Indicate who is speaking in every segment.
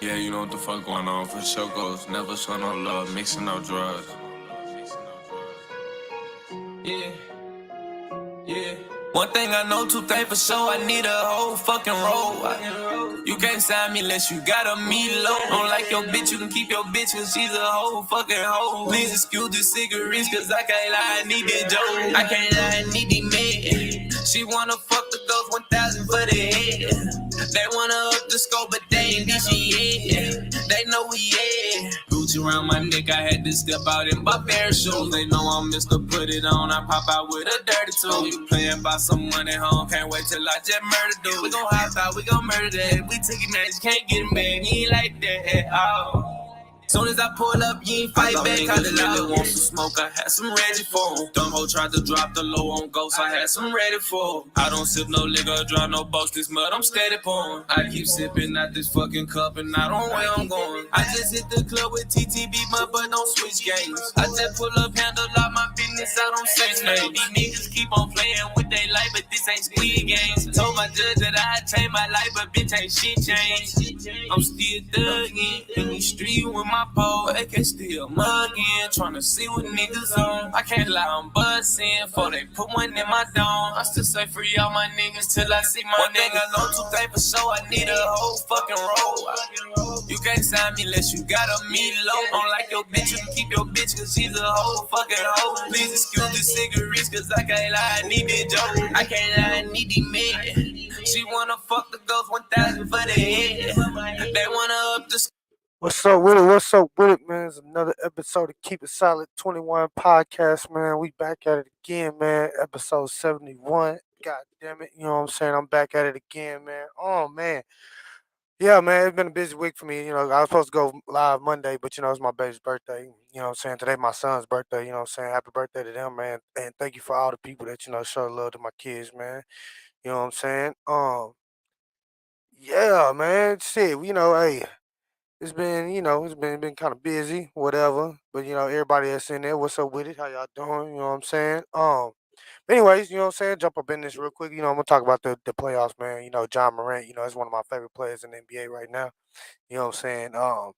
Speaker 1: Yeah, you know what the fuck going on. For sure goes. Never show no love, mixing no drugs. Yeah, yeah. One thing I know, two things for sure. I need a whole fucking roll. You can't sign me unless you got a me low. Don't like your bitch, you can keep your bitch, cause she's a whole fucking hoe. Please excuse the cigarettes, cause I can't lie, I need that dough. I can't lie, I need the man. She wanna fuck the ghost 1,000 for the head. They wanna up the scope, but they ain't this shit. They know we Gucci around my neck, I had to step out in my bare shoes. They know I'm Mr. Put It On. I pop out with a dirty tool. You playing by some money home, can't wait till I just murder dude. We gon' hop out, we gon' murder that. We take it, man, you can't get it, man. He ain't like that at all. Soon as I pull up, you ain't fight back. I really want some smoke, I had some ready for 'em. Dumb hoe tried to drop the low on ghost, I had some ready for 'em. I don't sip no liquor, draw no boast, this mud I'm steady pouring. I keep sipping out this fucking cup and I don't know where I'm going. I just hit the club with TTB, my butt don't switch games. I just pull up, handle all my business, I don't say names. These niggas keep on playing with their life, but this ain't Squid Games. Told my judge that I changed my life, but bitch ain't shit changed. I'm still thuggin' in these streets with my pole. They can still muggin', tryna see what niggas on. I can't lie, I'm bustin' before they put one in my dome. I still say free all my niggas till I see my one nigga. I know, two things for sure, I need a whole fucking roll. You can't sign me unless you got a me low. Don't like your bitch, you can keep your bitch, cause she's a whole fucking hoe. Please excuse the cigarettes, cause I can't lie, I need that dope. I can't lie, I need the man. She wanna fuck the ghost 1,000 for the head. They wanna up the. What's up with it? What's up with it, man? It's another episode of Keep It Solid 21 podcast, man. We back at it again, man. Episode 71. God damn it. You know what I'm saying? I'm back at it again, man. Oh, man. Yeah, man. It's been a busy week for me. You know, I was supposed to go live Monday, but, you know, it's my baby's birthday. You know what I'm saying? Today, my son's birthday. You know what I'm saying? Happy birthday to them, man. And thank you for all the people that, you know, show love to my kids, man. You know what I'm saying? Yeah, man. Shit, you know, hey, it's been, you know, it's been kind of busy, whatever. But you know, everybody that's in there, what's up with it? How y'all doing? You know what I'm saying? Anyways, you know what I'm saying? Jump up in this real quick. You know, I'm gonna talk about the playoffs, man. You know, John Morant, you know, is one of my favorite players in the NBA right now. You know what I'm saying?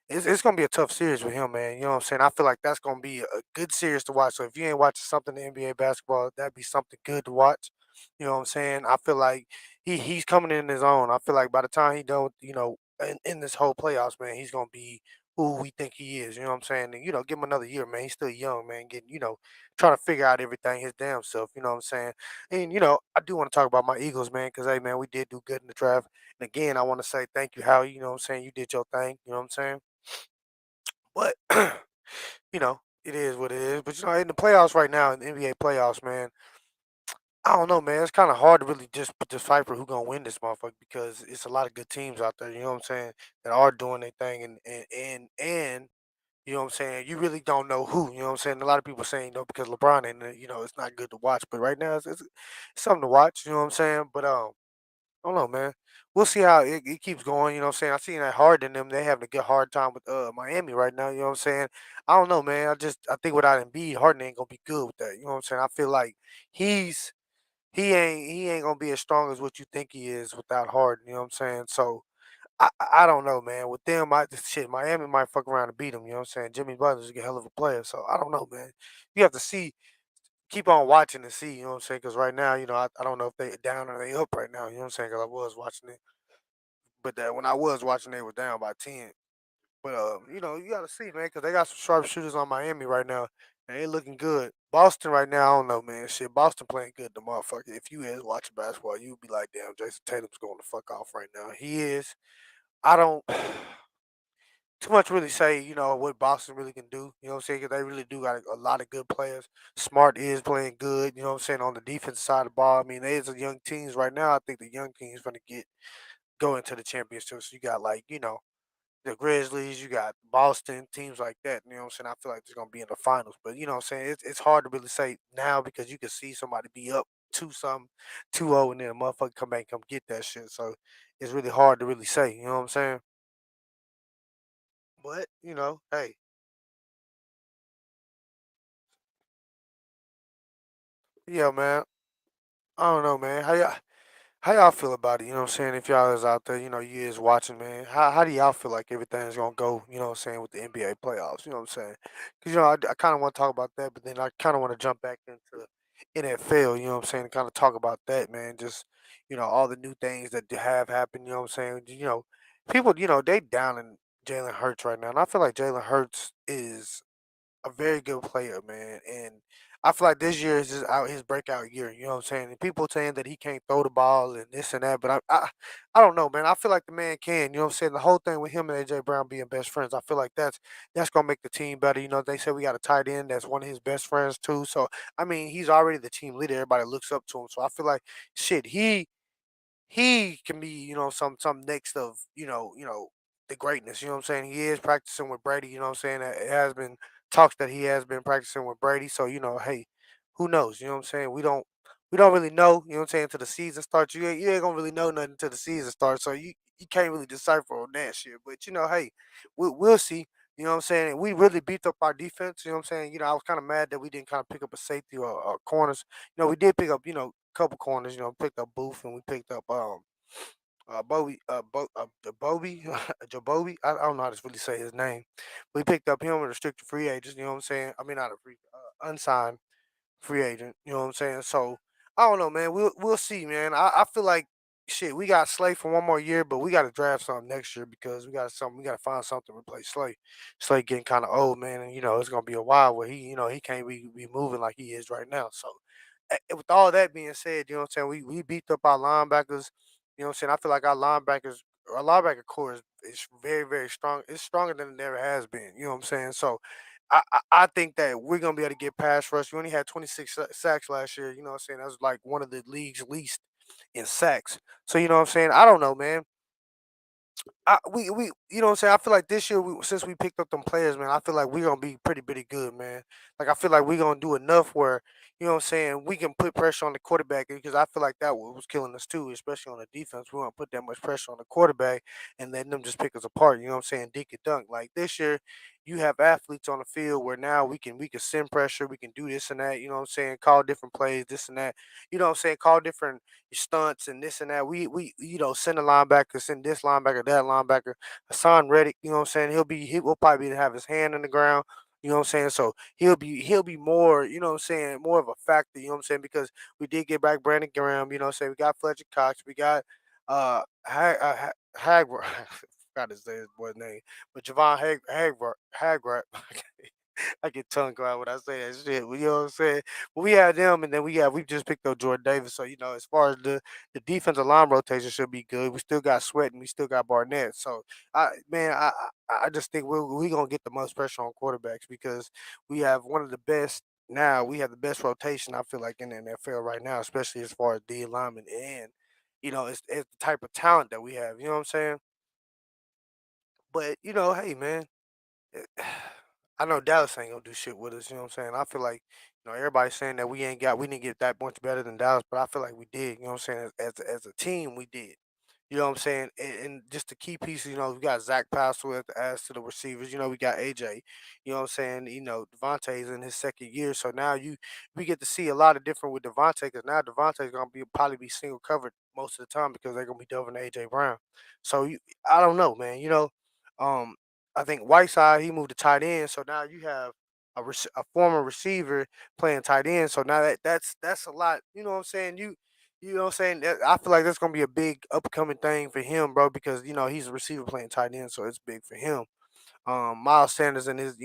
Speaker 1: It's gonna be a tough series with him, man. You know what I'm saying? I feel like that's gonna be a good series to watch. So if you ain't watching something in NBA basketball, that'd be something good to watch. You know what I'm saying? I feel like he's coming in his own. I feel like by the time he done, you know, in this whole playoffs, man, he's gonna be who we think he is. You know what I'm saying? And you know, give him another year, man. He's still young, man. Getting, you know, trying to figure out everything his damn self. You know what I'm saying? And you know, I do want to talk about my Eagles, man, because hey, man, we did do good in the draft. And again, I want to say thank you, Howie. You know what I'm saying? You did your thing. You know what I'm saying? But you know, it is what it is. But you know, in the playoffs right now, in the NBA playoffs, man, I don't know, man. It's kind of hard to really just decipher who gonna win this motherfucker because it's a lot of good teams out there. You know what I'm saying? That are doing their thing, and you know what I'm saying. You really don't know who. You know what I'm saying. A lot of people saying, you know, because LeBron and you know, it's not good to watch. But right now, it's something to watch. You know what I'm saying? But I don't know, man. We'll see how it keeps going. You know what I'm saying? I seen that Harden them. They having a good hard time with Miami right now. You know what I'm saying? I don't know, man. I think without Embiid, Harden ain't gonna be good with that. You know what I'm saying? I feel like he's he ain't gonna be as strong as what you think he is without Harden. You know what I'm saying? So I don't know, man. With them, shit, Miami might fuck around and beat them. You know what I'm saying? Jimmy Butler's a hell of a player. So I don't know, man. You have to see, keep on watching and see. You know what I'm saying? Because right now, you know, I don't know if they down or they up right now. You know what I'm saying? Because I was watching it, but that when I was watching, they were down by 10. But you know, you got to see, man, because they got some sharp shooters on Miami right now, and they looking good. Boston right now, I don't know, man. Shit, Boston playing good, the motherfucker. If you is watching basketball, you'd be like, damn, Jason Tatum's going to fuck off right now. He is. I don't too much really say, you know, what Boston really can do. You know what I'm saying? 'Cause they really do got a lot of good players. Smart is playing good. You know what I'm saying? On the defensive side of the ball, I mean, there's a young teams right now. I think the young teams going to go into the championship. So you got like, you know, the Grizzlies, you got Boston, teams like that. You know what I'm saying? I feel like they're gonna be in the finals. But you know what I'm saying? It's hard to really say now because you can see somebody be up two something, 2-0, and then a motherfucker come back and come get that shit. So it's really hard to really say, you know what I'm saying? But, you know, hey, yeah, man. I don't know, man. How y'all feel about it? You know what I'm saying? If y'all is out there, you is watching, man. How do y'all feel like everything's gonna go? You know what I'm saying with the NBA playoffs. You know what I'm saying? Because I kind of want to talk about that, but then I kind of want to jump back into NFL. You know what I'm saying? Kind of talk about that, man. Just all the new things that have happened. You know what I'm saying? People, they down in Jalen Hurts right now, and I feel like Jalen Hurts is a very good player, man. And I feel like this year is just out his breakout year. You know what I'm saying? And people saying that he can't throw the ball and this and that, but I don't know, man. I feel like the man can. You know what I'm saying? The whole thing with him and AJ Brown being best friends, I feel like that's gonna make the team better. They said we got a tight end that's one of his best friends too. So I mean, he's already the team leader. Everybody looks up to him. So I feel like shit. He can be, some next of, the greatness, you know what I'm saying? He is practicing with Brady, you know what I'm saying? It has been talks that he has been practicing with Brady. So, hey, who knows? You know what I'm saying? We don't really know, you know what I'm saying, until the season starts. You ain't gonna really know nothing until the season starts. So you can't really decipher on that shit. But hey, we'll see. You know what I'm saying? We really beat up our defense. You know what I'm saying? I was kind of mad that we didn't kind of pick up a safety or corners. We did pick up, couple corners. Picked up Booth and we picked up Bobby, Jabobi. I don't know how to really say his name. We picked up him a restricted free agent. You know what I'm saying? I mean, not a free, unsigned free agent. You know what I'm saying? So I don't know, man. We'll see, man. I feel like shit. We got Slay for one more year, but we got to draft something next year because we got to find something to replace Slay. Slay getting kind of old, man, and it's gonna be a while where he can't be moving like he is right now. So with all that being said, you know what I'm saying? We beat up our linebackers. You know what I'm saying? I feel like our linebacker core is very, very strong. It's stronger than it ever has been. You know what I'm saying? So I think that we're gonna be able to get pass rush. We only had 26 sacks last year. You know what I'm saying? That was like one of the league's least in sacks. So you know what I'm saying? I don't know, man. We you know what I'm saying? I feel like this year since we picked up them players, man, I feel like we're gonna be pretty good, man. Like I feel like we're gonna do enough where, you know what I'm saying, we can put pressure on the quarterback because I feel like that was killing us too, especially on the defense. We want to put that much pressure on the quarterback and letting them just pick us apart, you know what I'm saying, dink and dunk. Like this year, you have athletes on the field where now we can send pressure, we can do this and that, you know what I'm saying, call different plays, this and that, you know what I'm saying, call different stunts and this and that. We send a linebacker, send this linebacker, that linebacker. Hassan Reddick, you know what I'm saying? He will probably have his hand in the ground. You know what I'm saying? So he'll be more, you know what I'm saying, more of a factor, you know what I'm saying? Because we did get back Brandon Graham, you know what I'm saying? We got Fletcher Cox, we got Hagler, I forgot to say his boy's name, but Javon Hagler, I get tongue tied when I say that shit. You know what I'm saying? But we had them, and then we just picked up Jordan Davis. So as far as the defensive line rotation should be good. We still got Sweat and we still got Barnett. So I just think we gonna get the most pressure on quarterbacks because we have one of the best. Now we have the best rotation. I feel like in the NFL right now, especially as far as D lineman and it's the type of talent that we have. You know what I'm saying? But hey man, eh, I know Dallas ain't gonna do shit with us. You know what I'm saying? I feel like everybody's saying that we didn't get that much better than Dallas, but I feel like we did. You know what I'm saying? As a team, we did. You know what I'm saying? And just the key pieces, we got Zach Pascal as to the receivers. We got AJ. You know what I'm saying? Devontae's in his second year, so now we get to see a lot of different with Devontae because now Devontae's gonna probably be single covered most of the time because they're gonna be delving to AJ Brown. So I don't know, man. Um, I think Whiteside he moved to tight end, so now you have a former receiver playing tight end. So now that's a lot. You know what I'm saying? You know what I'm saying? I feel like that's gonna be a big upcoming thing for him, bro, because he's a receiver playing tight end, so it's big for him. Miles Sanders in his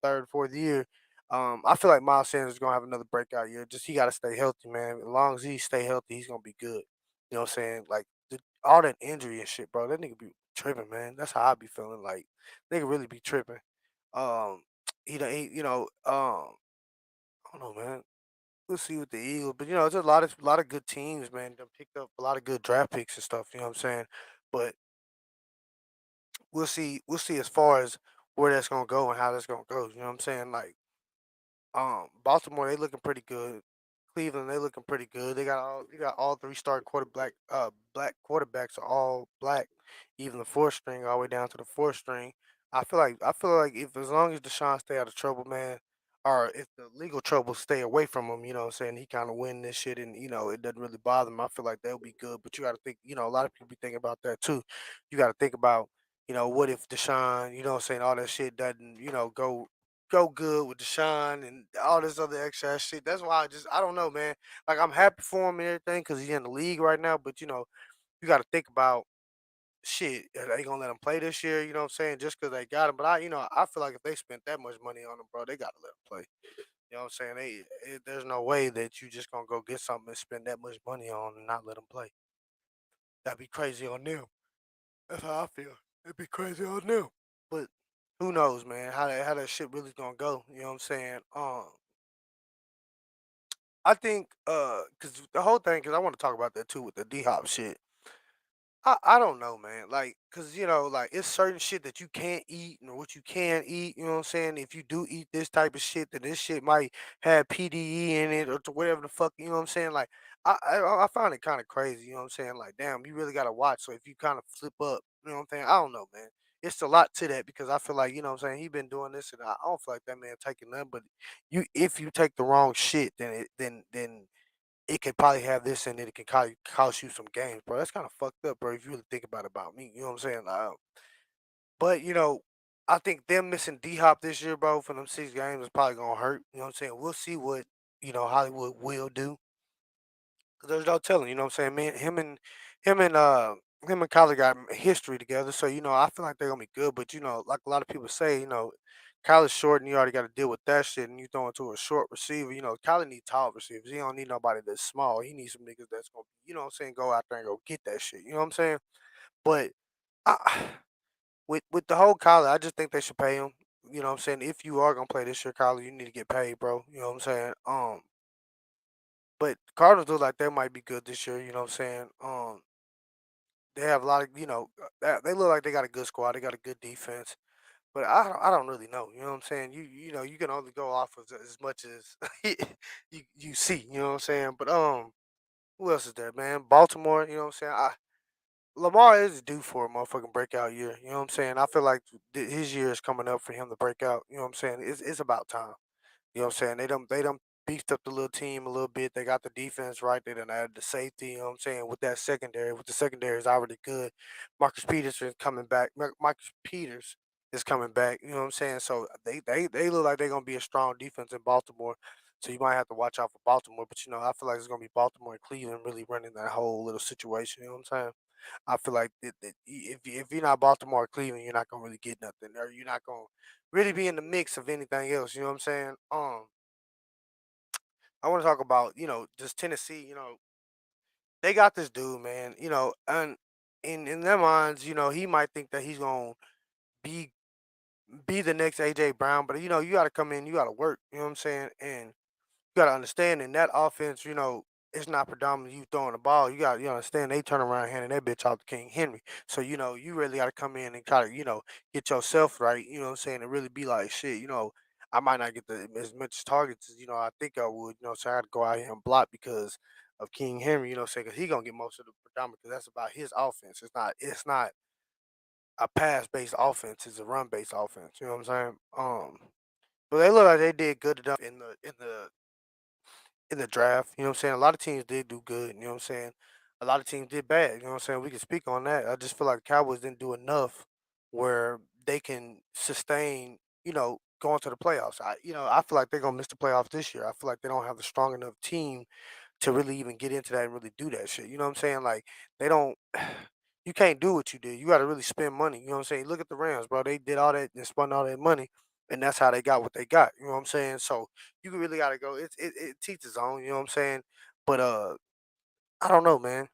Speaker 1: third, fourth year. I feel like Miles Sanders is gonna have another breakout year. Just he gotta stay healthy, man. As long as he stay healthy, he's gonna be good. You know what I'm saying? Like all that injury and shit, bro. That nigga be tripping, man. That's how I be feeling. Like nigga really be tripping. Um, I don't know, man. We'll see with the Eagles, but there's a lot of good teams, man. That picked up a lot of good draft picks and stuff. You know what I'm saying? But we'll see as far as where that's gonna go and how that's gonna go. You know what I'm saying? Like Baltimore, they looking pretty good. Cleveland, they looking pretty good. They got all three starting black quarterbacks are all black, even the fourth string all the way down to the fourth string. I feel like if as long as Deshaun stay out of trouble, man, or if the legal troubles stay away from him, you know what I'm saying, he kinda win this shit and, it doesn't really bother him. I feel like that would be good, but you gotta think, a lot of people be thinking about that too. You gotta think about, what if Deshaun, you know what I'm saying, all that shit doesn't, go good with Deshaun and all this other extra ass shit. That's why I don't know, man. Like, I'm happy for him and everything because he's in the league right now, but, you gotta think about shit, are they gonna let him play this year? You know what I'm saying? Just because they got him. But I feel like if they spent that much money on him, bro, they gotta let him play. You know what I'm saying? There's no way that you just gonna go get something and spend that much money on and not let him play. That'd be crazy on them. That's how I feel. It'd be crazy on them. But who knows, man? How that shit really gonna go? You know what I'm saying? I think because the whole thing, because I want to talk about that too with the D Hop shit. I don't know, man. Like, cause like it's certain shit that you can't eat and what you can eat. You know what I'm saying? If you do eat this type of shit, then this shit might have PDE in it or to whatever the fuck. You know what I'm saying? Like, I find it kind of crazy. You know what I'm saying? Like, damn, you really gotta watch. So if you kind of flip up, you know what I'm saying? I don't know, man. It's a lot to that because I feel like what I'm saying. He been doing this, and I don't feel like that man taking nothing. But if you take the wrong shit, then it could probably have this in it. It can cost you some games, bro. That's kind of fucked up, bro. If you really think about me, you know what I'm saying? But I think them missing D Hop this year, bro, for them 6 games is probably gonna hurt. You know what I'm saying? We'll see what Hollywood will do. 'Cause there's no telling. You know what I'm saying? Man, him and him and Kyler got history together, so I feel like they're gonna be good. But like a lot of people say, Kyler's short, and you already got to deal with that shit, and you throw into a short receiver. Kyler need tall receivers. He don't need nobody that's small. He needs some niggas that's gonna, what I'm saying, go out there and go get that shit. You know what I'm saying? But I, with the whole Kyler, I just think they should pay him. You know what I'm saying? If you are gonna play this year, Kyler, you need to get paid, bro. You know what I'm saying? But Cardinals look like they might be good this year. You know what I'm saying? They have a lot of, they look like they got a good squad. They got a good defense. But I don't really know. You know what I'm saying? You can only go off of as much as you see. You know what I'm saying? But who else is there, man? Baltimore. You know what I'm saying? Lamar is due for a motherfucking breakout year. You know what I'm saying? I feel like his year is coming up for him to break out. You know what I'm saying? It's about time. You know what I'm saying? They done beefed up the little team a little bit. They got the defense right. They done added the safety. You know what I'm saying? With that secondary, with the secondary is already good. Marcus Peters is coming back. Marcus Peters is coming back. You know what I'm saying? So they look like they're gonna be a strong defense in Baltimore. So you might have to watch out for Baltimore. But I feel like it's gonna be Baltimore and Cleveland really running that whole little situation. You know what I'm saying? I feel like if you're not Baltimore or Cleveland, you're not gonna really get nothing, or you're not gonna really be in the mix of anything else. You know what I'm saying? I want to talk about just Tennessee. They got this dude, man. And in their minds, he might think that he's gonna be be the next AJ Brown, but you got to come in, you got to work. You know what I'm saying? And you gotta understand in that offense, it's not predominantly you throwing the ball. You understand they turn around handing that bitch off to King Henry. So, you really gotta come in and try to, get yourself right, you know what I'm saying, and really be like, shit, I might not get as much targets as, I think I would, so I had to go out here and block because of King Henry, you know what I'm saying, because he gonna get most of the predominant because that's about his offense. It's not a pass based offense, it's a run based offense, you know what I'm saying? But they look like they did good enough in the draft. You know what I'm saying? A lot of teams did do good. You know what I'm saying? A lot of teams did bad. You know what I'm saying? We can speak on that. I just feel like the Cowboys didn't do enough where they can sustain, going to the playoffs. I feel like they're gonna miss the playoffs this year. I feel like they don't have a strong enough team to really even get into that and really do that shit. You know what I'm saying? Like they don't. You can't do what you did. You got to really spend money. You know what I'm saying? Look at the Rams, bro. They did all that and spent all that money, and that's how they got what they got. You know what I'm saying? So you really got to go. It teach its own. You know what I'm saying? But I don't know, man.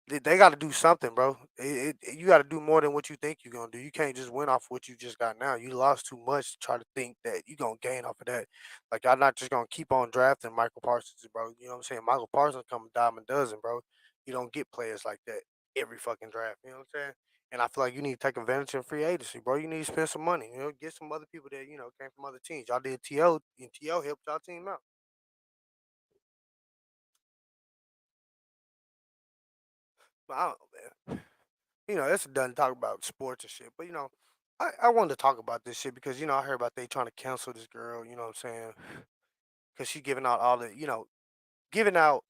Speaker 1: They gotta do something, bro. You gotta do more than what you think you're gonna do. You can't just win off what you just got now. You lost too much to try to think that you gonna gain off of that. Like, y'all not just gonna keep on drafting Michael Parsons, bro. You know what I'm saying? Michael Parsons come a dime a dozen, bro. You don't get players like that every fucking draft. You know what I'm saying? And I feel like you need to take advantage of free agency, bro. You need to spend some money. Get some other people that came from other teams. Y'all did TO, and TO helped y'all team out. But I don't know, man. It's done talk about sports and shit. But I wanted to talk about this shit because I heard about they trying to cancel this girl. You know what I'm saying? Because she giving out all the giving out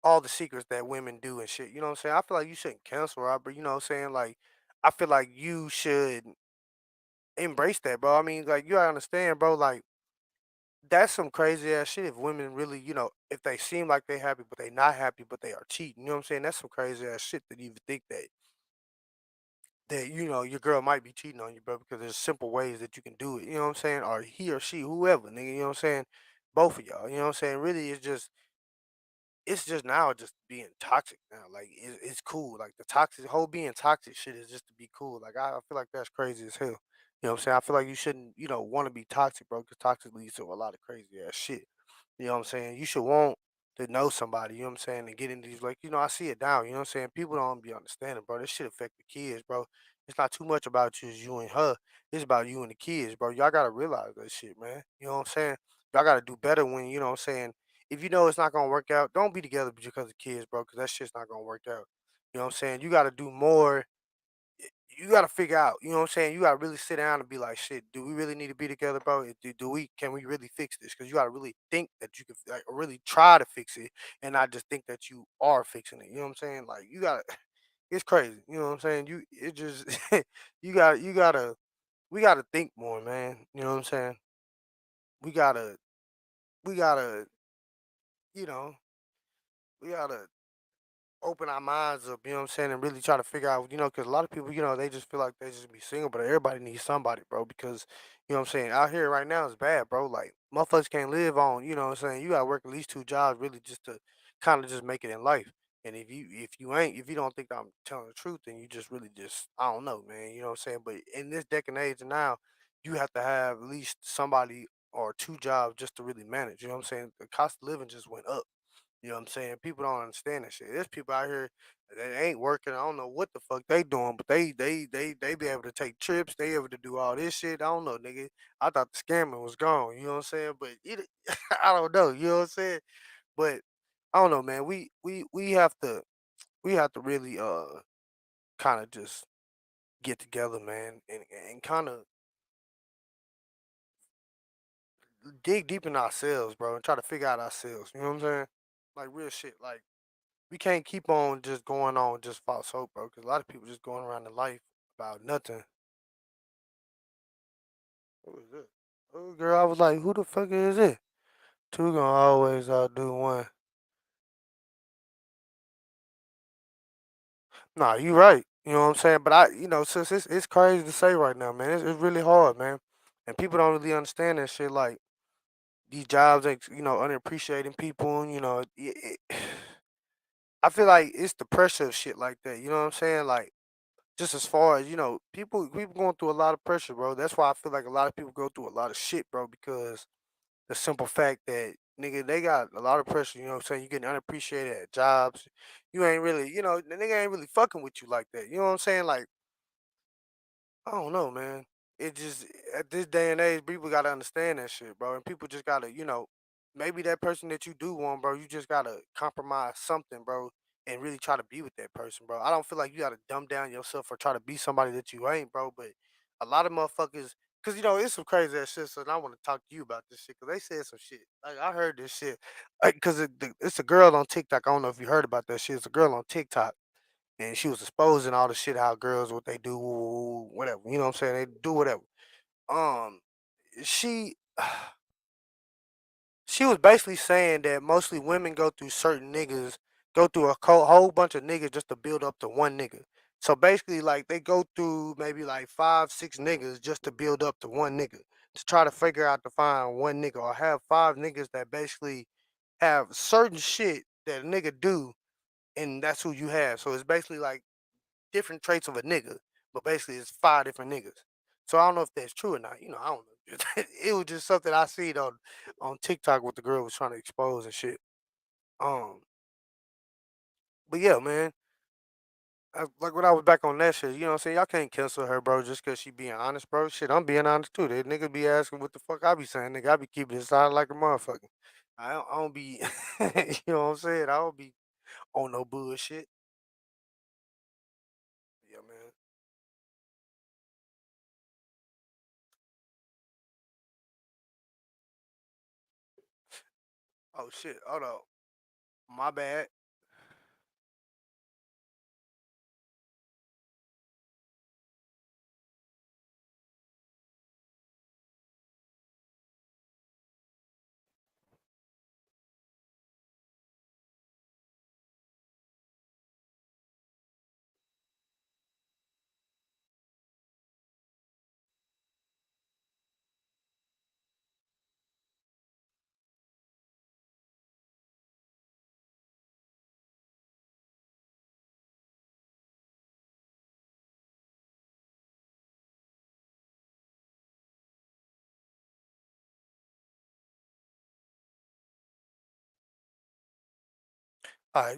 Speaker 1: all the secrets that women do and shit. You know what I'm saying? I feel like you shouldn't cancel her, but you know what I'm saying? Like, I feel like you should embrace that, bro. I mean, like, you gotta understand, bro. Like, that's some crazy ass shit. If women really, if they seem like they happy, but they not happy, but they are cheating. You know what I'm saying? That's some crazy ass shit that you even think that your girl might be cheating on you, bro, because there's simple ways that you can do it. You know what I'm saying? Or he or she, whoever, nigga. You know what I'm saying? Both of y'all. You know what I'm saying? Really, it's just now just being toxic now. Like it's cool. Like the toxic whole being toxic shit is just to be cool. Like I feel like that's crazy as hell. You know what I'm saying? I feel like you shouldn't, want to be toxic, bro, because toxic leads to a lot of crazy ass shit. You know what I'm saying? You should want to know somebody, you know what I'm saying, and get into these like, I see it now, you know what I'm saying? People don't be understanding, bro. This shit affect the kids, bro. It's not too much about you, it's you and her. It's about you and the kids, bro. Y'all gotta realize that shit, man. You know what I'm saying? Y'all gotta do better when, you know what I'm saying, if you know it's not gonna work out, don't be together because of kids, bro, because that shit's not gonna work out. You know what I'm saying? You gotta do more. You gotta figure out, you know what I'm saying? You gotta really sit down and be like, shit, do we really need to be together, bro? Can we really fix this? Because you gotta really think that you can, like, really try to fix it and not just think that you are fixing it. You know what I'm saying? Like, you gotta, it's crazy. You know what I'm saying? It just, we gotta think more, man. You know what I'm saying? We gotta, we gotta, you know, we gotta open our minds up, you know what I'm saying, and really try to figure out, because a lot of people, they just feel like they just be single, but everybody needs somebody, bro, because, you know what I'm saying, out here right now is bad, bro. Like, motherfuckers can't live on, you know what I'm saying, you gotta work at least two jobs really just to kind of just make it in life. And if you don't think I'm telling the truth, then you just really just, I don't know, man, you know what I'm saying? But in this decade and age now, you have to have at least somebody or two jobs just to really manage, you know what I'm saying? The cost of living just went up. You know what I'm saying? People don't understand that shit. There's people out here that ain't working. I don't know what the fuck they doing, but they be able to take trips. They able to do all this shit. I don't know, nigga. I thought the scamming was gone. You know what I'm saying? But I don't know. You know what I'm saying? But I don't know, man. We have to really kind of just get together, man, and kind of dig deep in ourselves, bro, and try to figure out ourselves. You know what I'm saying? Like real shit. Like we can't keep on just going on just false hope, bro. Because a lot of people just going around in life about nothing. Who is it? Oh, girl, I was like, who the fuck is it? Two gonna always outdo one. Nah, you right. You know what I'm saying? But since it's crazy to say right now, man. It's really hard, man. And people don't really understand that shit. Like these jobs, like, unappreciating people. I feel like it's the pressure of shit like that. You know what I'm saying? Like just as far as people going through a lot of pressure, bro. That's why I feel like a lot of people go through a lot of shit, bro, because the simple fact that nigga they got a lot of pressure, you know what I'm saying? You getting unappreciated at jobs. You ain't really, the nigga ain't really fucking with you like that. You know what I'm saying? Like I don't know, man. It just at this day and age, people gotta understand that shit, bro. And people just gotta, maybe that person that you do want, bro, you just gotta compromise something, bro, and really try to be with that person, bro. I don't feel like you gotta dumb down yourself or try to be somebody that you ain't, bro. But a lot of motherfuckers, cause it's some crazy ass shit. So I want to talk to you about this shit, cause they said some shit. Like I heard this shit, like, cause it's a girl on TikTok. I don't know if you heard about that shit. It's a girl on TikTok and she was exposing all the shit how girls what they do, whatever. You know what I'm saying? They do whatever. Um, she she was basically saying that mostly women go through certain niggas, go through a whole bunch of niggas just to build up to one nigga. So basically, like they go through maybe like five, six niggas just to build up to one nigga to try to figure out to find one nigga or have five niggas that basically have certain shit that a nigga do, and that's who you have. So it's basically like different traits of a nigga, but basically it's five different niggas. So I don't know if that's true or not. I don't know. It was just something I seen on TikTok what the girl was trying to expose and shit. Um, but yeah, man. Like when I was back on that shit, you know what I'm saying? Y'all can't cancel her, bro, just cause she being honest, bro. Shit, I'm being honest too. That nigga be asking what the fuck I be saying. Nigga, I be keeping it silent like a motherfucker. I don't be, you know what I'm saying? I don't be on no bullshit. Yeah, man. Oh shit, hold on. My bad.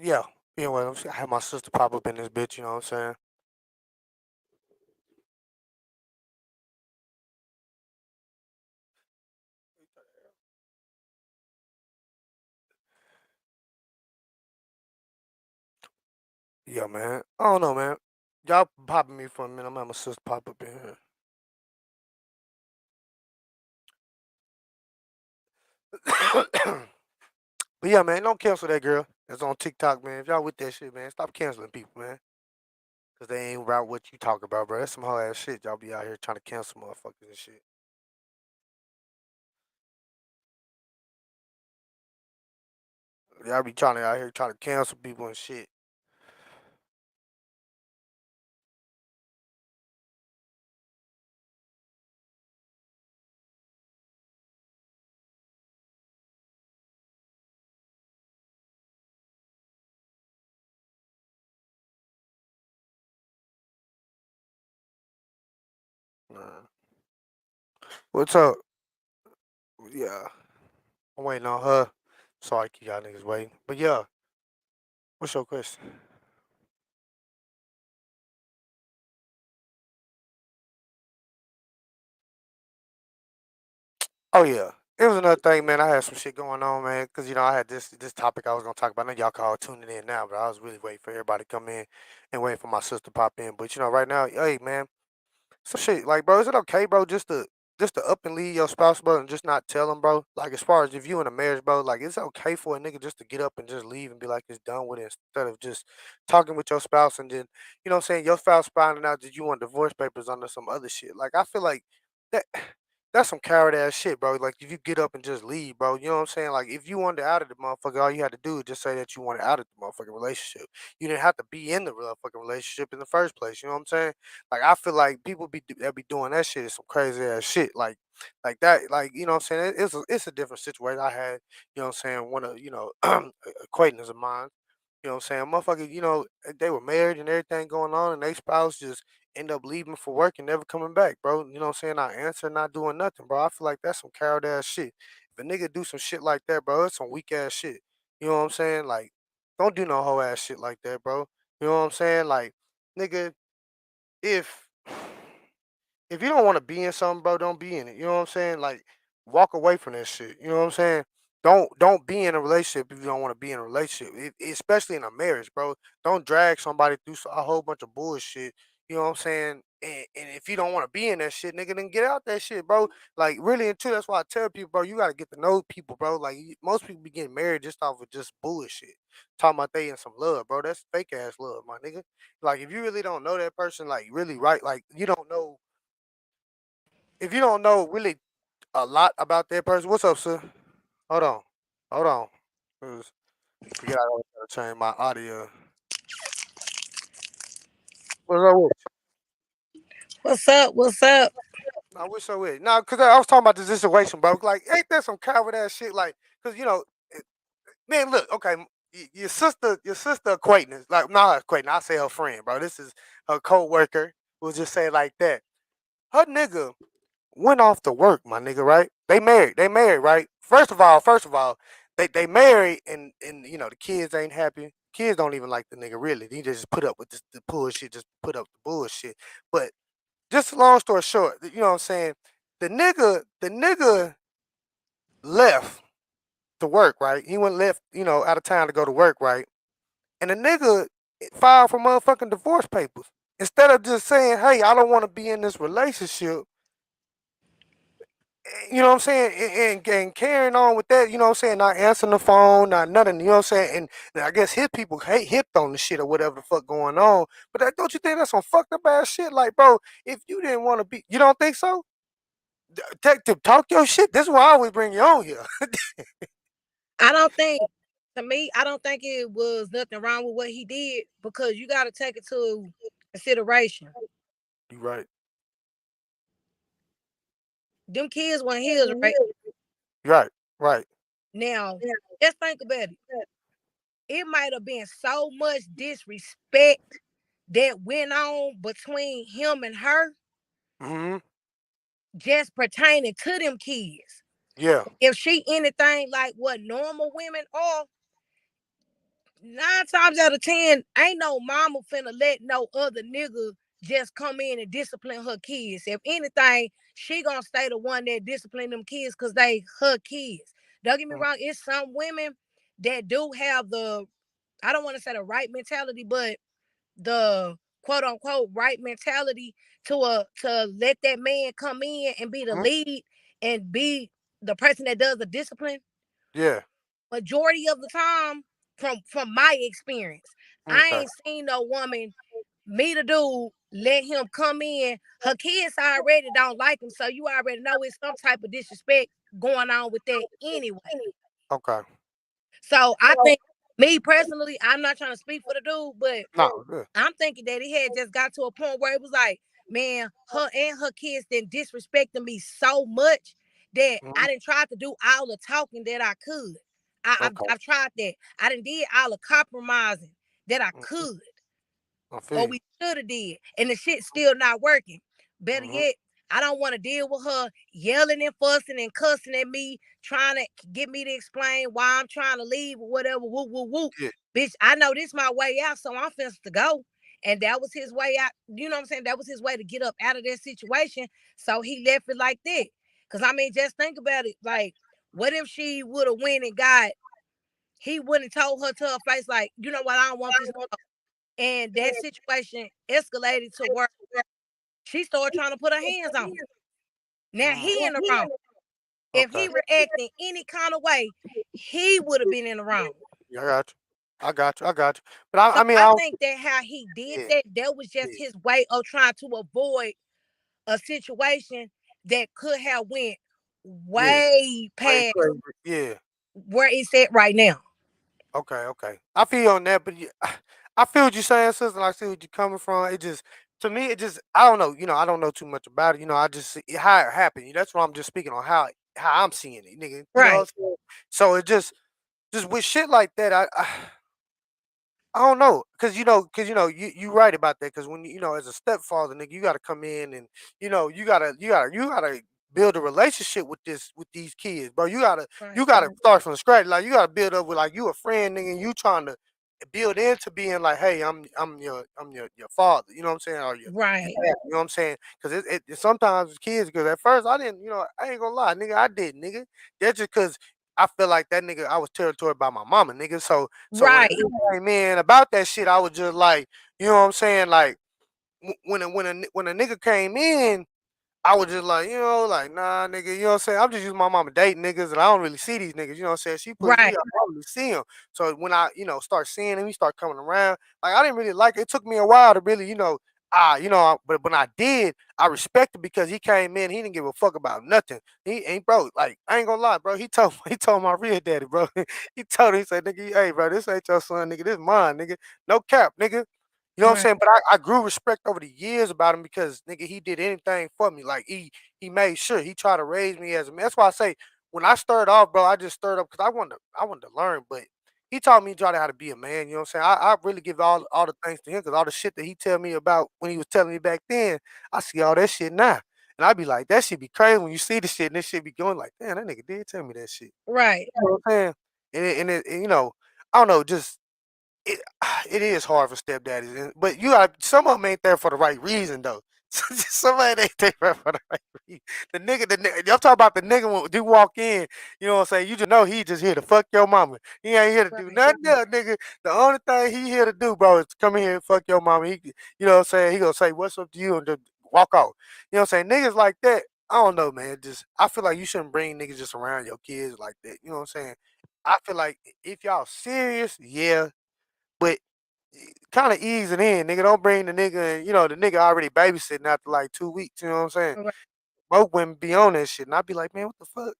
Speaker 1: Yeah. Anyway, I had my sister pop up in this bitch. You know what I'm saying? Yeah, man. I don't know, man. Y'all popping me for a minute. I'm gonna have my sister pop up in here. But yeah, man, don't cancel that girl that's on TikTok, man. If y'all with that shit, man, stop canceling people, man. Cause they ain't about what you talk about, bro. That's some whole ass shit. Y'all be out here trying to cancel motherfuckers and shit. Y'all be trying to out here trying to cancel people and shit. Nah. What's up? Yeah, I'm waiting on her. Sorry, keep y'all niggas waiting. But yeah, what's your question? Oh yeah, it was another thing, man. I had some shit going on, man, because I had this topic I was gonna talk about. I know y'all call tuning in now, but I was really waiting for everybody to come in and waiting for my sister to pop in. But right now, hey man, some shit like, bro, is it okay, bro, just to up and leave your spouse, bro, and just not tell them, bro? Like, as far as if you in a marriage, bro, like, it's okay for a nigga just to get up and just leave and be like, it's done with it, instead of just talking with your spouse and then, you know what I'm saying, your spouse finding out that you want divorce papers under some other shit. Like, I feel like that. That's some coward ass shit, bro. Like, if you get up and just leave, bro, you know what I'm saying? Like, if you wanted out of the motherfucker, all you had to do is just say that you wanted out of the motherfucking relationship. You didn't have to be in the motherfucking relationship in the first place. You know what I'm saying? Like, I feel like people that be doing that shit is some crazy ass shit. Like that. Like, you know what I'm saying? It's a different situation. I had, you know what I'm saying, one of acquaintance of mine. You know what I'm saying? Motherfucker, they were married and everything going on, and they spouse just end up leaving for work and never coming back, bro. You know what I'm saying? Not answering, not doing nothing, bro. I feel like that's some coward ass shit. If a nigga do some shit like that, bro, it's some weak ass shit. You know what I'm saying? Like, don't do no whole ass shit like that, bro. You know what I'm saying? Like, nigga, if if you don't want to be in something, bro, don't be in it. You know what I'm saying? Like, walk away from that shit. You know what I'm saying? Don't be in a relationship if you don't want to be in a relationship, especially in a marriage, bro. Don't drag somebody through a whole bunch of bullshit. You know what I'm saying? And if you don't want to be in that shit, nigga, then get out that shit, bro. Like, really and true, that's why I tell people, bro, you gotta get to know people, bro. Like, most people be getting married just off of just bullshit. Talking about they in some love, bro. That's fake ass love, my nigga. Like, if you really don't know that person, like, really, right? Like, you don't know if you don't know really a lot about that person. What's up, sir? Hold on, hold on. 'Cause forget I gotta change my audio. What's up with you?
Speaker 2: What's up? What's up?
Speaker 1: Nah, what's up with you? Nah, cause I was talking about the situation, bro. Like, ain't that some coward ass shit? Like, cause man, look, okay, your sister acquaintance, like, not her acquaintance. I say her friend, bro. This is her co-worker. We'll just say it like that. Her nigga went off to work, my nigga, right? They married, right? First of all, they married and the kids ain't happy. Kids don't even like the nigga really. He just put up with the bullshit, just put up the bullshit. But just a long story short, you know what I'm saying? The nigga left to work, right? He went left, out of town to go to work, right? And the nigga filed for motherfucking divorce papers. Instead of just saying, hey, I don't want to be in this relationship, You know what I'm saying? And carrying on with that, you know what I'm saying? Not answering the phone, not nothing, you know what I'm saying? And I guess his people hate hipped on the shit or whatever the fuck going on. But don't you think that's some fucked up ass shit? Like, bro, if you didn't want to be, you don't think so? Take to talk your shit. This is why I always bring you on here.
Speaker 2: I don't think, to me, I don't think it was nothing wrong with what he did because you got to take it to consideration.
Speaker 1: You right.
Speaker 2: Them kids weren't his, right?
Speaker 1: Right. Right.
Speaker 2: Now, just think about it. It might have been so much disrespect that went on between him and her
Speaker 1: Mm-hmm.
Speaker 2: just pertaining to them kids.
Speaker 1: Yeah.
Speaker 2: If she anything like what normal women are, 9 times out of 10, ain't no mama finna let no other nigga just come in and discipline her kids. If anything, she gonna stay the one that discipline them kids because they her kids. Don't get me wrong, it's some women that do have the, I don't want to say the right mentality, but the quote unquote right mentality to let that man come in and be the
Speaker 1: Mm-hmm.
Speaker 2: lead and be the person that does the discipline.
Speaker 1: Yeah.
Speaker 2: Majority of the time, from my experience, I
Speaker 1: Okay.
Speaker 2: ain't seen no woman meet a dude, let him come in. Her kids already don't like him, so you already know it's some type of disrespect going on with that anyway.
Speaker 1: Okay.
Speaker 2: So I think, me personally, I'm not trying to speak for the dude, but
Speaker 1: No. Good.
Speaker 2: I'm thinking that it had just got to a point where it was like, man, her and her kids then disrespecting me so much that
Speaker 1: Mm-hmm.
Speaker 2: I didn't try to do all the talking that I could.
Speaker 1: Okay.
Speaker 2: I've tried that. I didn't did all the compromising that I
Speaker 1: Mm-hmm.
Speaker 2: could
Speaker 1: I feel
Speaker 2: or
Speaker 1: you.
Speaker 2: we should have did, and the shit still not working. Better
Speaker 1: Mm-hmm.
Speaker 2: yet, I don't want to deal with her yelling and fussing and cussing at me, trying to get me to explain why I'm trying to leave or whatever. Whoop whoop whoop,
Speaker 1: Yeah.
Speaker 2: bitch. I know this my way out, so I'm finna to go. And that was his way out. You know what I'm saying? That was his way to get up out of that situation. So he left it like that. Cause I mean, just think about it. Like, what if she would have went and got? He wouldn't have told her to her face, like, you know what? I don't want this. And that situation escalated to where she started trying to put her hands on him. Now
Speaker 1: Mm.
Speaker 2: he in the wrong. If
Speaker 1: Okay.
Speaker 2: he reacted any kind of way, he would have been in the wrong.
Speaker 1: Yeah, I got you. I got you. I got you. But
Speaker 2: So
Speaker 1: I mean, I
Speaker 2: I
Speaker 1: don't.
Speaker 2: think that how he did
Speaker 1: Yeah.
Speaker 2: that was just
Speaker 1: Yeah.
Speaker 2: his way of trying to avoid a situation that could have went
Speaker 1: Yeah.
Speaker 2: way
Speaker 1: Way
Speaker 2: past
Speaker 1: crazy. Yeah.
Speaker 2: where it's at right now.
Speaker 1: Okay. Okay. I feel you on that, but I feel what you're saying, sister. And I see what you're coming from. It just, to me, it just, I don't know. I don't know too much about it. I just see how it happened. That's what I'm just speaking on how I'm seeing it, nigga. What I'm
Speaker 2: Right,
Speaker 1: saying? So it just with shit like that, I don't know, cause you right about that. Cause when as a stepfather, nigga, you gotta come in and you gotta build a relationship with these kids, bro. You gotta
Speaker 2: right,
Speaker 1: start from scratch. Like you gotta build up with like you a friend, nigga. And you trying to build into being like, hey, I'm your father. You know what I'm saying? Or your
Speaker 2: right,
Speaker 1: dad. You know what I'm saying? Cause sometimes with kids, cause at first I didn't, I ain't gonna lie, nigga, I did, nigga. That's just cause I feel like that nigga, I was territorial by my mama, nigga. So when a
Speaker 2: right,
Speaker 1: nigga came in about that shit, I was just like, you know what I'm saying? Like when a nigga came in, I was just like, like, nah, nigga, you know what I'm saying? I'm just using my mama dating niggas and I don't really see these niggas, you know what I'm saying? She puts me
Speaker 2: right,
Speaker 1: up, I don't really see them. So when I, start seeing him, he start coming around. Like I didn't really like it. It took me a while to really, but when I did, I respected because he came in, he didn't give a fuck about nothing. He ain't bro, like I ain't gonna lie, bro. He told my real daddy, bro. He told him, he said, nigga, hey, bro, this ain't your son, nigga. This mine, nigga. No cap, nigga. You know what I'm
Speaker 2: right,
Speaker 1: saying? But I grew respect over the years about him because nigga, he did anything for me. Like he made sure he tried to raise me as a man. That's why I say when I started off, bro, I just stirred up because I wanted to learn, but he taught me try to how to be a man. You know what I'm saying? I really give all the thanks to him because all the shit that he tell me about when he was telling me back then, I see all that shit now. And I be like, that shit be crazy when you see the shit and this shit be going like, damn, that nigga did tell me that shit.
Speaker 2: right,
Speaker 1: You know what I'm saying? And I don't know, just it it is hard for stepdaddies, but some of them ain't there for the right reason though. Somebody ain't there for the right reason. I'm talking about the nigga when you walk in, you know what I'm saying? You just know he just here to fuck your mama. He ain't here to do
Speaker 2: right,
Speaker 1: nothing else, nigga. The only thing he here to do, bro, is to come in here and fuck your mama. You know what I'm saying? He gonna say what's up to you and just walk off. You know what I'm saying? Niggas like that, I don't know, man. Just I feel like you shouldn't bring niggas just around your kids like that. You know what I'm saying? I feel like if y'all serious, yeah, but kind of ease it in, nigga. Don't bring the nigga. And, the nigga already babysitting after like 2 weeks. You know what I'm saying?
Speaker 2: Right,
Speaker 1: Most women be on that shit, and I be like, man, what the fuck?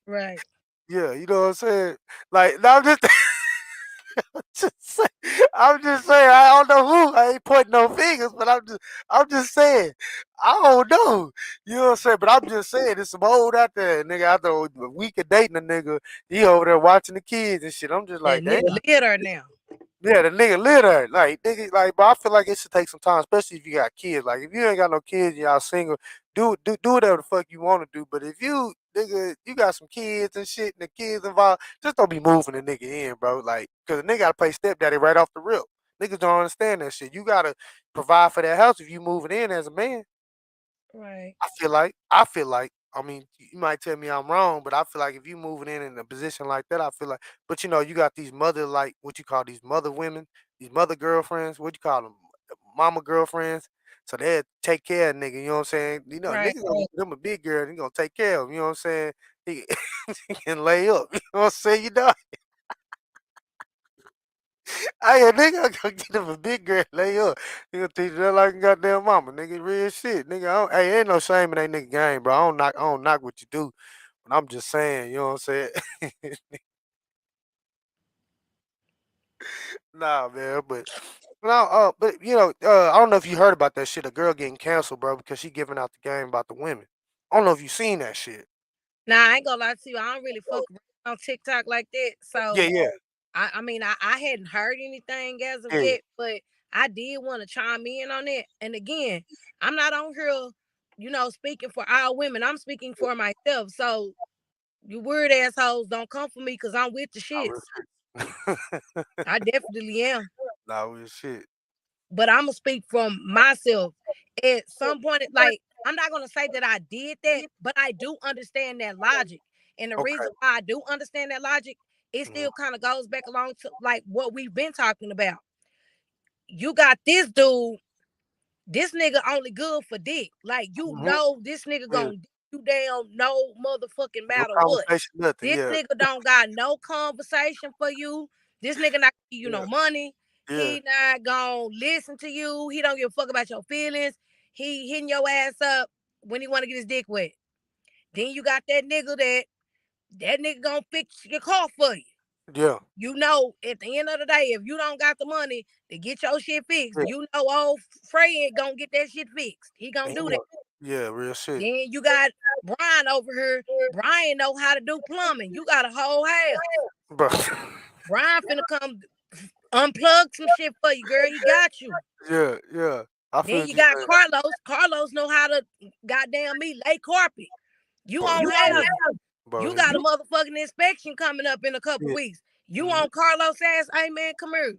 Speaker 2: right,
Speaker 1: Yeah, you know what I'm saying? Like, no, I'm just, just I'm just saying. I don't know who. I ain't pointing no fingers, but I'm just saying. I don't know. You know what I'm saying? But I'm just saying, there's some old out there, nigga. After a week of dating a nigga, he over there watching the kids and shit. I'm just
Speaker 2: that
Speaker 1: like, damn.
Speaker 2: nigga litter now.
Speaker 1: Yeah, the nigga live there. Like, nigga, like, but I feel like it should take some time, especially if you got kids. Like, if you ain't got no kids, and y'all single, do whatever the fuck you want to do. But if you, nigga, you got some kids and shit, and the kids involved, just don't be moving the nigga in, bro. Like, cause the nigga gotta play stepdaddy right off the rip. Niggas don't understand that shit. You gotta provide for that house if you moving in as a man.
Speaker 2: Right,
Speaker 1: I feel like, I mean, you might tell me I'm wrong, but I feel like if you moving in a position like that, I feel like, but you got these mother, like, what you call these mother women, these mother girlfriends, what you call them, mama girlfriends. So they take care of nigga, you know what I'm saying?
Speaker 2: right.
Speaker 1: Niggas gonna give him a big girl, and he gonna take care of him, you know what I'm saying? He, he can lay up, you know what I'm saying? Hey, a nigga gonna get him a big girl, lay up. He gonna teach you that like a goddamn mama, nigga. Real shit, nigga. Hey, ain't no shame in that nigga game, bro. I don't knock what you do. But I'm just saying, you know what I'm saying? Nah, man, but no, I don't know if you heard about that shit. A girl getting canceled, bro, because she giving out the game about the women. I don't know if you seen that shit.
Speaker 2: Now I ain't gonna lie to you. I don't really fuck around on TikTok like that.
Speaker 1: Yeah,
Speaker 2: So
Speaker 1: yeah,
Speaker 2: I hadn't heard anything as of
Speaker 1: yeah.
Speaker 2: yet, but I did want to chime in on it. And again, I'm not on here, speaking for our women. I'm speaking for myself. So you weird assholes don't come for me because I'm with the
Speaker 1: Nah, real
Speaker 2: shits.
Speaker 1: shit.
Speaker 2: I definitely am.
Speaker 1: Nah, real shit.
Speaker 2: But I'm gonna speak from myself. At some point, like I'm not gonna say that I did that, but I do understand that logic. And the
Speaker 1: Okay.
Speaker 2: reason why I do understand that logic, it
Speaker 1: Mhm.
Speaker 2: still kind of goes back along to like what we've been talking about. You got this dude, this nigga only good for dick. Like
Speaker 1: Mhm.
Speaker 2: this nigga
Speaker 1: Yeah.
Speaker 2: gonna dick you down no motherfucking
Speaker 1: No
Speaker 2: matter what.
Speaker 1: conversation, nothing.
Speaker 2: This
Speaker 1: Yeah,
Speaker 2: nigga don't got no conversation for you. This nigga not give you
Speaker 1: yeah,
Speaker 2: no money.
Speaker 1: yeah,
Speaker 2: He not gonna listen to you. He don't give a fuck about your feelings. He hitting your ass up when he want to get his dick wet. Then you got that nigga gonna fix your car for you.
Speaker 1: yeah.
Speaker 2: At the end of the day, if you don't got the money to get your shit fixed,
Speaker 1: Yeah.
Speaker 2: old Fred gonna get that shit fixed. He gonna
Speaker 1: And
Speaker 2: do that.
Speaker 1: yeah, real shit.
Speaker 2: Then you got Brian over here. Brian know how to do plumbing. You got a whole house.
Speaker 1: Bro.
Speaker 2: Brian finna come unplug some shit for you, girl. He got you.
Speaker 1: Yeah, yeah. I feel
Speaker 2: Then
Speaker 1: what
Speaker 2: you
Speaker 1: you
Speaker 2: got
Speaker 1: saying.
Speaker 2: Carlos. Carlos know how to goddamn me lay carpet. You
Speaker 1: Bro,
Speaker 2: on
Speaker 1: you yeah.
Speaker 2: housing.
Speaker 1: Bro,
Speaker 2: You
Speaker 1: if
Speaker 2: got a
Speaker 1: you
Speaker 2: motherfucking inspection coming up in a couple
Speaker 1: yeah,
Speaker 2: weeks. You
Speaker 1: mhm,
Speaker 2: on Carlos ass, hey man, come here.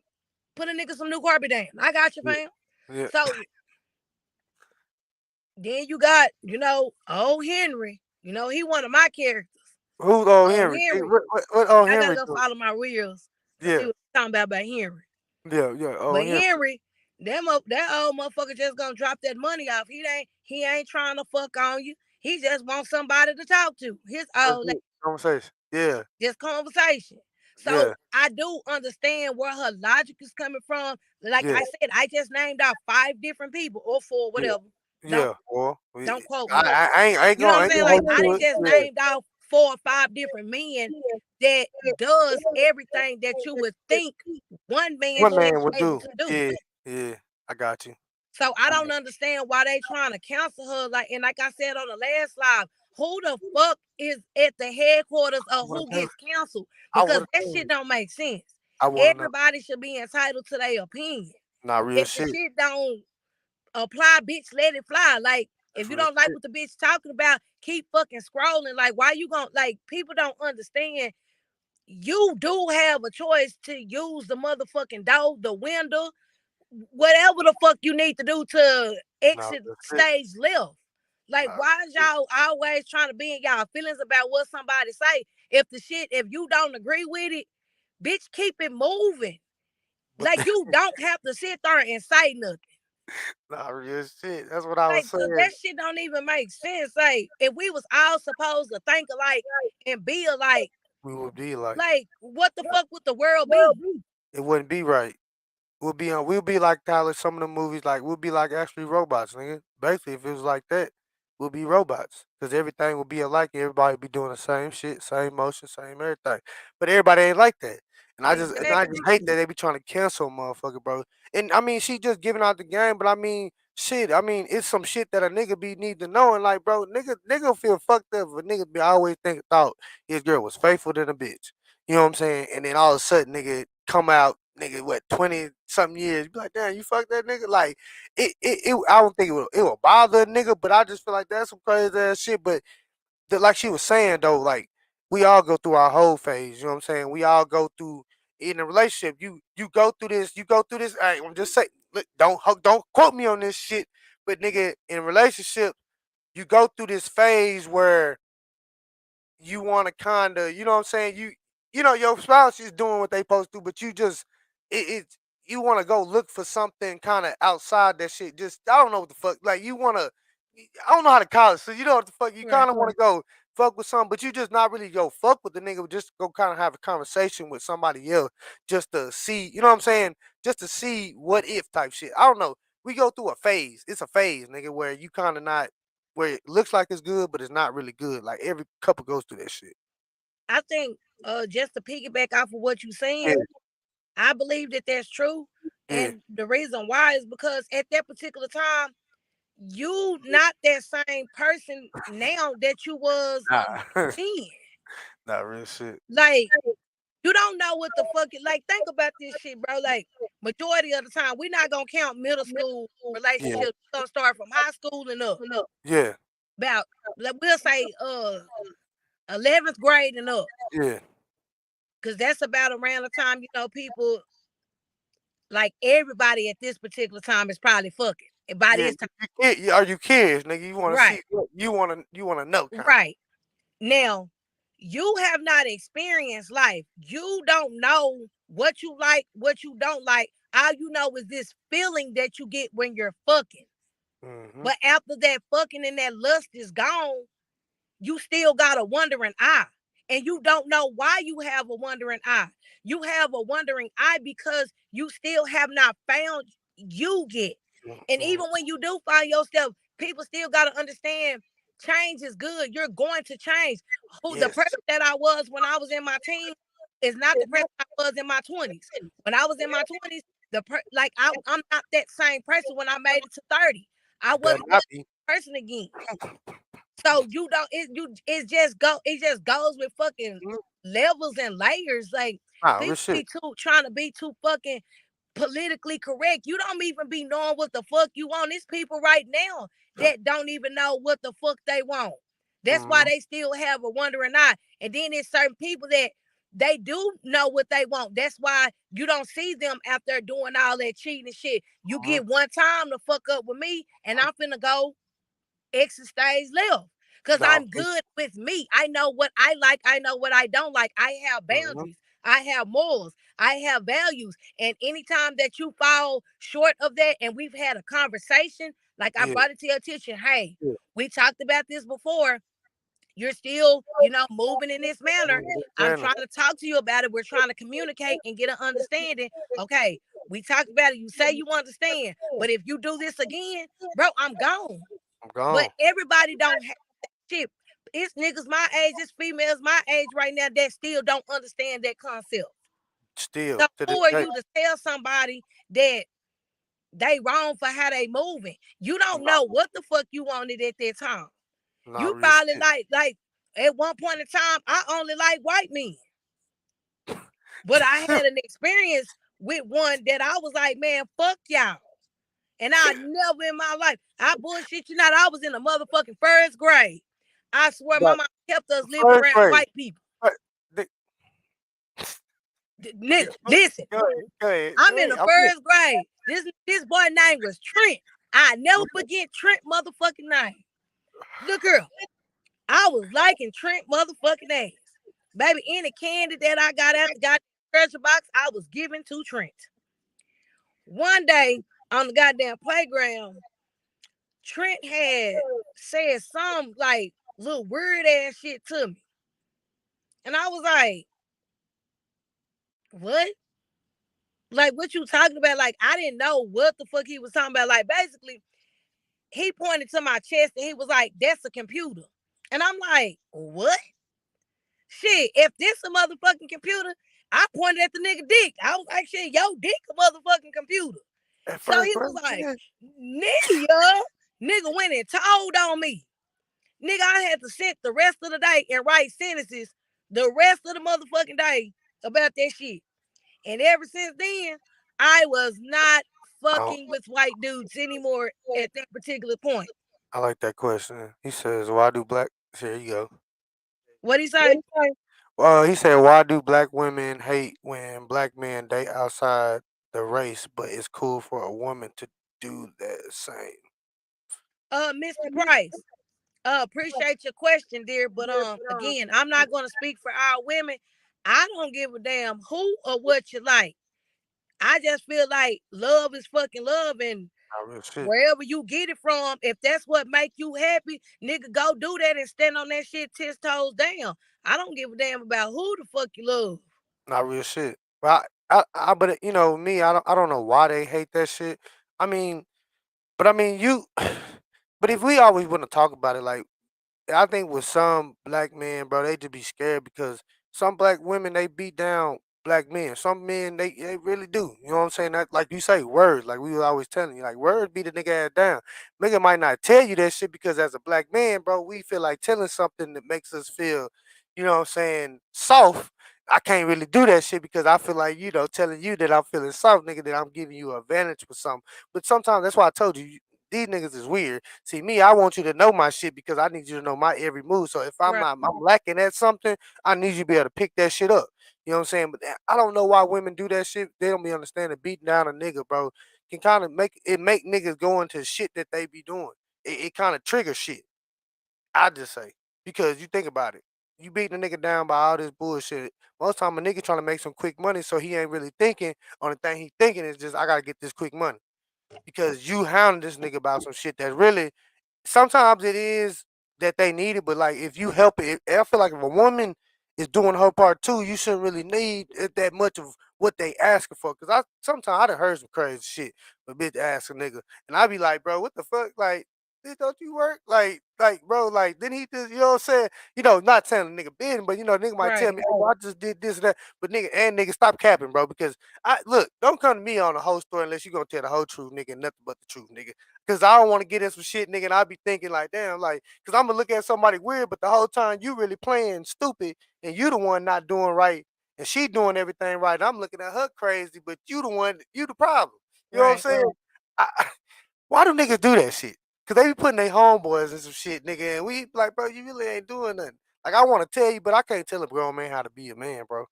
Speaker 2: Put a nigga some new carpet down. I got you,
Speaker 1: yeah,
Speaker 2: fam.
Speaker 1: yeah.
Speaker 2: So then you got, old Henry. He one of my characters.
Speaker 1: Who's old
Speaker 2: Old
Speaker 1: Henry?
Speaker 2: Henry.
Speaker 1: What old
Speaker 2: I gotta
Speaker 1: Henry
Speaker 2: go
Speaker 1: do?
Speaker 2: follow my reels to see
Speaker 1: Yeah,
Speaker 2: what you're talking about Henry.
Speaker 1: yeah, yeah,
Speaker 2: But
Speaker 1: old Henry.
Speaker 2: Henry, that old motherfucker just gonna drop that money off. He ain't trying to fuck on you. He just wants somebody to talk to. His
Speaker 1: That's
Speaker 2: old
Speaker 1: it. Conversation. Yeah,
Speaker 2: just conversation. So
Speaker 1: yeah,
Speaker 2: I do understand where her logic is coming from. Like
Speaker 1: yeah,
Speaker 2: I said, I just named out 5 different people or four,
Speaker 1: yeah,
Speaker 2: whatever. Don't
Speaker 1: yeah. Well,
Speaker 2: don't quote
Speaker 1: I,
Speaker 2: me.
Speaker 1: I, I ain't, I ain't
Speaker 2: You know
Speaker 1: gonna,
Speaker 2: what
Speaker 1: I
Speaker 2: I'm
Speaker 1: ain't
Speaker 2: saying?
Speaker 1: gonna
Speaker 2: Like
Speaker 1: hold
Speaker 2: I
Speaker 1: you
Speaker 2: didn't
Speaker 1: to
Speaker 2: just
Speaker 1: it.
Speaker 2: named out 4 or 5 different men that does everything that you would think one man
Speaker 1: What
Speaker 2: should
Speaker 1: man would
Speaker 2: be able
Speaker 1: do?
Speaker 2: to do.
Speaker 1: Yeah, yeah. I got you.
Speaker 2: So I
Speaker 1: I
Speaker 2: don't
Speaker 1: got
Speaker 2: understand why they trying to cancel her. Like I said on the last live, who the fuck is at the headquarters
Speaker 1: I
Speaker 2: of
Speaker 1: would
Speaker 2: who
Speaker 1: have never.
Speaker 2: gets canceled?
Speaker 1: I
Speaker 2: Because
Speaker 1: would
Speaker 2: that
Speaker 1: have.
Speaker 2: shit don't make sense.
Speaker 1: I would have never.
Speaker 2: Everybody should be entitled to their opinion.
Speaker 1: Not real
Speaker 2: If the
Speaker 1: shit.
Speaker 2: shit don't apply, bitch, let it fly. Like if
Speaker 1: That's
Speaker 2: you
Speaker 1: real
Speaker 2: don't like
Speaker 1: shit.
Speaker 2: what the bitch talking about, keep fucking scrolling. Like why you gonna like people don't understand. You do have a choice to use the motherfucking door, the window, whatever the fuck you need to do to
Speaker 1: Not
Speaker 2: exit
Speaker 1: real shit.
Speaker 2: stage left. Like,
Speaker 1: Not
Speaker 2: why is
Speaker 1: real shit.
Speaker 2: y'all always trying to be in y'all feelings about what somebody say? If you don't agree with it, bitch, keep it moving.
Speaker 1: But
Speaker 2: Like, you don't have to sit there and say nothing.
Speaker 1: Nah, real shit. That's what I was
Speaker 2: Like,
Speaker 1: saying.
Speaker 2: that shit don't even make sense. Like, if we was all supposed to think alike and be alike,
Speaker 1: We would be
Speaker 2: like, what the fuck would the world be?
Speaker 1: it wouldn't be right. We'll be like Tyler, some of the movies, like we'll be like actually robots, nigga. Basically, if it was like that, we'll be robots. Cause everything will be alike, everybody be doing the same shit, same motion, same everything. But everybody ain't like that. And I just hate
Speaker 2: Exactly.
Speaker 1: that they be trying to cancel a motherfucker, bro. And I mean, she just giving out the game, but I mean, shit. I mean, it's some shit that a nigga be need to know. And like, bro, nigga feel fucked up if a nigga be always thought his girl was faithful than a bitch. You know what I'm saying? And then all of a sudden, nigga come out, nigga, what 20 something years? You be like, damn, you fuck that nigga. Like, I don't think it will bother a nigga, but I just feel like that's some crazy ass shit. But like she was saying though, like we all go through our whole phase. You know what I'm saying? We all go through in a relationship. You go through this. You go through this. I'm just saying. Look, don't quote me on this shit. But nigga, in a relationship, you go through this phase where you want to kind of, you know what I'm saying? You know your spouse is doing what they supposed to, but you just it you want to go look for something kind of outside that shit. Just I don't know what the fuck. Like you want to, I don't know how to call it. So you know what the fuck. You
Speaker 2: Right.
Speaker 1: kind of want to go fuck with something, but you just not really go fuck with the nigga. Just go kind of have a conversation with somebody else, just to see. You know what I'm saying? Just to see what if type shit. I don't know. We go through a phase. It's a phase, nigga, where you kind of not where it looks like it's good, but it's not really good. Like every couple goes through that shit.
Speaker 2: I think just to piggyback off of what you're
Speaker 1: Yeah,
Speaker 2: saying, I believe that that's true.
Speaker 1: yeah.
Speaker 2: And the reason why is because at that particular time, you not that same person now that you was
Speaker 1: Nah,
Speaker 2: 10.
Speaker 1: not real shit.
Speaker 2: Like, you don't know what the fuck it like. Think about this shit, bro. Like, majority of the time, we're not gonna count middle school
Speaker 1: Yeah,
Speaker 2: relationships. We're gonna start from high school and up.
Speaker 1: yeah,
Speaker 2: About we'll say 11th grade and up.
Speaker 1: yeah,
Speaker 2: Cause that's about around the time, people like everybody at this particular time is probably fucking. And by
Speaker 1: yeah.
Speaker 2: this time,
Speaker 1: Are you curious, nigga? You want to
Speaker 2: right,
Speaker 1: see? You want to know, kind
Speaker 2: right. Now, you have not experienced life. You don't know what you like, what you don't like. All you know is this feeling that you get when you're fucking.
Speaker 1: of.
Speaker 2: But after that fucking and that lust is gone, you still got a wandering eye. And you don't know why you have a wandering eye. You have a wandering eye because you still have not found you yet. And
Speaker 1: Mm-hmm.
Speaker 2: even when you do find yourself, people still got to understand change is good. You're going to change. Who the
Speaker 1: Yes.
Speaker 2: person that I was when I was in my teens is not the person I was in my 20s. When I was in my 20s, I'm not that same person when I made it to 30. I
Speaker 1: You better
Speaker 2: wasn't
Speaker 1: not be.
Speaker 2: that person again. So you don't it just goes with fucking
Speaker 1: Mhm.
Speaker 2: levels and layers. Like,
Speaker 1: Nah, real
Speaker 2: people
Speaker 1: shit.
Speaker 2: be too trying to be too fucking politically correct. You don't even be knowing what the fuck you want. There's people right now that don't even know what the fuck they want. That's why
Speaker 1: Mm-hmm.
Speaker 2: they still have a wandering eye. And then there's certain people that they do know what they want. That's why you don't see them after doing all that cheating and shit. You
Speaker 1: Mm-hmm.
Speaker 2: get one time to fuck up with me, and I'm finna go exit stage left. Because
Speaker 1: Nah,
Speaker 2: I'm good with me. I know what I like. I know what I don't like. I have
Speaker 1: mm-hmm.
Speaker 2: boundaries. I have morals. I have values. And anytime that you fall short of that and we've had a conversation, like I
Speaker 1: Yeah,
Speaker 2: brought it to your attention, hey,
Speaker 1: yeah.
Speaker 2: we talked about this before. You're still, moving in this manner. I'm
Speaker 1: Fair
Speaker 2: trying to talk to you about it. We're trying to communicate and get an understanding. Okay, we talked about it. You say you understand. But if you do this again, bro, I'm gone.
Speaker 1: I'm
Speaker 2: But
Speaker 1: gone.
Speaker 2: everybody don't have shit. It's niggas my age, it's females my age right now that still don't understand that concept.
Speaker 1: Still
Speaker 2: So
Speaker 1: to this
Speaker 2: who are
Speaker 1: day.
Speaker 2: you to tell somebody that they wrong for how they moving? You don't know
Speaker 1: Nah,
Speaker 2: what the fuck you wanted at that time.
Speaker 1: nah,
Speaker 2: You
Speaker 1: real
Speaker 2: probably
Speaker 1: shit.
Speaker 2: like at one point in time, I only like white men. But I had an experience with one that I was like, man, fuck y'all. And I never in my life, I bullshit you not, I was in the motherfucking first grade. I swear my
Speaker 1: But
Speaker 2: mom kept us living
Speaker 1: first
Speaker 2: around
Speaker 1: grade.
Speaker 2: white people.
Speaker 1: But the,
Speaker 2: Nigga, listen,
Speaker 1: go ahead, go ahead.
Speaker 2: I'm in
Speaker 1: Hey,
Speaker 2: the
Speaker 1: I'm here.
Speaker 2: first grade. This boy name was Trent. I never forget Trent motherfucking name. Look here, I was liking Trent motherfucking ass. Baby, any candy that I got out the goddamn treasure box, I was giving to Trent. One day, on the goddamn playground, Trent had said some like little weird ass shit to me. And I was like, what? Like, what you talking about? Like, I didn't know what the fuck he was talking about. Like, basically, he pointed to my chest and he was like, that's a computer. And I'm like, what? Shit, if this a motherfucking computer, I pointed at the nigga dick. I was like, shit, yo, dick a motherfucking computer.
Speaker 1: At
Speaker 2: So
Speaker 1: first,
Speaker 2: he
Speaker 1: bro,
Speaker 2: was like,
Speaker 1: yeah.
Speaker 2: nigga, nigga went and told on me. Nigga, I had to sit the rest of the day and write sentences the rest of the motherfucking day about that shit. And ever since then, I was not
Speaker 1: Oh,
Speaker 2: fucking with white dudes anymore at that particular point.
Speaker 1: I like that question. He says, "Why do black?" Here you go.
Speaker 2: What he say?
Speaker 1: He said, "Why do black women hate when black men date outside the race, but it's cool for a woman to do that same?"
Speaker 2: Mr. Price. Appreciate your question, dear. But again, I'm not gonna speak for our women. I don't give a damn who or what you like. I just feel like love is fucking love, and
Speaker 1: Not real shit.
Speaker 2: wherever you get it from, if that's what make you happy, nigga, go do that and stand on that shit 10 toes down. I don't give a damn about who the fuck you love.
Speaker 1: Not real shit. But but me, I don't know why they hate that shit. I mean, but I mean, you. But if we always want to talk about it, like I think with some black men, bro, they just be scared because some black women they beat down black men. Some men they really do. You know what I'm saying? That like you say, words. Like we was always telling you, like words beat a nigga ass down. Nigga might not tell you that shit because as a black man, bro, we feel like telling something that makes us feel, you know what I'm saying, soft. I can't really do that shit because I feel like, telling you that I'm feeling soft, nigga, that I'm giving you an advantage with something. But sometimes that's why I told you, these niggas is weird. See, me, I want you to know my shit because I need you to know my every move. So if
Speaker 2: Right.
Speaker 1: I'm lacking at something, I need you to be able to pick that shit up. You know what I'm saying? But I don't know why women do that shit. They don't be understanding beating down a nigga, bro. Can kind of make niggas go into shit that they be doing. It kind of triggers shit. I just say because you think about it. You beating a nigga down by all this bullshit. Most time a nigga trying to make some quick money, so he ain't really thinking. On the thing he thinking is just I gotta get this quick money because you hounding this nigga about some shit that really sometimes it is that they need it, but like if you help it, I feel like if a woman is doing her part too, you shouldn't really need it that much of what they asking for. Cause I sometimes I done heard some crazy shit, a bitch ask a nigga, and I be like, bro, what the fuck, like. Bitch, don't you work? Bro, like, didn't he just, you know what I'm saying? Not telling the nigga business, but nigga might tell
Speaker 2: Right.
Speaker 1: me, oh, I just did this and that. But nigga, stop capping, bro, because don't come to me on the whole story unless you gonna tell the whole truth, nigga, and nothing but the truth, nigga. Cause I don't want to get in some shit, nigga. And I be thinking like, damn, like, cause I'm gonna look at somebody weird, but the whole time you really playing stupid, and you the one not doing right, and she doing everything right. And I'm looking at her crazy, but you the problem. You know what I'm
Speaker 2: Right.
Speaker 1: saying? Why do niggas do that shit? Cause they be putting their homeboys in some shit, nigga, and we like, bro, you really ain't doing nothing. Like I want to tell you, but I can't tell a grown man how to be a man, bro.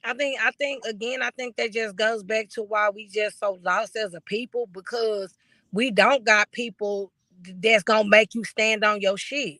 Speaker 2: I think again, I think that just goes back to why we just so lost as a people because we don't got people that's gonna make you stand on your shit.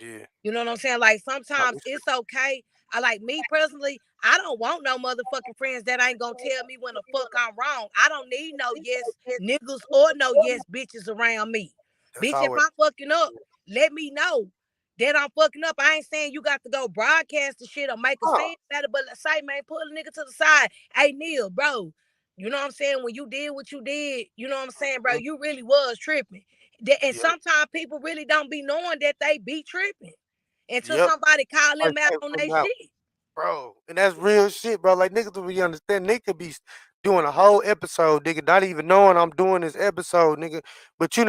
Speaker 1: Yeah,
Speaker 2: You know what I'm saying? Like
Speaker 1: I
Speaker 2: sometimes
Speaker 1: wish
Speaker 2: it's okay. I like me personally, I don't want no motherfucking friends that ain't gonna tell me when the fuck I'm wrong. I don't need no yes niggas or no yes bitches around me.
Speaker 1: that's
Speaker 2: Bitch, if
Speaker 1: always.
Speaker 2: I'm fucking up, let me know that I'm fucking up. I ain't saying you got to go broadcast the shit or make a
Speaker 1: Oh,
Speaker 2: scene about it, but let's say, man, pull a nigga to the side. Hey, Neil, bro, you know what I'm saying? When you did what you did, you know what I'm saying, bro,
Speaker 1: mhm,
Speaker 2: you really was tripping. And
Speaker 1: yep,
Speaker 2: sometimes people really don't be knowing that they be tripping until
Speaker 1: yep.
Speaker 2: somebody call
Speaker 1: I
Speaker 2: them out
Speaker 1: can't
Speaker 2: on
Speaker 1: put
Speaker 2: their
Speaker 1: 'em out.
Speaker 2: shit.
Speaker 1: Bro, and that's real shit, bro. Like niggas do be understand. They could be doing a whole episode, nigga, not even knowing I'm doing this episode, nigga. But you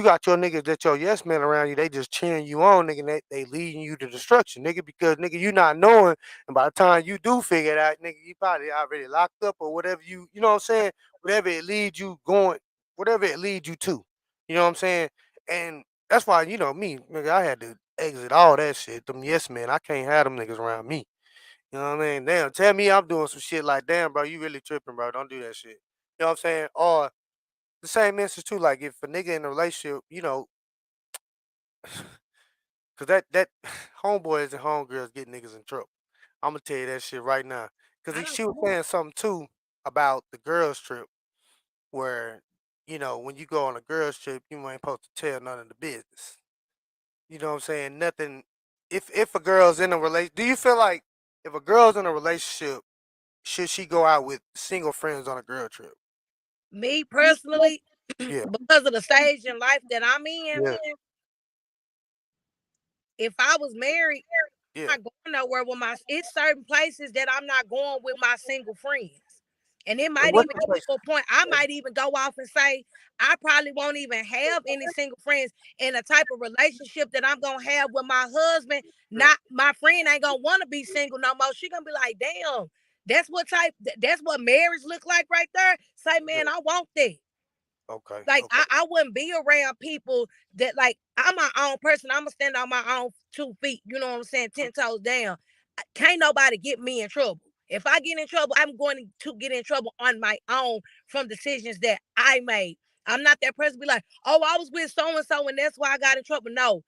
Speaker 1: got your niggas that your yes men around you, they just cheering you on, nigga. And they leading you to destruction, nigga, because nigga, you not knowing, and by the time you do figure it out, nigga, you probably already locked up or whatever you know what I'm saying? Whatever it leads you going, whatever it leads you to. You know what I'm saying? And that's why, me, nigga, I had to exit all that shit. Them yes men, I can't have them niggas around me. You know what I mean? Damn, tell me I'm doing some shit like, damn, bro, you really tripping, bro. Don't do that shit. You know what I'm saying? Or the same instance too, like if a nigga in a relationship, cause that homeboys and homegirls get niggas in trouble. I'm gonna tell you that shit right now. Cause
Speaker 2: I don't
Speaker 1: she was saying something too. about the girls trip where, when you go on a girls trip, you ain't supposed to tell none of the business. You know what I'm saying? Nothing. If a girl's in a relation, do you feel like if a girl's in a relationship, should she go out with single friends on a girl trip?
Speaker 2: Me personally,
Speaker 1: Yeah,
Speaker 2: because of the stage in life that I'm in,
Speaker 1: yeah,
Speaker 2: if I was married,
Speaker 1: yeah.
Speaker 2: I'm not going nowhere with my. It's certain places that I'm not going with my single friends. And it
Speaker 1: And
Speaker 2: might
Speaker 1: what's
Speaker 2: even
Speaker 1: the
Speaker 2: get
Speaker 1: place?
Speaker 2: to a point, I might even go off and say, I probably won't even have any single friends in a type of relationship that I'm going to have with my husband.
Speaker 1: Yeah.
Speaker 2: Not my friend ain't going to want to be single no more. She going to be like, damn, that's what marriage look like right there. Say,
Speaker 1: Yeah.
Speaker 2: man, I want that.
Speaker 1: Okay.
Speaker 2: Like
Speaker 1: Okay.
Speaker 2: I wouldn't be around people that like I'm my own person. I'm gonna stand on my own 2 feet. You know what I'm saying? 10 toes down. Can't nobody get me in trouble. If I get in trouble, I'm going to get in trouble on my own from decisions that I made. I'm not that person to be like, oh, I was with so and so and that's why I got in trouble. No,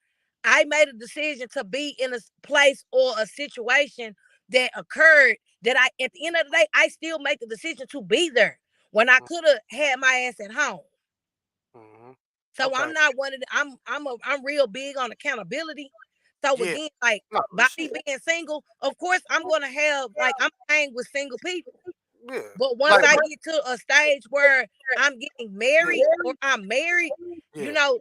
Speaker 2: I made a decision to be in a place or a situation that occurred that at the end of the day, I still make the decision to be there when I could have had my ass at home.
Speaker 1: Mm-hmm.
Speaker 2: So I'm
Speaker 1: Okay.
Speaker 2: not one of the, I'm real big on accountability. So
Speaker 1: Yeah.
Speaker 2: again, like
Speaker 1: No
Speaker 2: by me
Speaker 1: shit.
Speaker 2: being single, of course I'm gonna have like I'm hang with single people.
Speaker 1: Yeah.
Speaker 2: But once
Speaker 1: Like.
Speaker 2: I get to a stage where I'm getting married or I'm married, you
Speaker 1: Yeah.
Speaker 2: know,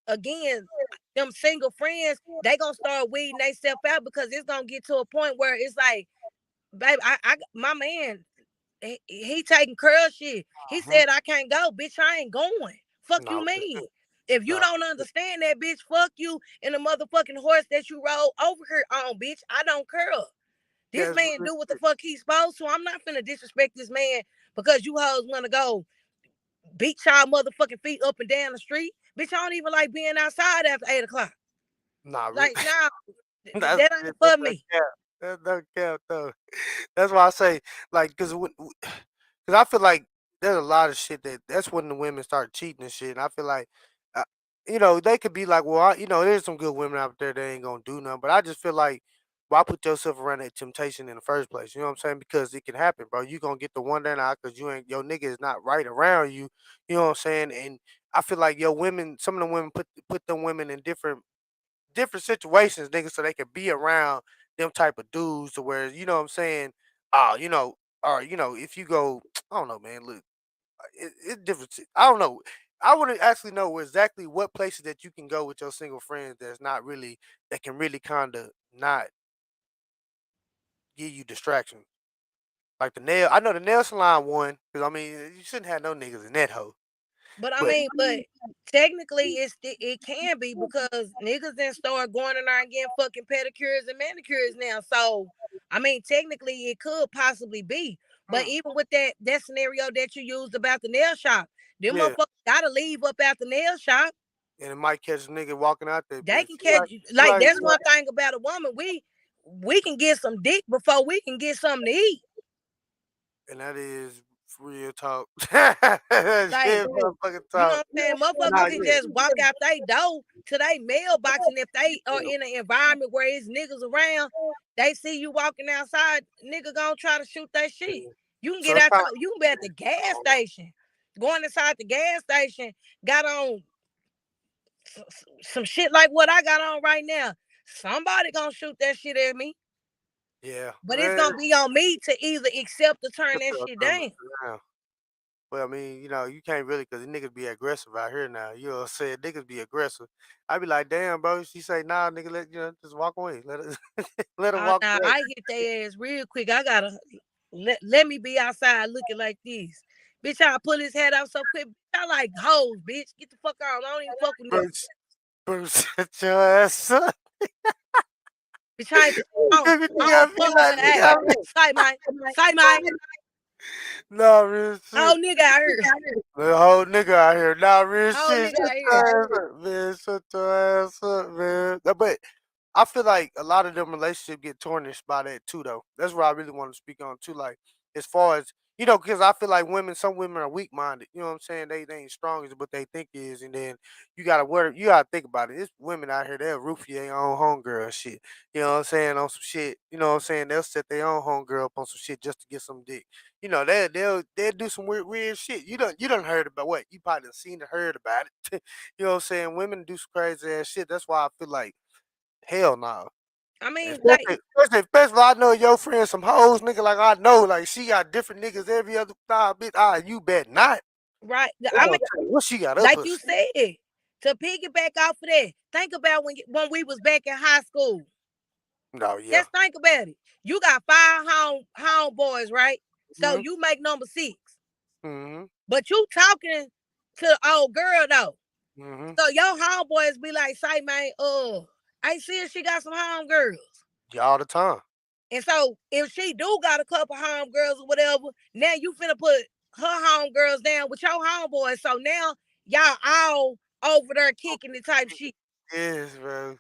Speaker 2: again, them single friends, they gonna start weeding themselves out because it's gonna get to a point where it's like, baby, I my man, he taking curl shit. He
Speaker 1: Uh-huh.
Speaker 2: said I can't go, bitch. I ain't going. Fuck you,
Speaker 1: No.
Speaker 2: mean. If you
Speaker 1: No.
Speaker 2: don't understand that, bitch, fuck you and the motherfucking horse that you rode over here on, bitch. I don't curl. This
Speaker 1: Yeah. It's
Speaker 2: man
Speaker 1: real
Speaker 2: do what the
Speaker 1: shit.
Speaker 2: fuck he's supposed to. I'm not finna disrespect this man because you hoes wanna go beat y'all motherfucking feet up and down the street. Bitch, I don't even like being outside after 8 o'clock.
Speaker 1: Nah.
Speaker 2: Like, nah,
Speaker 1: That's
Speaker 2: that ain't for
Speaker 1: that
Speaker 2: me.
Speaker 1: cap. That don't count though. That's why I say like cause I feel like there's a lot of shit that's when the women start cheating and shit. And I feel like, uh, they could be like, well, there's some good women out there that ain't gonna do nothing. But I just feel like, why put yourself around that temptation in the first place? You know what I'm saying? Because it can happen, bro. You gonna get the one that out because your nigga is not right around you. You know what I'm saying? And I feel like some of the women put them women in different situations, nigga, so they could be around them type of dudes to where, you know what I'm saying, or if you go, I don't know, man. Look, it's different. I don't know. I want to actually know exactly what places that you can go with your single friends that can really kind of not give you distractions. Like I know the nail salon one, because I mean, you shouldn't have no niggas in that hoe.
Speaker 2: But I
Speaker 1: But
Speaker 2: mean, but technically, it can be because niggas then start going in there and getting fucking pedicures and manicures now. So I mean, technically, it could possibly be. But
Speaker 1: mm,
Speaker 2: even with that scenario that you used about the nail shop, them
Speaker 1: yeah,
Speaker 2: motherfuckers gotta leave up at the nail shop.
Speaker 1: and it might catch a nigga walking out that
Speaker 2: They
Speaker 1: bitch.
Speaker 2: can
Speaker 1: You
Speaker 2: catch like
Speaker 1: like,
Speaker 2: that's one thing about a woman. We can get some dick before we can get something to eat.
Speaker 1: and that is real talk. Shit,
Speaker 2: Like,
Speaker 1: motherfucking
Speaker 2: you know
Speaker 1: talk.
Speaker 2: what I'm saying? Motherfuckers
Speaker 1: Nah,
Speaker 2: can
Speaker 1: yeah.
Speaker 2: just walk out they door to their mailbox, and if they are in an environment where it's niggas around, they see you walking outside, nigga gonna try to shoot that shit. You can
Speaker 1: So
Speaker 2: get
Speaker 1: it's
Speaker 2: out
Speaker 1: kind
Speaker 2: your, you can be at the gas station, going inside the gas station, got on some shit like what I got on right now. Somebody gonna shoot that shit at me,
Speaker 1: yeah.
Speaker 2: but it's gonna be on me to either accept or turn that shit down.
Speaker 1: Yeah. Well, I mean, you can't really because the niggas be aggressive out here now. You know what I'm saying? Niggas be aggressive. I be like, damn, bro. She say, nah, nigga, just walk away. Let it, let her
Speaker 2: Oh,
Speaker 1: walk
Speaker 2: now
Speaker 1: away.
Speaker 2: I hit their ass real quick. I gotta let me be outside looking like this. Bitch, I pull his head out so quick. I like hoes, bitch. Get the fuck on. I don't even fuck with niggas.
Speaker 1: Bruce, Bruce, shut your ass up.
Speaker 2: Bitch,
Speaker 1: Baby,
Speaker 2: I
Speaker 1: nigga, I
Speaker 2: don't
Speaker 1: feel
Speaker 2: fuck with
Speaker 1: like,
Speaker 2: the hey. Say mine. Say mine.
Speaker 1: nah, real
Speaker 2: Oh
Speaker 1: shit.
Speaker 2: nigga out here.
Speaker 1: The whole nigga out here. Nah, real
Speaker 2: Oh
Speaker 1: shit.
Speaker 2: nigga
Speaker 1: Shut
Speaker 2: out here.
Speaker 1: your ass up, man. Shut your ass up, man. But I feel like a lot of them relationships get tarnished by that too, though. That's what I really want to speak on too. Like, as far as You know, because I feel like some women are weak minded. You know what I'm saying? They ain't strong as what they think is, and then you gotta think about it. It's women out here they'll roofie their own homegirl and shit. You know what I'm saying? On some shit. You know what I'm saying? They'll set their own homegirl up on some shit just to get some dick. You know, they'll do some weird shit. You done heard about what? You probably done seen and heard about it. You know what I'm saying? Women do some crazy ass shit. That's why I feel like hell no.
Speaker 2: I mean, like,
Speaker 1: Especially I know your friends some hoes, nigga. Like I know, like she got different niggas every other time, bitch. You bet not.
Speaker 2: right?
Speaker 1: I'm
Speaker 2: I
Speaker 1: gonna
Speaker 2: mean,
Speaker 1: tell you what she got up
Speaker 2: like
Speaker 1: her.
Speaker 2: you said, to piggyback off of that, think about when we was back in high school.
Speaker 1: No, yeah.
Speaker 2: Just think about it. You got five homeboys, right? So
Speaker 1: Mhm.
Speaker 2: you make number six.
Speaker 1: Mhm.
Speaker 2: But you talking to the old girl though.
Speaker 1: Mhm.
Speaker 2: So your homeboys be like, say, man, I see if she got some homegirls.
Speaker 1: Yeah, all the time.
Speaker 2: And so if she do got a couple homegirls or whatever, now you finna put her homegirls down with your homeboys. So now y'all all over there kicking the type shit.
Speaker 1: Yes, bro.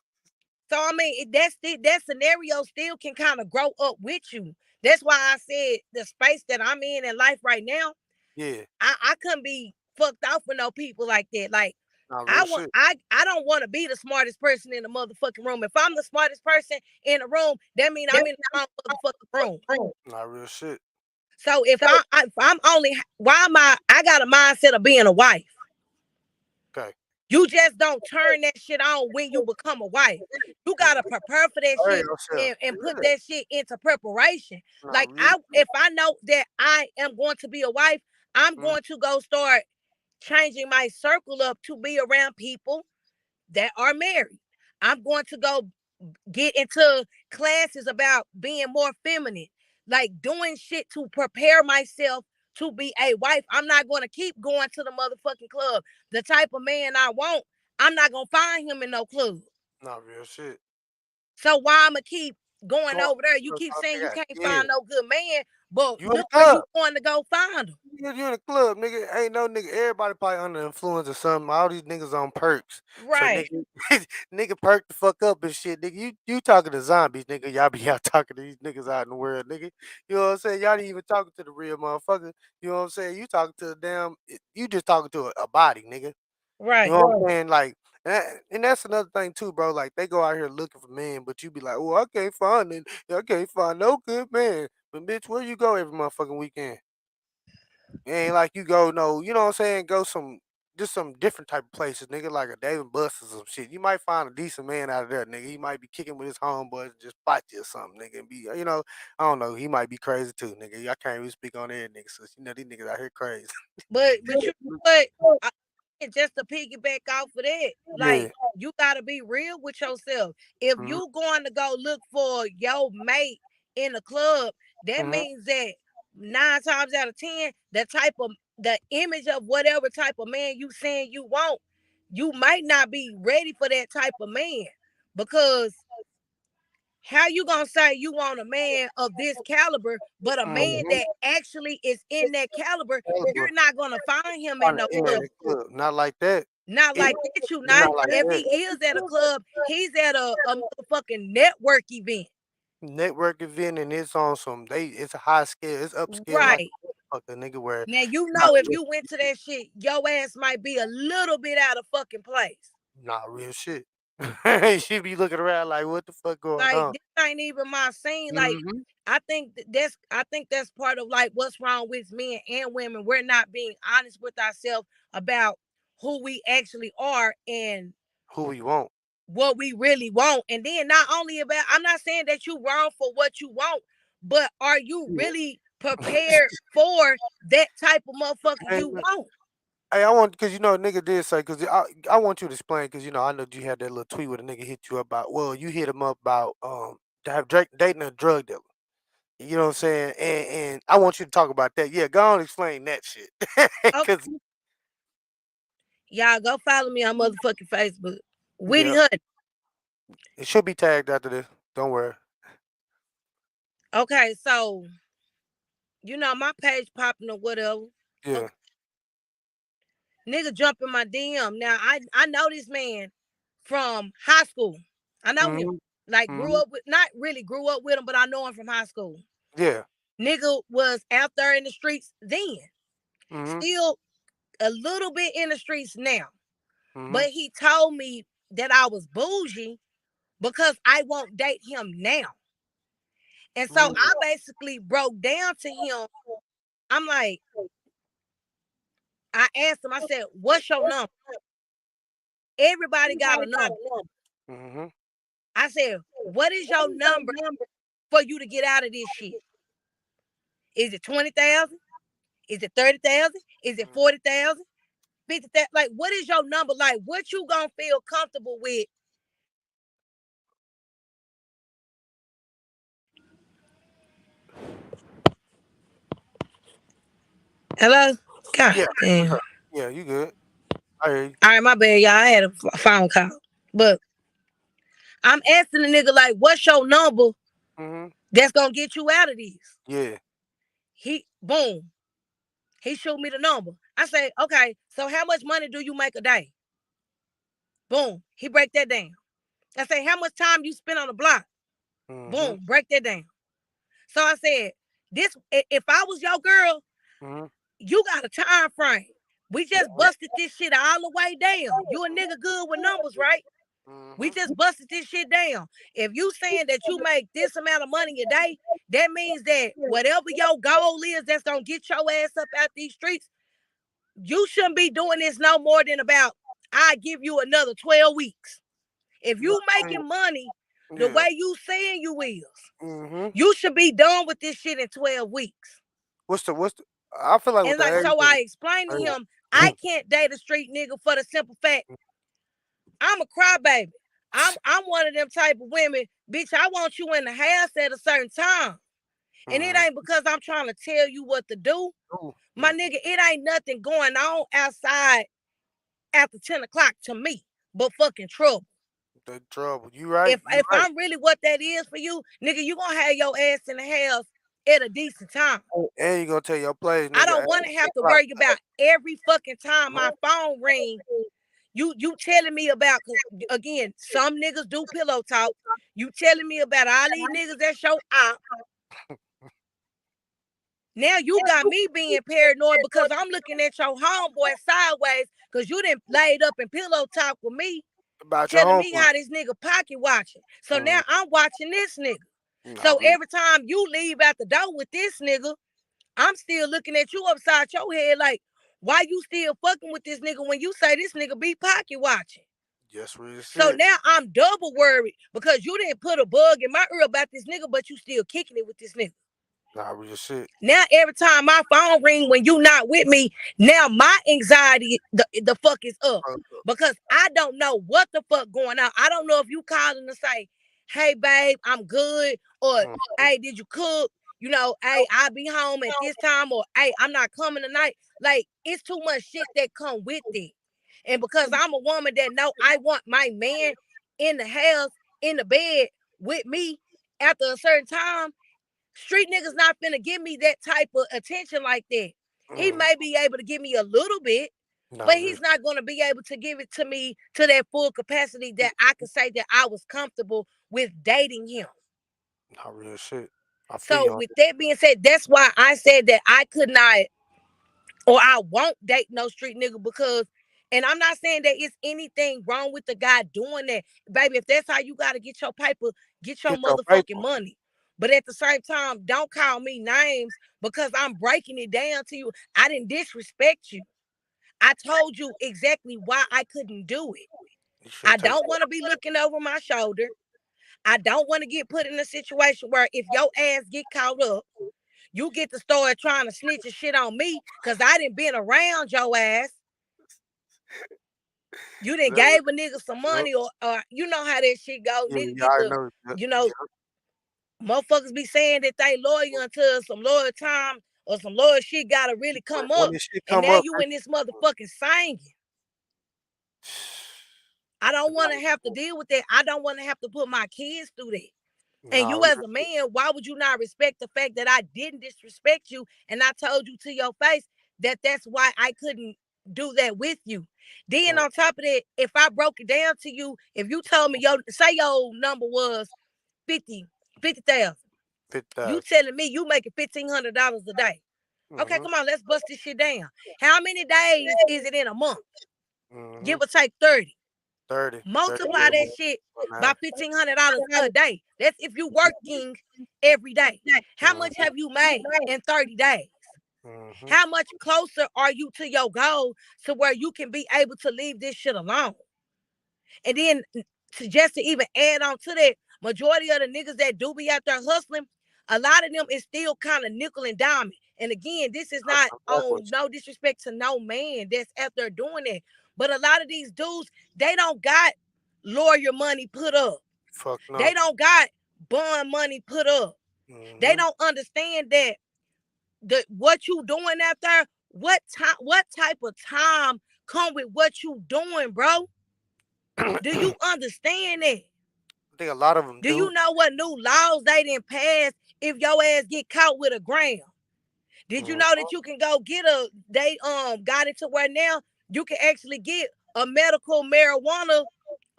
Speaker 2: So I mean, that scenario still can kind of grow up with you. That's why I said the space that I'm in life right now,
Speaker 1: Yeah.
Speaker 2: I couldn't be fucked off with no people like that. Like
Speaker 1: Not real shit.
Speaker 2: I don't want to be the smartest person in the motherfucking room. If I'm the smartest person in the room, that means I'm in the wrong motherfucking room.
Speaker 1: Not real shit.
Speaker 2: So if I'm only why am I got a mindset of being a wife.
Speaker 1: Okay.
Speaker 2: You just don't turn that shit on when you become a wife. You
Speaker 1: Mm.
Speaker 2: gotta prepare for that
Speaker 1: Hurry
Speaker 2: shit
Speaker 1: yourself.
Speaker 2: and put
Speaker 1: Yeah.
Speaker 2: that shit into preparation.
Speaker 1: Not
Speaker 2: Like
Speaker 1: real.
Speaker 2: if I know that I am going to be a wife, I'm
Speaker 1: Mm.
Speaker 2: going to go start changing my circle up to be around people that are married. I'm going to go get into classes about being more feminine, like doing shit to prepare myself to be a wife. I'm not going to keep going to the motherfucking club. The type of man I want, I'm not going to find him in no club.
Speaker 1: Not real shit.
Speaker 2: So why I'm going to keep going
Speaker 1: Go on.
Speaker 2: over there? You
Speaker 1: Go
Speaker 2: keep
Speaker 1: talk
Speaker 2: saying
Speaker 1: to
Speaker 2: you
Speaker 1: that.
Speaker 2: can't
Speaker 1: Yeah.
Speaker 2: find no good man, but
Speaker 1: You in the
Speaker 2: look where you
Speaker 1: club.
Speaker 2: going to go find him.
Speaker 1: You in the club, nigga. Ain't no nigga. Everybody probably under the influence or something. All these niggas on perks. So
Speaker 2: Right,
Speaker 1: nigga, nigga perk the fuck up and shit, nigga. You talking to zombies, nigga. Y'all be out talking to these niggas out in the world, nigga. You know what I'm saying? Y'all ain't even talking to the real motherfucker. You know what I'm saying? You talking to the damn. You just talking to a body, nigga. You
Speaker 2: right.
Speaker 1: know what I'm saying? Like, and that's another thing too, bro. Like they go out here looking for men, but you be like, oh, I can't find it. I can't find no good man. But bitch, where you go every motherfucking weekend? It ain't like you go no, you know what I'm saying? Go some different type of places, nigga, like a Dave and Buster's or some shit. You might find a decent man out of there, nigga. He might be kicking with his homeboys and just fight you or something, nigga. And be, I don't know. He might be crazy too, nigga. I can't really speak on that, nigga. So these niggas out here crazy.
Speaker 2: But you know what? And just to piggyback off of that, like
Speaker 1: Yeah.
Speaker 2: you gotta be real with yourself. If
Speaker 1: Mm-hmm.
Speaker 2: you going to go look for your mate in the club, that
Speaker 1: Mm-hmm.
Speaker 2: means that 9 times out of 10, the image of whatever type of man you saying you want, you might not be ready for that type of man. Because how you gonna say you want a man of this caliber, but a man
Speaker 1: Mm-hmm.
Speaker 2: that actually is in that caliber, you're not gonna find him at
Speaker 1: On
Speaker 2: no
Speaker 1: the end of
Speaker 2: club.
Speaker 1: the club. Not like that.
Speaker 2: Not
Speaker 1: It,
Speaker 2: like that, you not.
Speaker 1: not like
Speaker 2: If he
Speaker 1: that.
Speaker 2: is at a club, he's at a motherfucking network event.
Speaker 1: Network event and it's on it's a high scale, it's upscale like
Speaker 2: Right.
Speaker 1: a motherfucker, nigga, where
Speaker 2: Now you
Speaker 1: not
Speaker 2: know if
Speaker 1: real,
Speaker 2: you went to that shit, your ass might be a little bit out of fucking place.
Speaker 1: not real shit. She be looking around like, what the fuck going
Speaker 2: Like
Speaker 1: on?
Speaker 2: this ain't even my scene. Like
Speaker 1: Mhm.
Speaker 2: I think that's part of like what's wrong with men and women. We're not being honest with ourselves about who we actually are and
Speaker 1: Who we want.
Speaker 2: what we really want. And then not only about, I'm not saying that you wrong for what you want, but are you
Speaker 1: Yeah.
Speaker 2: really prepared for that type of motherfucker
Speaker 1: Man,
Speaker 2: you want?
Speaker 1: hey, I want because a nigga did say because I want you to explain because I know you had that little tweet where the nigga hit you up about you hit him up about to have Drake dating a drug dealer. You know what I'm saying? And I want you to talk about that. Yeah, go on and explain that shit.
Speaker 2: Okay,
Speaker 1: Cause
Speaker 2: y'all go follow me on motherfucking Facebook. Witty
Speaker 1: yeah,
Speaker 2: Honey.
Speaker 1: it should be tagged after this. Don't worry.
Speaker 2: Okay, so my page popping or whatever.
Speaker 1: Yeah.
Speaker 2: Okay. Nigga jump in my DM. Now I know this man from high school. I know him.
Speaker 1: Mhm.
Speaker 2: Like grew
Speaker 1: Mhm.
Speaker 2: up with not really grew up with him, but I know him from high school.
Speaker 1: Yeah.
Speaker 2: Nigga was out there in the streets then.
Speaker 1: Mhm.
Speaker 2: Still a little bit in the streets now.
Speaker 1: Mhm.
Speaker 2: But he told me that I was bougie because I won't date him now. And so
Speaker 1: Mm.
Speaker 2: I basically broke down to him. I'm like, I asked him, I said, what's your number? Everybody got a number.
Speaker 1: Mhm.
Speaker 2: I said, what is your number for you to get out of this shit? Is it 20,000? Is it 30,000? Is it 40,000? 50,000? Like, what is your number? Like, what you gonna feel comfortable with? Hello? God
Speaker 1: Yeah. What's
Speaker 2: damn.
Speaker 1: up? Yeah, you good? I hear you.
Speaker 2: All right, my bad, y'all. I had a phone call. But I'm asking the nigga, like, what's your number
Speaker 1: Mhm.
Speaker 2: that's gonna get you out of this?
Speaker 1: Yeah.
Speaker 2: He, boom, he showed me the number. I say, okay, so how much money do you make a day? Boom, he break that down. I say, how much time you spend on the block?
Speaker 1: Mhm.
Speaker 2: Boom, break that down. So I said, this, if I was your girl,
Speaker 1: Mhm.
Speaker 2: you got a time frame. We just busted this shit all the way down. You a nigga good with numbers, right? We
Speaker 1: Mhm.
Speaker 2: just busted this shit down. If you saying that you make this amount of money a day, that means that whatever your goal is that's gonna get your ass up out these streets, you shouldn't be doing this no more than about, I give you another 12 weeks. If
Speaker 1: You know
Speaker 2: you
Speaker 1: what I'm
Speaker 2: making money
Speaker 1: saying?
Speaker 2: the
Speaker 1: Yeah.
Speaker 2: way you saying you is,
Speaker 1: Mhm.
Speaker 2: you should be done with this shit in 12 weeks.
Speaker 1: What's the I feel like with
Speaker 2: And
Speaker 1: the
Speaker 2: like,
Speaker 1: age
Speaker 2: so
Speaker 1: of
Speaker 2: I explained to
Speaker 1: yeah.
Speaker 2: him, I can't date a street nigga for the simple fact I'm a crybaby. I'm one of them type of women, bitch. I want you in the house at a certain time. And it
Speaker 1: Mhm.
Speaker 2: ain't because I'm trying to tell you what to do.
Speaker 1: Ooh.
Speaker 2: My nigga, it ain't nothing going on outside after 10 o'clock to me, but fucking trouble.
Speaker 1: The trouble. You right.
Speaker 2: If
Speaker 1: You
Speaker 2: if
Speaker 1: right.
Speaker 2: I'm really what that is for you, nigga, you gonna have your ass in the house at a decent time.
Speaker 1: And you gonna tell your plays,
Speaker 2: I
Speaker 1: nigga.
Speaker 2: don't
Speaker 1: Hey,
Speaker 2: want to have to
Speaker 1: right.
Speaker 2: worry about every fucking time my phone ring. You telling me about, cause again, some niggas do pillow talk. You telling me about all these niggas that show up. Now you got me being paranoid because I'm looking at your homeboy sideways because you didn't laid up and pillow talk with me,
Speaker 1: About your
Speaker 2: telling me
Speaker 1: homeboy.
Speaker 2: how this nigga pocket watching. So now
Speaker 1: Mhm.
Speaker 2: I'm watching this nigga.
Speaker 1: Nah,
Speaker 2: So
Speaker 1: real.
Speaker 2: every time you leave out the door with this nigga, I'm still looking at you upside your head like, why you still fucking with this nigga when you say this nigga be pocket watching?
Speaker 1: Just real
Speaker 2: So
Speaker 1: shit.
Speaker 2: now I'm double worried because you didn't put a bug in my ear about this nigga, but you still kicking it with this nigga.
Speaker 1: Nah, real shit.
Speaker 2: Now every time my phone ring when you not with me, now my anxiety the fuck is up because I don't know what the fuck going on. I don't know if you calling to say, "Hey babe, I'm good," or
Speaker 1: Mhm.
Speaker 2: "Hey, did you cook?" You know, "Hey, I'll be home at this time," or "Hey, I'm not coming tonight." Like it's too much shit that come with it. And because I'm a woman that know I want my man in the house, in the bed with me after a certain time, street niggas not finna give me that type of attention like that. He
Speaker 1: Mhm.
Speaker 2: may be able to give me a little bit,
Speaker 1: Nah,
Speaker 2: but
Speaker 1: real.
Speaker 2: he's not gonna be able to give it to me to that full capacity that I could say that I was comfortable with dating him.
Speaker 1: Nah, real shit. I feel
Speaker 2: So
Speaker 1: you on
Speaker 2: with that being said, that's why I said that I could not or I won't date no street nigga because, and I'm not saying that it's anything wrong with the guy doing that. Baby, if that's how you gotta get your paper, get your
Speaker 1: get your
Speaker 2: motherfucking
Speaker 1: paper.
Speaker 2: money. But at the same time, don't call me names because I'm breaking it down to you. I didn't disrespect you. I told you exactly why I couldn't do it.
Speaker 1: You
Speaker 2: I
Speaker 1: should take
Speaker 2: don't want to be looking over my shoulder. I don't want to get put in a situation where if your ass get caught up, you get to start trying to snitch and shit on me because I didn't been around your ass. You done
Speaker 1: that.
Speaker 2: gave a nigga some
Speaker 1: Yep.
Speaker 2: money or you know how that shit go.
Speaker 1: Yeah,
Speaker 2: Nigga
Speaker 1: you
Speaker 2: get
Speaker 1: already
Speaker 2: the,
Speaker 1: know. Yep.
Speaker 2: you know, motherfuckers be saying that they loyal until some loyal time or some loyal shit gotta really come
Speaker 1: When
Speaker 2: up.
Speaker 1: this shit
Speaker 2: And
Speaker 1: come
Speaker 2: now
Speaker 1: up,
Speaker 2: you in this motherfucking singing. I don't want to have to deal with that. I don't want to have to put my kids through that. And
Speaker 1: nah,
Speaker 2: you as a man, why would you not respect the fact that I didn't disrespect you and I told you to your face that that's why I couldn't do that with you. Then
Speaker 1: mm,
Speaker 2: on top of that, if I broke it down to you, if you told me your say your number was 50, 50,000, You
Speaker 1: 50,000.
Speaker 2: telling me you making $1,500 a day? Okay,
Speaker 1: Mhm.
Speaker 2: come on, let's bust this shit down. How many days is it in a month?
Speaker 1: Mhm.
Speaker 2: Give or take 30.
Speaker 1: 30
Speaker 2: Multiply
Speaker 1: days.
Speaker 2: that shit by
Speaker 1: Nah.
Speaker 2: $1,500 a day. That's if you're working every day. How much
Speaker 1: Mhm.
Speaker 2: have you made in 30 days?
Speaker 1: Mhm.
Speaker 2: How much closer are you to your goal to where you can be able to leave this shit alone? And then to even add on to that, majority of the niggas that do be out there hustling, a lot of them is still kind of nickel and diamond. And again, this is not
Speaker 1: I'm
Speaker 2: on
Speaker 1: backwards.
Speaker 2: no disrespect to no man that's out there doing that. But a lot of these dudes, they don't got lawyer money put up.
Speaker 1: Fuck
Speaker 2: They
Speaker 1: no.
Speaker 2: don't got bond money put up. They
Speaker 1: Mhm.
Speaker 2: don't understand that what you doing out there, what type of time come with what you doing, bro? Do you
Speaker 1: I
Speaker 2: understand that?
Speaker 1: think a lot of them
Speaker 2: Do you
Speaker 1: do.
Speaker 2: know what new laws they didn't pass if your ass get caught with a gram? Did you
Speaker 1: Mhm.
Speaker 2: know that you can go get they got it to where now you can actually get a medical marijuana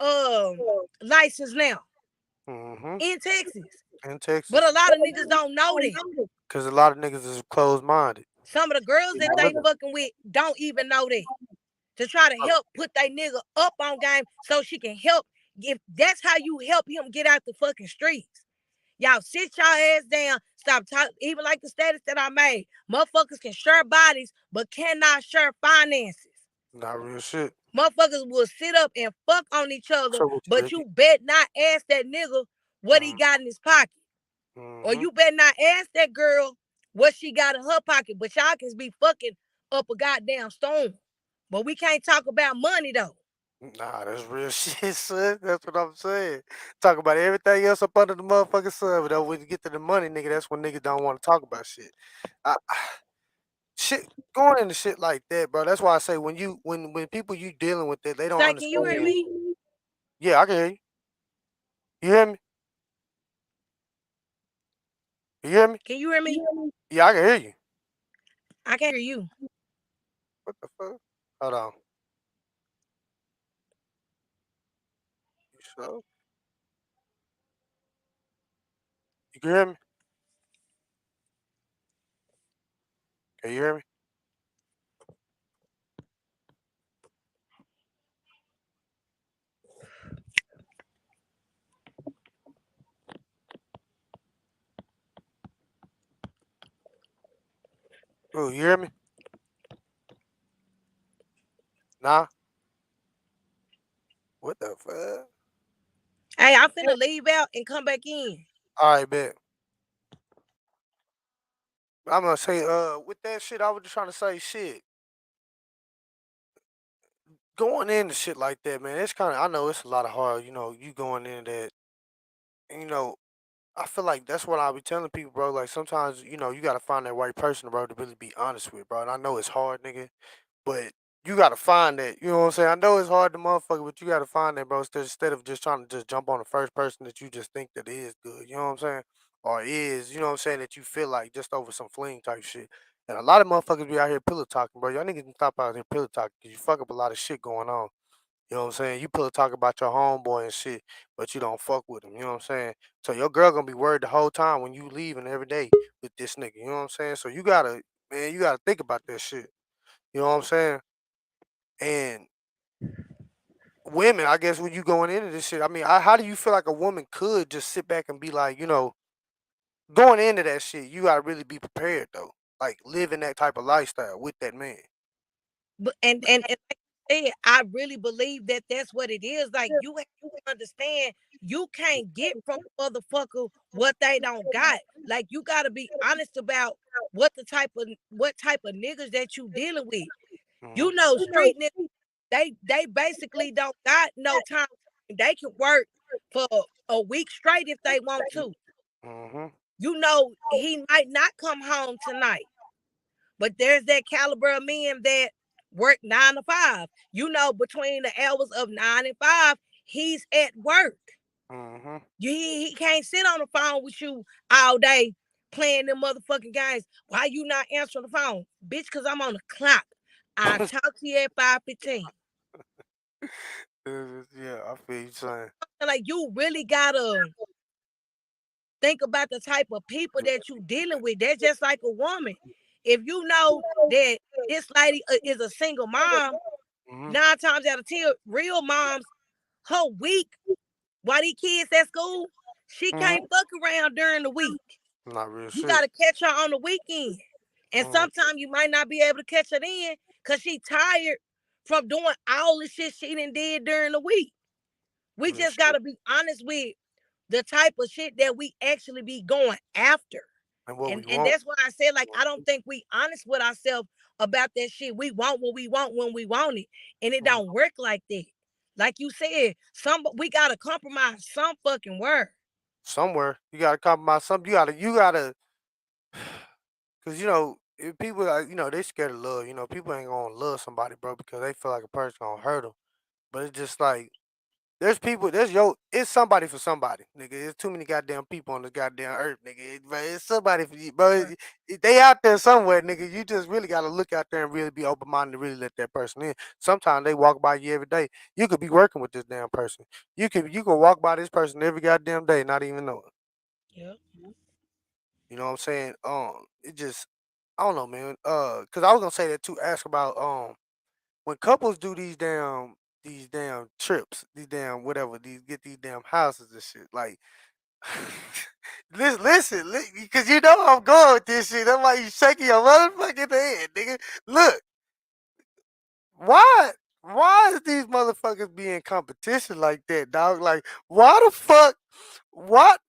Speaker 2: um license now
Speaker 1: Mhm.
Speaker 2: in Texas?
Speaker 1: In
Speaker 2: But a
Speaker 1: Texas,
Speaker 2: lot of niggas don't know that.
Speaker 1: because a lot of niggas is closed minded.
Speaker 2: Some of the girls that they fucking with don't even know that. To try to help put that nigga up on game so she can help. If that's how you help him get out the fucking streets. Y'all sit y'all ass down. Stop talking. Even like the status that I made. Motherfuckers can share bodies, but cannot share finances.
Speaker 1: Not real shit.
Speaker 2: Motherfuckers will sit up and fuck on each other,
Speaker 1: So what you,
Speaker 2: but
Speaker 1: Ricky?
Speaker 2: you bet not ask that nigga what he got in his pocket. Or
Speaker 1: Mhm.
Speaker 2: you better not ask that girl what she got in her pocket. But y'all can be fucking up a goddamn stone. But we can't talk about money though.
Speaker 1: Nah, that's real shit, son. That's what I'm saying. Talk about everything else up under the motherfucking sun, but then when you get to the money, nigga, that's when niggas don't want to talk about shit. I, shit going into shit like that, bro. That's why I say when people you dealing with it, they don't
Speaker 2: Say, can you hear
Speaker 1: understand.
Speaker 2: me?
Speaker 1: Yeah, I can hear you. You hear me? You hear me?
Speaker 2: Can you hear me?
Speaker 1: Yeah, I can hear you.
Speaker 2: I can't hear you.
Speaker 1: What the fuck? Hold on. You sure? You can hear me? Can you hear me? Oh, you hear me? Nah. What the fuck?
Speaker 2: Hey, I'm finna leave out and come back in.
Speaker 1: All right, bet. I'm gonna say, with that shit, I was just trying to say, shit, going into shit like that, man. It's kind of, I know it's a lot of hard. You going into that, and, I feel like that's what I be telling people, bro. Like sometimes, you gotta find that right person, bro, to really be honest with, bro. And I know it's hard, nigga, but you gotta find that. You know what I'm saying? I know it's hard to motherfucker, but you gotta find that, bro. Instead of just trying to just jump on the first person that you just think that is good. You know what I'm saying? Or is, you know what I'm saying, that you feel like just over some fling type shit. And a lot of motherfuckers be out here pillow talking, bro. Y'all niggas can stop out here pillow talking because you fuck up a lot of shit going on. You know what I'm saying? You pillow talk about your homeboy and shit, but you don't fuck with him. You know what I'm saying? So your girl gonna be worried the whole time when you leaving every day with this nigga. You know what I'm saying? So you gotta think about that shit. You know what I'm saying? And women, I guess when you going into this shit, I mean, how do you feel like a woman could just sit back and be like, going into that shit, you gotta really be prepared though. Like living that type of lifestyle with that man.
Speaker 2: But and like I said, I really believe that that's what it is. Like you have to understand, you can't get from a motherfucker what they don't got. Like you got to be honest about what type of niggas that you dealing with.
Speaker 1: Hmm.
Speaker 2: You know, street niggas, they basically don't got no time. They can work for a week straight if they want to.
Speaker 1: Hmm.
Speaker 2: You know, he might not come home tonight. But there's that caliber of men that work 9 to 5. You know, between the hours of 9 and 5, he's at work.
Speaker 1: Hmm.
Speaker 2: He can't sit on the phone with you all day playing them motherfucking games. Why you not answering the phone? Bitch, because I'm on the clock. I talk to you at 5:15.
Speaker 1: Yeah, I feel you saying.
Speaker 2: Like you really gotta think about the type of people that you dealing with. That's just like a woman. If you know that this lady is a single mom,
Speaker 1: Mhm.
Speaker 2: 9 times out of 10, real moms, her week while these kids at school, she
Speaker 1: Mhm.
Speaker 2: can't fuck around during the week.
Speaker 1: Not real
Speaker 2: You
Speaker 1: shit.
Speaker 2: gotta catch her on the weekend. And
Speaker 1: Mm.
Speaker 2: sometimes you might not be able to catch her then because she tired from doing all the shit she done did during the week. We
Speaker 1: Real
Speaker 2: just
Speaker 1: shit.
Speaker 2: gotta be honest with the type of shit that we actually be going after.
Speaker 1: And what we
Speaker 2: And
Speaker 1: want.
Speaker 2: that's why I said, like, I don't think we honest with ourselves about that shit. We want what we want when we want it. And it
Speaker 1: Mm.
Speaker 2: don't work like that. Like you said, we gotta compromise some fucking word.
Speaker 1: Somewhere you gotta compromise something. You gotta, cause if people they scared of love. People ain't gonna love somebody, bro, because they feel like a person gonna hurt them. But it's just like there's people. It's somebody for somebody, nigga. There's too many goddamn people on the goddamn earth, nigga. But it's somebody for you, bro. They out there somewhere, nigga. You just really gotta look out there and really be open minded to really let that person in. Sometimes they walk by you every day. You could be working with this damn person. You could walk by this person every goddamn day, not even know it.
Speaker 2: Yeah.
Speaker 1: You know what I'm saying? It just I don't know, man. Cause I was gonna say that too. Ask about when couples do these damn trips, these damn whatever, these get these damn houses and shit. Like, listen, because I'm going with this shit. That's why you shaking your motherfucking head, nigga. Look, why, why is these motherfuckers be in competition like that, dog? Like, why the fuck, what,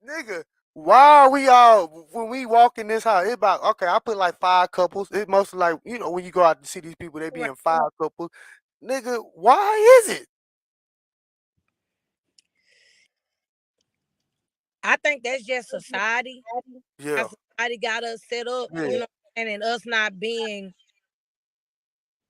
Speaker 1: nigga? Why are we all when we walk in this house? It's about okay. I put like 5 couples. It's mostly like when you go out to see these people, they be
Speaker 2: Right.
Speaker 1: in 5 couples. Nigga, why is it?
Speaker 2: I think that's just society. How
Speaker 1: Yeah.
Speaker 2: society got us set up,
Speaker 1: Yeah.
Speaker 2: and us not being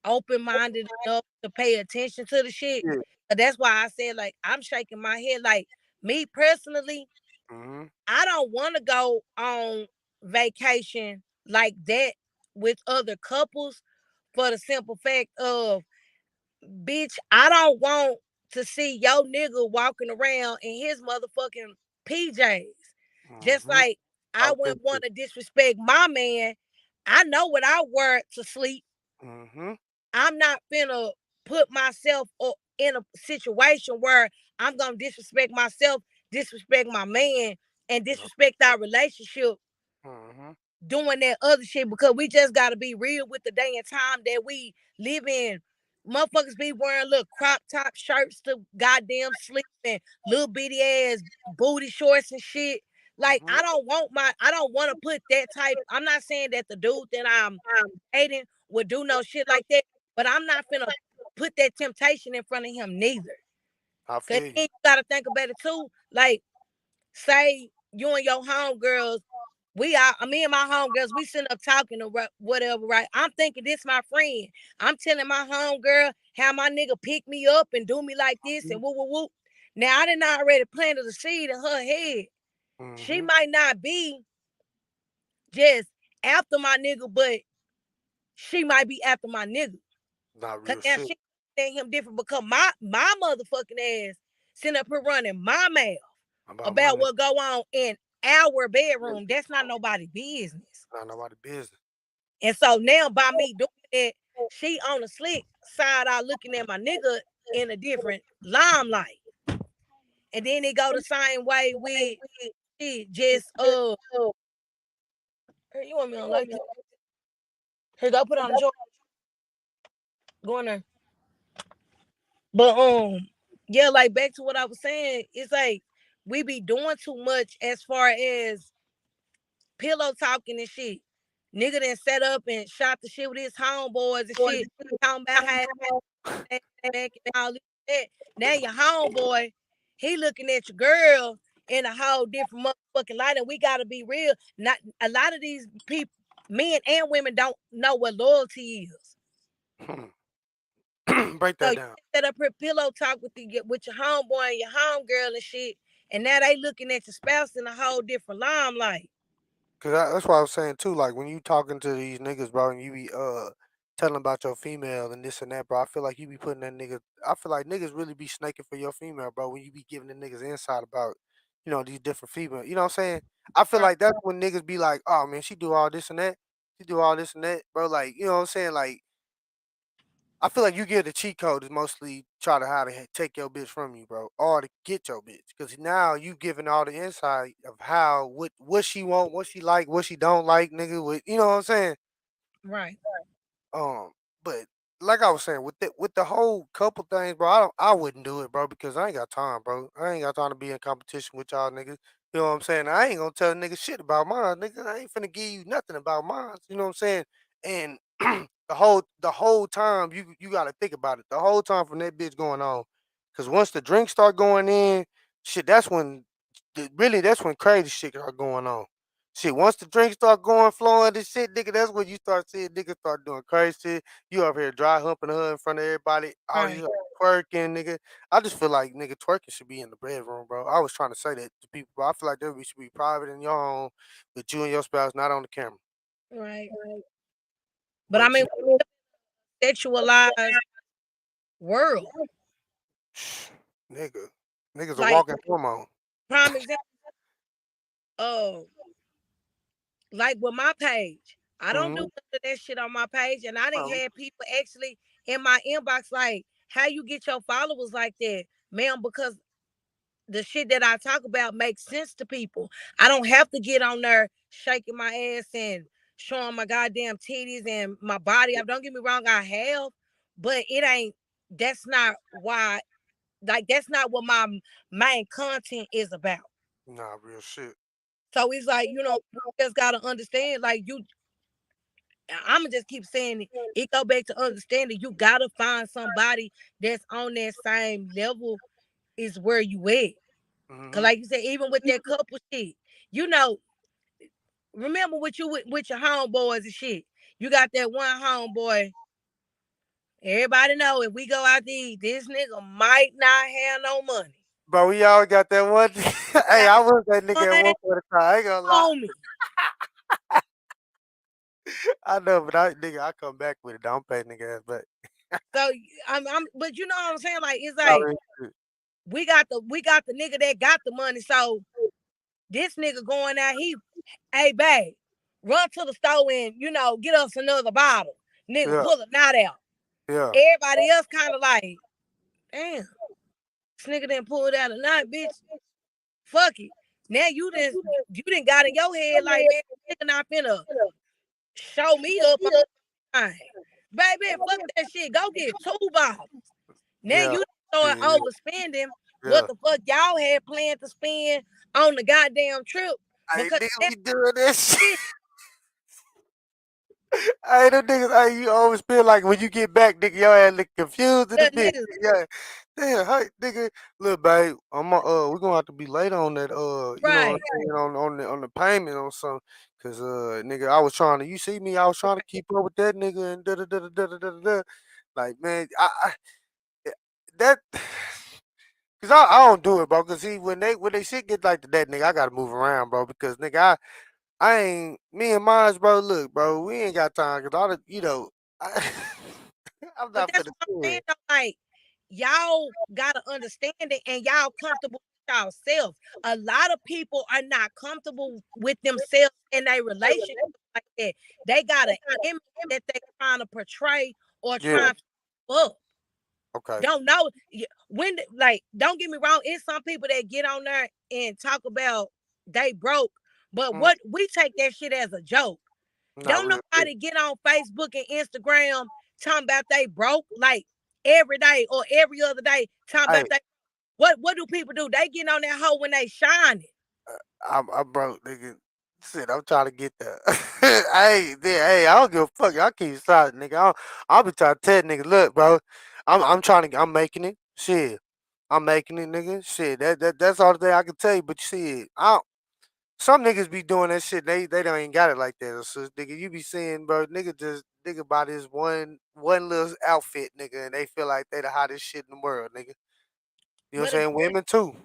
Speaker 2: open minded enough to pay attention to the shit.
Speaker 1: Yeah.
Speaker 2: But that's why I said, like, I'm shaking my head. Like, me personally,
Speaker 1: Mhm.
Speaker 2: I don't want to go on vacation like that with other couples for the simple fact of, bitch, I don't want to see your nigga walking around in his motherfucking PJs. Just
Speaker 1: Mhm.
Speaker 2: like I wouldn't
Speaker 1: Authentic.
Speaker 2: want to disrespect my man. I know what I wear to sleep.
Speaker 1: Mhm.
Speaker 2: I'm not finna put myself in a situation where I'm gonna disrespect myself, disrespect my man, and
Speaker 1: Yep.
Speaker 2: disrespect our relationship
Speaker 1: Mhm.
Speaker 2: doing that other shit, because we just gotta be real with the day and time that we live in. Motherfuckers be wearing little crop top shirts to goddamn sleep and little bitty ass booty shorts and shit. Like,
Speaker 1: Mhm.
Speaker 2: I don't want to put that type. I'm not saying that the dude that I'm dating would do no shit like that, but I'm not finna put that temptation in front of him neither.
Speaker 1: I
Speaker 2: Cause
Speaker 1: feel you.
Speaker 2: then you gotta think about it too. Like, say you and your homegirls, me and my homegirls, we sitting up talking or whatever, right? I'm thinking this my friend. I'm telling my homegirl how my nigga pick me up and do me like this and woo woo woo. Now I didn't already planted a seed in her head. She
Speaker 1: Mhm.
Speaker 2: might not be just after my nigga, but she might be after my nigga.
Speaker 1: Not
Speaker 2: Cause
Speaker 1: real
Speaker 2: now
Speaker 1: shit
Speaker 2: she think him different because my motherfucking ass sitting up here running my mouth
Speaker 1: about my
Speaker 2: about
Speaker 1: nigga.
Speaker 2: what go on in our bedroom. That's not nobody business.
Speaker 1: Not nobody business.
Speaker 2: And so now by me doing that, she on the slick side out looking at my nigga in a different limelight. And then it go the same way with she just here, you want me on like this? Here, go put on the joint. Go in there. But yeah, like back to what I was saying, it's like we be doing too much as far as pillow talking and shit. Nigga done set up and shot the shit with his homeboys and shit. Talking about how back and all this that. Now your homeboy, he looking at your girl in a whole different motherfucking light. And we gotta be real. Not a lot of these people, men and women, don't know what loyalty is.
Speaker 1: Break
Speaker 2: So
Speaker 1: that
Speaker 2: you
Speaker 1: down.
Speaker 2: set up her pillow talk with your homeboy and your homegirl and shit, and now they looking at your spouse in a whole different limelight.
Speaker 1: Cause that's what I was saying too. Like when you talking to these niggas, bro, and you be telling about your female and this and that, bro. I feel like you be putting that nigga. I feel like niggas really be snaking for your female, bro. When you be giving the niggas insight about these different female. You know what I'm saying? I feel
Speaker 2: Right,
Speaker 1: like that's when niggas be like, oh man, she do all this and that. She do all this and that, bro. Like, you know what I'm saying? Like, I feel like you get the cheat code is mostly try to how to take your bitch from you, bro, or to get your bitch. Because now you giving all the insight of how what she want, what she like, what she don't like, nigga. What you know what I'm saying?
Speaker 2: right,
Speaker 1: Um, but like I was saying, with the whole couple things, bro, I wouldn't do it, bro, because I ain't got time, bro. I ain't got time to be in competition with y'all niggas. You know what I'm saying? I ain't gonna tell niggas shit about mine, nigga. I ain't finna give you nothing about mine. You know what I'm saying? And the whole time you gotta think about it. The whole time from that bitch going on, because once the drinks start going in, shit, that's when crazy shit start going on. Shit, once the drinks start going flowing, this shit, nigga, that's when you start seeing niggas start doing crazy shit. You up here dry humping her in front of everybody, all you
Speaker 2: right,
Speaker 1: twerking, nigga. I just feel like nigga twerking should be in the bedroom, bro. I was trying to say that to people, bro. I feel like that should be private in your home with you and your spouse, not on the camera.
Speaker 2: right. But I
Speaker 1: But
Speaker 2: mean, sexualized world.
Speaker 1: nigga, niggas are
Speaker 2: Like
Speaker 1: walking hormone.
Speaker 2: prime example, uh, like with my page, I don't do
Speaker 1: Mm-hmm.
Speaker 2: none of that shit on my page, and I didn't
Speaker 1: Um,
Speaker 2: have people actually in my inbox like, "How you get your followers like that, ma'am?" Because the shit that I talk about makes sense to people. I don't have to get on there shaking my ass and showing my goddamn titties and my body. Don't get me wrong, I have, but it ain't. That's not why. Like that's not what my main content is about.
Speaker 1: nah, real shit.
Speaker 2: So it's like you just gotta understand. Like I'ma just keep saying it. It go back to understanding. You gotta find somebody that's on that same level is where you at. Cause
Speaker 1: Mm-hmm.
Speaker 2: like you said, even with that couple shit, you know, remember with you with your homeboys and shit. You got that one homeboy. Everybody know if we go out to eat, this nigga might not have no money.
Speaker 1: But we all got that one. Hey,
Speaker 2: Got
Speaker 1: I was that nigga at
Speaker 2: one
Speaker 1: one point in time. I ain't gonna lie.
Speaker 2: on me.
Speaker 1: I know, but I come back with it. Don't pay nigga ass back.
Speaker 2: So but you know what I'm saying? Like it's
Speaker 1: Oh,
Speaker 2: like
Speaker 1: shit.
Speaker 2: we got the nigga that got the money. So this nigga going out, hey babe, run to the store and get us another bottle. Nigga,
Speaker 1: Yeah,
Speaker 2: pull a knot out.
Speaker 1: yeah.
Speaker 2: Everybody else kind of like, damn, this nigga didn't pull it out a knot, bitch. Fuck it. Now you didn't got in your head like, man, nigga not finna show me up on mine. Baby, fuck that shit. Go get two bottles. Now
Speaker 1: Yeah,
Speaker 2: you start
Speaker 1: yeah,
Speaker 2: overspending what
Speaker 1: yeah.
Speaker 2: the fuck y'all had planned to spend on the goddamn trip
Speaker 1: Hey,
Speaker 2: because
Speaker 1: nigga
Speaker 2: that
Speaker 1: be doing this shit.
Speaker 2: shit,
Speaker 1: Hey, them niggas, hey, you always feel like when you get back, nigga, your ass look confused in the
Speaker 2: that
Speaker 1: bitch.
Speaker 2: nigga,
Speaker 1: Yeah. Damn, hey, nigga, look, babe, we're gonna have to be late on that, you know what I'm
Speaker 2: right.
Speaker 1: saying, on the payment on something. Cause, nigga, I was trying to, you see me, I was trying to keep up with that nigga and da da da da da da da da. Like, man, eh, that, cause I don't do it, bro. Cause see, when they shit get like that, nigga, I gotta move around, bro. Because nigga, I ain't me and mines, bro. Look, bro, we ain't got time because all the I, I'm
Speaker 2: But
Speaker 1: not
Speaker 2: that's
Speaker 1: finna
Speaker 2: what I'm
Speaker 1: do
Speaker 2: saying
Speaker 1: it.
Speaker 2: though. Like y'all gotta understand it and y'all comfortable with yourselves. A lot of people are not comfortable with themselves in a relationship like that. They got an image that they're trying to portray or
Speaker 1: Yeah.
Speaker 2: trying to up.
Speaker 1: Okay.
Speaker 2: Don't know like don't get me wrong, it's some people that get on there and talk about they broke, but
Speaker 1: Mm,
Speaker 2: what we take that shit as a joke.
Speaker 1: not
Speaker 2: Don't
Speaker 1: real shit.
Speaker 2: nobody get on Facebook and Instagram talking about they broke like every day or every other day talking
Speaker 1: Hey,
Speaker 2: about they what do people do? They get on that hoe when they shining.
Speaker 1: I'm broke, nigga. Shit, I'm trying to get there. Hey, I don't give a fuck. I keep silent, nigga. I'll be trying to tell nigga, look, bro. I'm making it. Shit, I'm making it, nigga. Shit, that's all the thing I can tell you. But shit, some niggas be doing that shit. They don't even got it like that. So nigga, you be seeing, bro, nigga buy this one little outfit, nigga, and they feel like they the hottest shit in the world, nigga. You know what I'm
Speaker 2: But
Speaker 1: saying? Women too.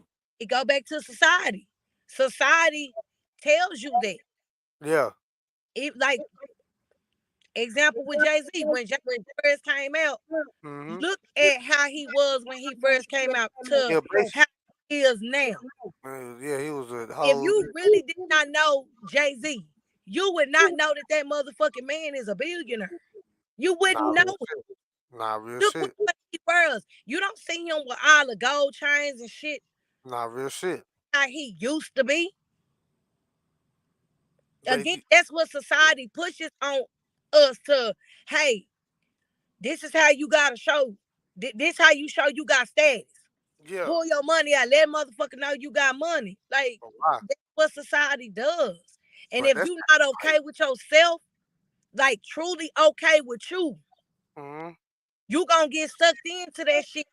Speaker 2: it go back to society. Society tells you that.
Speaker 1: Yeah.
Speaker 2: It like example with Jay-Z. When Jay first came out,
Speaker 1: Mm-hmm.
Speaker 2: look at how he was when he first came out
Speaker 1: Yeah,
Speaker 2: to
Speaker 1: basic.
Speaker 2: how is now.
Speaker 1: Yeah, he was a
Speaker 2: If
Speaker 1: whole.
Speaker 2: you really did not know Jay-Z, you would not know that that motherfucking man is a billionaire. You
Speaker 1: Nah,
Speaker 2: wouldn't
Speaker 1: real
Speaker 2: know.
Speaker 1: shit. Nah, real
Speaker 2: Look
Speaker 1: shit.
Speaker 2: what he was. You don't see him with all the gold chains and shit
Speaker 1: Nah, real shit.
Speaker 2: like he used to be.
Speaker 1: But
Speaker 2: Again, that's what society pushes on us to, hey, this is how you gotta show. This how you show you got status.
Speaker 1: yeah,
Speaker 2: Pull your money out. Let motherfucker know you got money. Like,
Speaker 1: but why?
Speaker 2: that's what society does. And
Speaker 1: But
Speaker 2: if
Speaker 1: that's
Speaker 2: you not
Speaker 1: like,
Speaker 2: okay with yourself, like truly okay with you,
Speaker 1: mm-hmm.
Speaker 2: you gonna get sucked into that shit.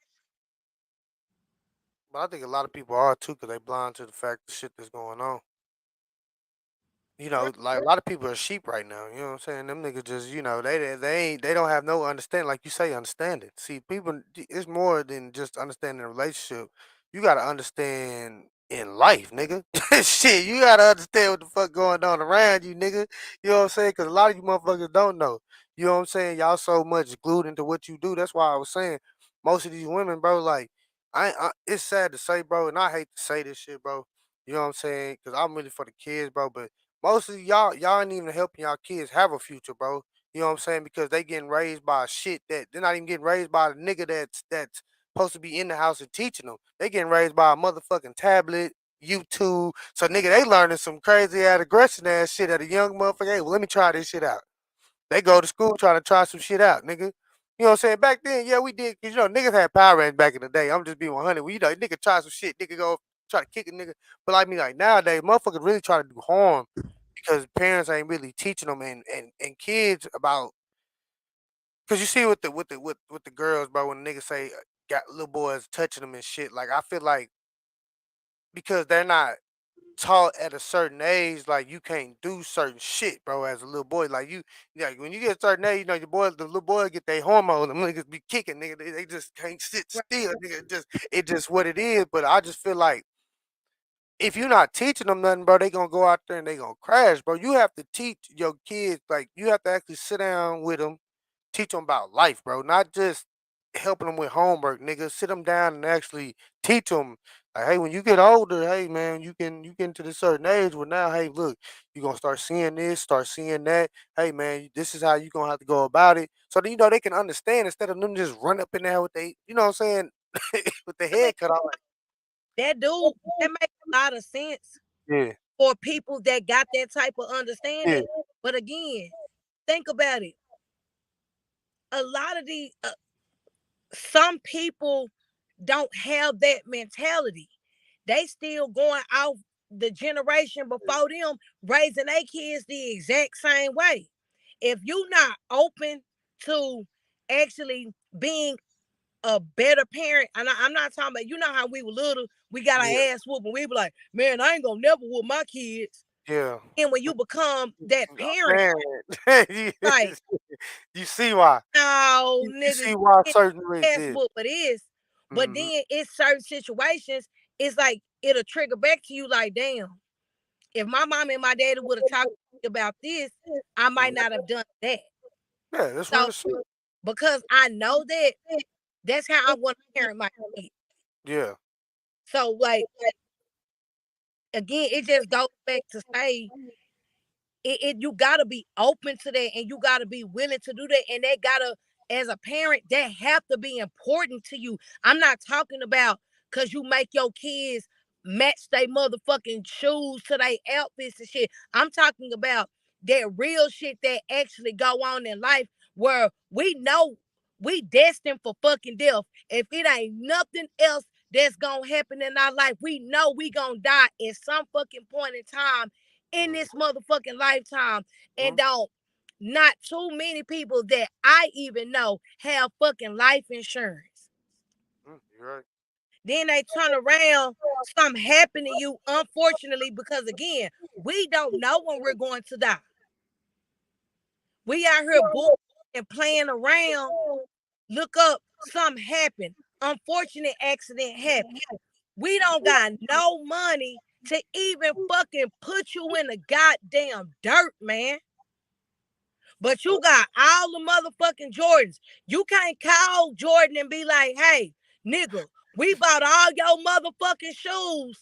Speaker 1: But I think a lot of people are too, cause they blind to the fact the shit that's going on. You
Speaker 2: Right.
Speaker 1: know, like a lot of people are sheep right now. You know what I'm saying? Them niggas just, they don't have no understanding, like you say, understanding. See, people, it's more than just understanding a relationship. You gotta understand in life, nigga. Shit, you gotta understand what the fuck going on around you, nigga. You know what I'm saying? Cause a lot of you motherfuckers don't know. You know what I'm saying? Y'all so much glued into what you do. That's why I was saying most of these women, bro. Like, it's sad to say, bro, and I hate to say this shit, bro. You know what I'm saying? Cause I'm really for the kids, bro. But most of y'all ain't even helping y'all kids have a future, bro. You know what I'm saying? Because they getting raised by shit that they're not even getting raised by the nigga that's supposed to be in the house and teaching them. They getting raised by a motherfucking tablet, YouTube. So nigga, they learning some crazy ass aggression ass shit at a young motherfucker. Hey, well, let me try this shit out. They go to school trying to try some shit out, nigga. You know what I'm saying? Back then, yeah, we did. Cause niggas had Power Rangers back in the day. I'm just being 100. Well, nigga try some shit. Nigga go try to kick a nigga. But like me, like nowadays, motherfuckers really try to do harm because parents ain't really teaching them and kids about because you see with the girls, bro, when niggas say got little boys touching them and shit. Like I feel like because they're not taught at a certain age, like you can't do certain shit, bro. As a little boy, like like when you get a certain age, the little boys get their hormones. Them niggas be kicking, nigga. They just can't sit
Speaker 2: Right.
Speaker 1: still, nigga. It just what it is. But I just feel like if you're not teaching them nothing, bro, they gonna go out there and they gonna crash, bro. You have to teach your kids, like you have to actually sit down with them, teach them about life, bro. Not just helping them with homework, nigga. Sit them down and actually teach them, like, hey, when you get older, hey, man, you get into this certain age. Well, now, hey, look, you gonna start seeing this, start seeing that. Hey, man, this is how you gonna have to go about it. So then, they can understand instead of them just run up in there with they, you know what I'm saying, with the
Speaker 2: I mean,
Speaker 1: head cut off.
Speaker 2: that dude, that makes a lot of sense
Speaker 1: Yeah,
Speaker 2: for people that got that type of
Speaker 1: yeah,
Speaker 2: understanding. But again, think about it. A lot of these, some people don't have that mentality. They still going off the generation before them, raising their kids the exact same way. If you not open to actually being a better parent, and I'm not talking about, you know how we were little, we got our
Speaker 1: yeah,
Speaker 2: ass whooped, and we be like, man, I ain't gonna never whoop my kids.
Speaker 1: yeah.
Speaker 2: And when you become that parent,
Speaker 1: Man, you
Speaker 2: like,
Speaker 1: you see why.
Speaker 2: no,
Speaker 1: You
Speaker 2: nigga,
Speaker 1: see
Speaker 2: you
Speaker 1: why
Speaker 2: get
Speaker 1: certain ways
Speaker 2: ass
Speaker 1: did.
Speaker 2: whooped for this. But
Speaker 1: Mhm.
Speaker 2: then it's certain situations, it's like it'll trigger back to you like, damn, if my mom and my daddy would have talked about this, I might
Speaker 1: Mhm.
Speaker 2: not have done that.
Speaker 1: Yeah, that's
Speaker 2: So
Speaker 1: real shit.
Speaker 2: because I know that, that's how I want to parent my kids.
Speaker 1: Yeah.
Speaker 2: So like again, it just goes back to say you gotta be open to that and you gotta be willing to do that. And that gotta, as a parent, that have to be important to you. I'm not talking about because you make your kids match their motherfucking shoes to their outfits and shit. I'm talking about that real shit that actually go on in life where we know we destined for fucking death. If it ain't nothing else that's gonna happen in our life, we know we gonna die at some fucking point in time in this
Speaker 1: Mhm.
Speaker 2: motherfucking lifetime. And
Speaker 1: Mhm.
Speaker 2: don't, not too many people that I even know have fucking life insurance.
Speaker 1: You're right.
Speaker 2: Then they turn around, something happen to you, unfortunately, because again, we don't know when we're going to die. We out here bull and playing around. Look up, something happened. Unfortunate accident happened. We don't got no money to even fucking put you in the goddamn dirt, man. But you got all the motherfucking Jordans. You can't call Jordan and be like, hey, nigga, We bought all your motherfucking shoes,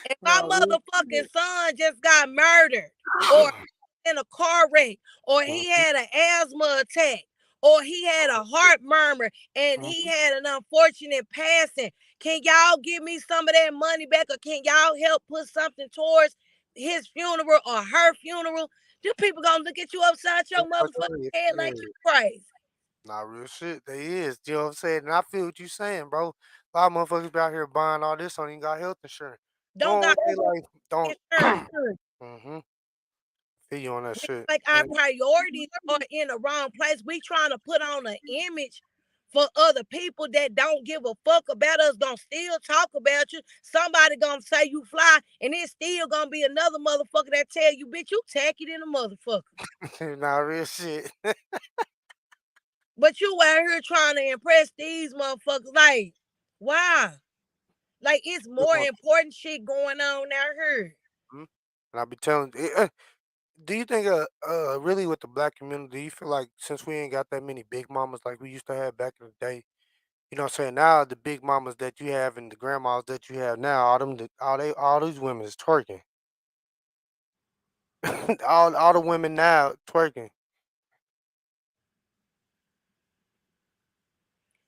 Speaker 2: and my
Speaker 1: Nah, real
Speaker 2: motherfucking
Speaker 1: shit.
Speaker 2: son just got murdered, or in a car wreck, or he
Speaker 1: Mhm,
Speaker 2: had an asthma attack, or he had a heart murmur, and he
Speaker 1: mhm.
Speaker 2: had an unfortunate passing. Can y'all give me some of that money back, or can y'all help put something towards his funeral or her funeral? Them people gonna look at you upside your
Speaker 1: That's
Speaker 2: motherfucking
Speaker 1: fucking it.
Speaker 2: head like you
Speaker 1: Yeah.
Speaker 2: crazy.
Speaker 1: Nah, real shit. They is. You know what I'm saying? And I feel what you saying, bro. A lot of motherfuckers be out here buying all this on ain't got health insurance.
Speaker 2: Don't
Speaker 1: Doing
Speaker 2: got
Speaker 1: what they like. Don't.
Speaker 2: insurance.
Speaker 1: Mm-hmm. Feel you on that shit.
Speaker 2: Like our
Speaker 1: And
Speaker 2: priorities are in the wrong place. We trying to put on an image for other people that don't give a fuck about us, gonna still talk about you. Somebody gonna say you fly, and it's still gonna be another motherfucker that tell you, bitch, you tacky than a motherfucker.
Speaker 1: nah, real shit.
Speaker 2: But you out here trying to impress these motherfuckers. Like, why? Like, it's more important shit going on out here.
Speaker 1: Mhm. And I be telling. Do you think, really with the black community, do you feel like since we ain't got that many big mamas like we used to have back in the day, you know what I'm saying? Now the big mamas that you have and the grandmas that you have now, all these women is twerking. all the women now twerking.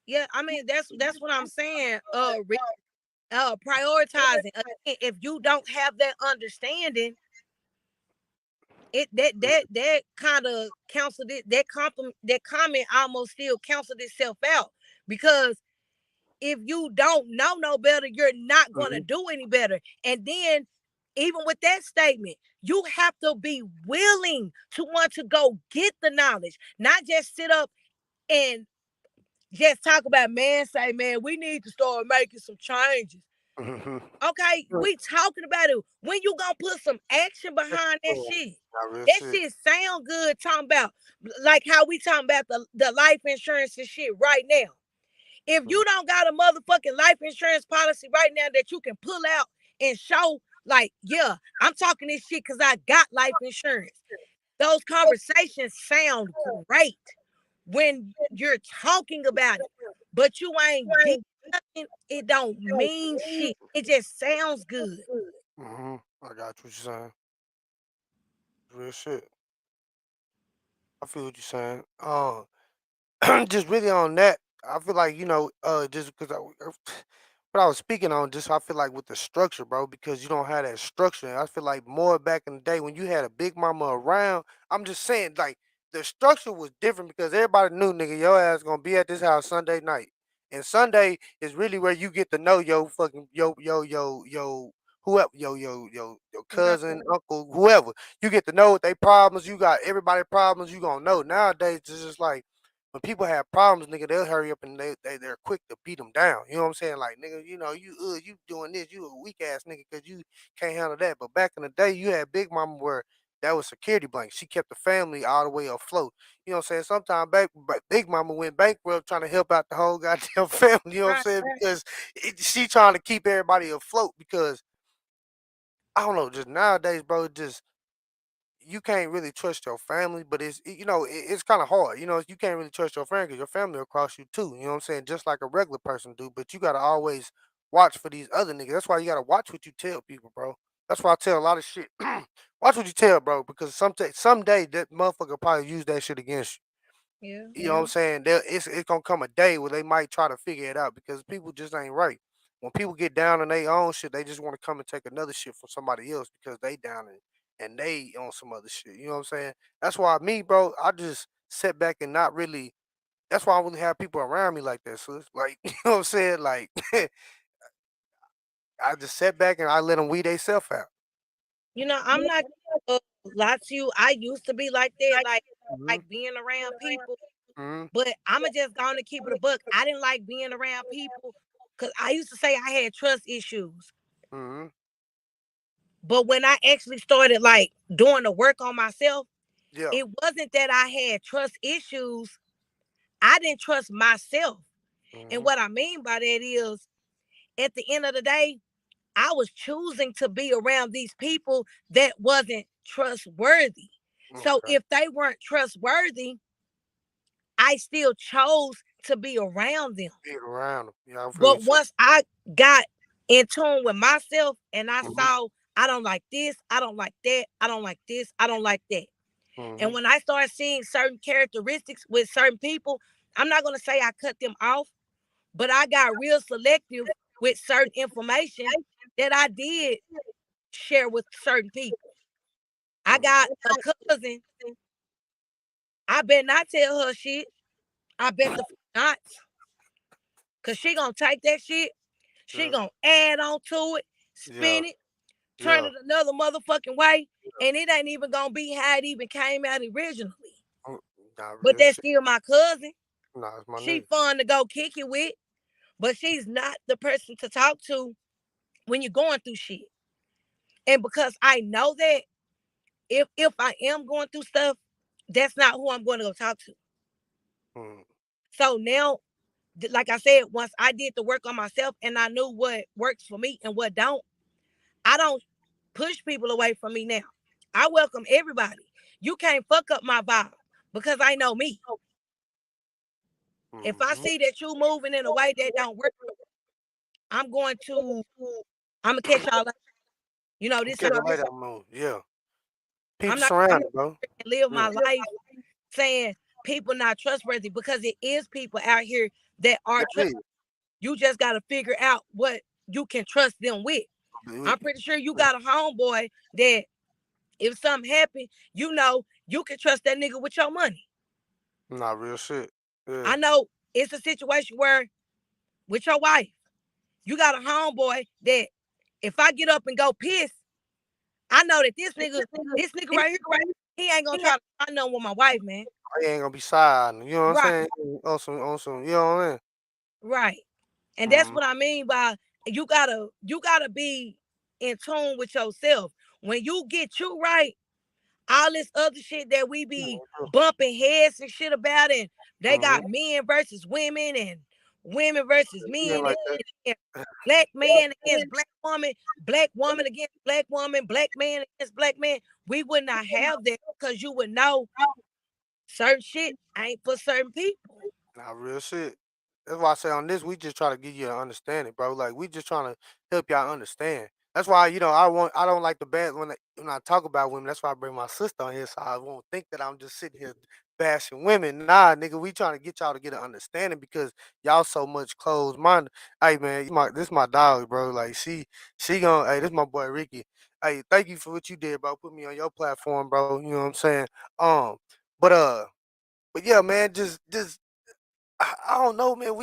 Speaker 2: Yeah, I mean that's what I'm saying. Prioritizing. Again, if you don't have that understanding, it that kind of counseled it. That comment almost still counseled itself out, because if you don't know no better, you're not gonna
Speaker 1: Mhm.
Speaker 2: do any better. And then, even with that statement, you have to be willing to want to go get the knowledge, not just sit up and just talk about, man, say, man, we need to start making some changes.
Speaker 1: Mhm.
Speaker 2: Okay, we talking about it. When you gonna put some action behind that
Speaker 1: Oh,
Speaker 2: shit?
Speaker 1: nah, real
Speaker 2: That
Speaker 1: shit.
Speaker 2: shit sound good talking about, like how we talking about the life insurance and shit right now. If
Speaker 1: Mhm.
Speaker 2: you don't got a motherfucking life insurance policy right now that you can pull out and show, like, yeah, I'm talking this shit because I got life insurance. Those conversations sound great when you're talking about it, but you ain't did nothing. It don't mean shit. It just sounds good.
Speaker 1: Mhm. I got what you're saying. Real shit. I feel what you're saying. Just really on that, I feel like just because what I was speaking on, just I feel like with the structure, bro, because you don't have that structure. And I feel like more back in the day when you had a big mama around. I'm just saying, like the structure was different because everybody knew, nigga, your ass gonna be at this house Sunday night, and Sunday is really where you get to know your fucking yo whoever your
Speaker 2: Right.
Speaker 1: cousin, uncle, whoever. You get to know what they problems. You got everybody problems. You gonna know. Nowadays, it's just like when people have problems, nigga, they'll hurry up and they're quick to beat them down. You know what I'm saying? Like, nigga, you doing this, you a weak ass nigga because you can't handle that. But back in the day, you had Big Mama where that was security blanket. She kept the family all the way afloat. You know what I'm saying? Sometimes Big Mama went bankrupt trying to help out the whole goddamn family. You know what I'm
Speaker 2: Right.
Speaker 1: saying? Because she trying to keep everybody afloat. Because I don't know, just nowadays, bro, just you can't really trust your family, but it's kind of hard. You can't really trust your family because your family will cross you too. You know what I'm saying? Just like a regular person do. But you gotta always watch for these other niggas. That's why you gotta watch what you tell people, bro. That's why I tell a lot of shit. Watch what you tell, bro, because someday that motherfucker probably use that shit against you.
Speaker 2: Yeah.
Speaker 1: You know what I'm saying? It's gonna come a day where they might try to figure it out because people just ain't right. When people get down on their own shit, they just want to come and take another shit from somebody else because they down and they on some other shit. You know what I'm saying? That's why me, bro, I just sit back and not really. That's why I wouldn't have people around me like that, sis. Like, you know what I'm saying? Like, I just sit back and I let them weed themselves out.
Speaker 2: I'm not gonna lie to you. I used to be like that,
Speaker 1: Hmm.
Speaker 2: like being around people.
Speaker 1: Hmm.
Speaker 2: But I'ma just gonna keep it a buck. I didn't like being around people because I used to say I had trust issues.
Speaker 1: Hmm.
Speaker 2: But when I actually started like doing the work on myself,
Speaker 1: Yeah.
Speaker 2: it wasn't that I had trust issues. I didn't trust myself. And
Speaker 1: Hmm.
Speaker 2: what I mean by that is, at the end of the day, I was choosing to be around these people that wasn't trustworthy. So
Speaker 1: Okay.
Speaker 2: if they weren't trustworthy, I still chose to be around them.
Speaker 1: Be around them. Yeah, I feel
Speaker 2: But
Speaker 1: you.
Speaker 2: once I got in tune with myself and I
Speaker 1: Mhm,
Speaker 2: saw I don't like this, I don't like that, I don't like this, I don't like that. And
Speaker 1: mhm,
Speaker 2: when I started seeing certain characteristics with certain people, I'm not going to say I cut them off, but I got real selective with certain information that I did share with certain people. I got
Speaker 1: mhm.
Speaker 2: a cousin. I bet not tell her shit. I bet the not. Cause she gonna take that shit. She
Speaker 1: Yeah,
Speaker 2: gonna add on to it,
Speaker 1: yeah,
Speaker 2: spin it, turn
Speaker 1: yeah.
Speaker 2: it another motherfucking way, and it ain't even gonna be how it even came out originally.
Speaker 1: Mm, Nah,
Speaker 2: But
Speaker 1: real
Speaker 2: that's
Speaker 1: shit.
Speaker 2: still my cousin.
Speaker 1: Nah, it's my
Speaker 2: She
Speaker 1: nigga.
Speaker 2: fun to go kick it with, but she's not the person to talk to when you're going through shit. And because I know that if I am going through stuff, that's not who I'm going to go talk to.
Speaker 1: Mm,
Speaker 2: So now, like I said, once I did the work on myself and I knew what works for me and what don't, I don't push people away from me now. I welcome everybody. You can't fuck up my vibe because I know me. If I
Speaker 1: mhm.
Speaker 2: see that you moving in a way that don't work, I'm going to I'm gonna catch y'all. You know this. How,
Speaker 1: Catch a light out moon. Yeah.
Speaker 2: I'm
Speaker 1: People
Speaker 2: not gonna
Speaker 1: surrounded, bro.
Speaker 2: live
Speaker 1: Yeah.
Speaker 2: my life saying people not trustworthy because it is people out here that are
Speaker 1: That's
Speaker 2: trust.
Speaker 1: it.
Speaker 2: You just got to figure out what you can trust them with. I'm pretty sure you got a homeboy that if something happen, you know you can trust that nigga with your money.
Speaker 1: Nah, real shit. Yeah.
Speaker 2: I know it's a situation where with your wife, you got a homeboy that if I get up and go piss, I know that this nigga right here, he ain't gonna try to find nothing with my wife, man.
Speaker 1: I ain't gonna be side. You know what I'm
Speaker 2: Right,
Speaker 1: saying? On some, you know what I mean?
Speaker 2: right. And that's
Speaker 1: Mm,
Speaker 2: what I mean by you gotta be in tune with yourself. When you get you right, all this other shit that we be bumping heads and shit about, and they
Speaker 1: mm-hmm.
Speaker 2: got men versus women and women versus
Speaker 1: Yeah,
Speaker 2: men
Speaker 1: like that.
Speaker 2: and black man against black woman against black woman, black man against black man. We would not have that because you would know certain shit ain't for certain people.
Speaker 1: Nah, real shit. That's why I say on this, we just try to give you an understanding, bro. Like we just trying to help y'all understand. That's why I don't like the bad when I talk about women. That's why I bring my sister on here, so I won't think that I'm just sitting here bashing women. Nah, nigga, we trying to get y'all to get an understanding because y'all so much closed minded. Hey man, this my dog, bro. Like she gonna hey, this my boy Ricky. Hey, thank you for what you did, bro. Put me on your platform, bro. You know what I'm saying? Um, but uh, but yeah, man, just I don't know, man.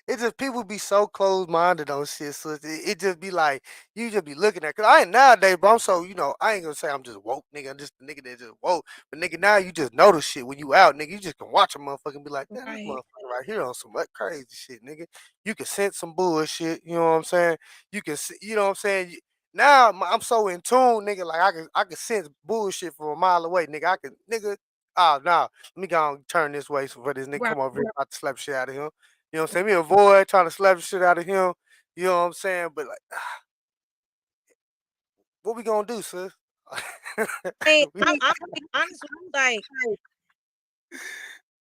Speaker 1: It just people be so closed minded on shit. So it just be like you just be looking at. Cause I ain't nowadays, bro. I'm so I ain't gonna say I'm just woke, nigga. I'm just the nigga that just woke. But nigga, now you just notice shit when you out, nigga. You just can watch a motherfucker and be like, damn, this
Speaker 2: Right,
Speaker 1: motherfucker right here on some crazy shit, nigga. You can sense some bullshit. You know what I'm saying? You can, you know what I'm saying. Now I'm so in tune, nigga. Like I can sense bullshit from a mile away, nigga. I can, nigga. Oh no, let me go and turn this way so for this nigga
Speaker 2: right.
Speaker 1: come over here about to slap shit out of him. You know what I'm saying? Me avoid trying to slap the shit out of him. You know what I'm saying? But like, what we gonna do, sis?
Speaker 2: And
Speaker 1: We-
Speaker 2: I'm gonna be honest with you, like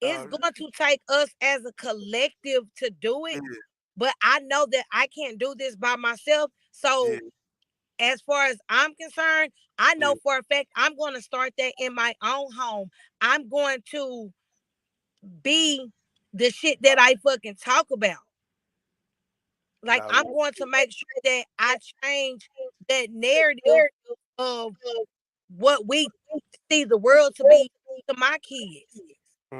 Speaker 2: it's
Speaker 1: uh,
Speaker 2: going to take us as a collective to do it.
Speaker 1: yeah,
Speaker 2: But I know that I can't do this by myself.
Speaker 1: yeah,
Speaker 2: So as far as I'm concerned, I
Speaker 1: yeah.
Speaker 2: know for a fact I'm going to start that in my own home. I'm going to be the shit that I fucking talk about. Like
Speaker 1: Nah,
Speaker 2: I'm going to make sure that I change that narrative of what we see the world to be to my kids.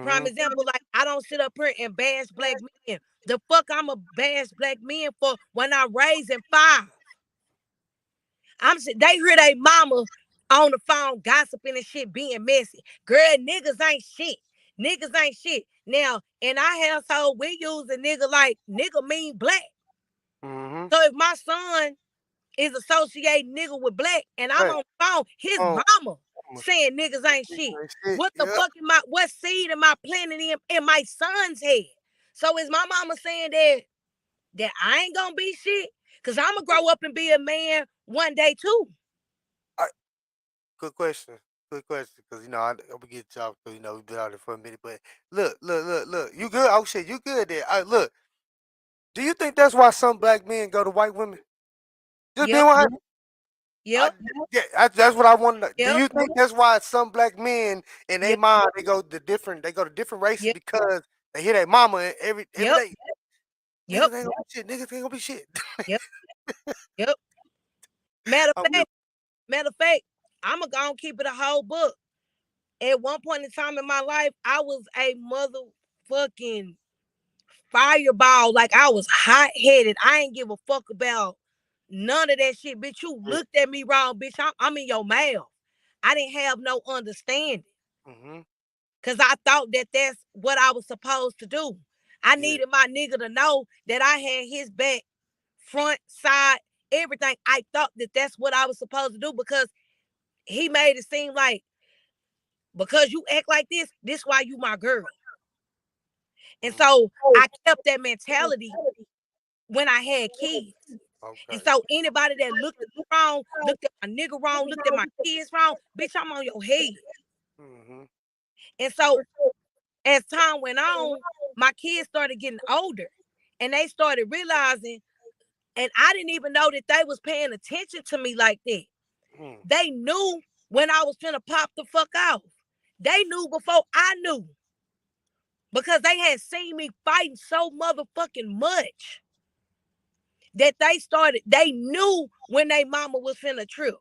Speaker 2: Prime
Speaker 1: mm-hmm.
Speaker 2: example, like I don't sit up here and bash black men. The fuck I'm a bash black men for when I'm raising five. They hear they mama on the phone gossiping and shit being messy. Girl, niggas ain't shit. Niggas ain't shit. Now, in our household, we use a nigga like nigga mean black.
Speaker 1: Mm-hmm.
Speaker 2: So if my son is associating nigga with black and I'm
Speaker 1: Hey,
Speaker 2: on the phone, his
Speaker 1: oh,
Speaker 2: mama saying niggas ain't shit.
Speaker 1: shit.
Speaker 2: What the
Speaker 1: Yeah,
Speaker 2: fuck what seed am I planting in my son's head? So is my mama saying that I ain't gonna be shit? Cause I'm gonna grow up and be a man one day too.
Speaker 1: I, good question. quick question, because I'm gonna get y'all because we've been out there for a minute. But look. You good? Oh shit, you good there? Look, do you think that's why some black men go to white women? Just being
Speaker 2: Yep,
Speaker 1: 100. I,
Speaker 2: yep,
Speaker 1: yeah, that's what I want to know. Do
Speaker 2: yep,
Speaker 1: you think that's why some black men in their
Speaker 2: yep,
Speaker 1: mind they go to different races
Speaker 2: yep,
Speaker 1: because they hear their mama every
Speaker 2: yep,
Speaker 1: day?
Speaker 2: yep,
Speaker 1: Niggas ain't gonna be shit. Niggas ain't gonna be shit.
Speaker 2: yep, yep. Matter of
Speaker 1: I'm,
Speaker 2: fact, matter of fact, I'ma go and keep it a whole book. At one point in time in my life, I was a motherfucking fireball. Like I was hot headed. I ain't give a fuck about none of that shit. Bitch, you
Speaker 1: yeah.
Speaker 2: looked at me wrong, bitch. I'm in your mouth. I didn't have no understanding
Speaker 1: Mm-hmm.
Speaker 2: because I thought that that's what I was supposed to do. I
Speaker 1: Yeah.
Speaker 2: needed my nigga to know that I had his back, front, side, everything. I thought that that's what I was supposed to do because he made it seem like because you act like this why you my girl. And
Speaker 1: Mm-hmm.
Speaker 2: so I kept that mentality when I had kids. And
Speaker 1: Okay.
Speaker 2: so anybody that looked at me wrong, looked at my nigga wrong, looked at my kids wrong, bitch, I'm on your head.
Speaker 1: Mm-hmm.
Speaker 2: And so as time went on, my kids started getting older and they started realizing, and I didn't even know that they was paying attention to me like that.
Speaker 1: Mm.
Speaker 2: They knew when I was finna pop the fuck off. They knew before I knew because they had seen me fighting so motherfucking much that they knew when they mama was finna trip.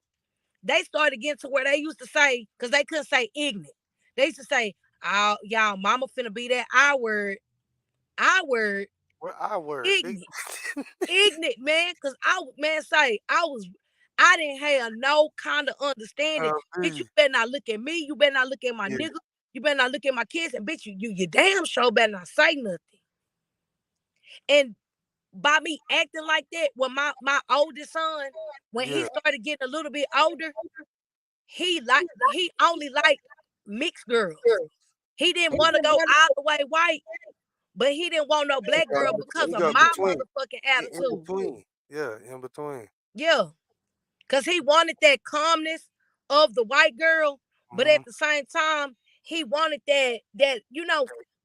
Speaker 2: They started getting to where they used to say, because they couldn't say ignorant. They used to say, oh, y'all, mama finna be that I word,
Speaker 1: What I word, big.
Speaker 2: ignorant, ignorant, man. Cause I didn't have no kind of understanding. Bitch, you
Speaker 1: Please.
Speaker 2: better not look at me. You better not look at my
Speaker 1: Yeah.
Speaker 2: nigga. You better not look at my kids. And bitch, you damn sure better not say nothing. And by me acting like that, when my oldest son, when he
Speaker 1: Yeah.
Speaker 2: started getting a little bit older, he only liked mixed girls. He didn't want to go all the way white, but he didn't want no black girl because
Speaker 1: You
Speaker 2: of
Speaker 1: go
Speaker 2: my
Speaker 1: between.
Speaker 2: motherfucking
Speaker 1: In
Speaker 2: attitude.
Speaker 1: between. Yeah, in between.
Speaker 2: Yeah, because he wanted that calmness of the white girl, but
Speaker 1: Mm-hmm.
Speaker 2: at the same time, he wanted that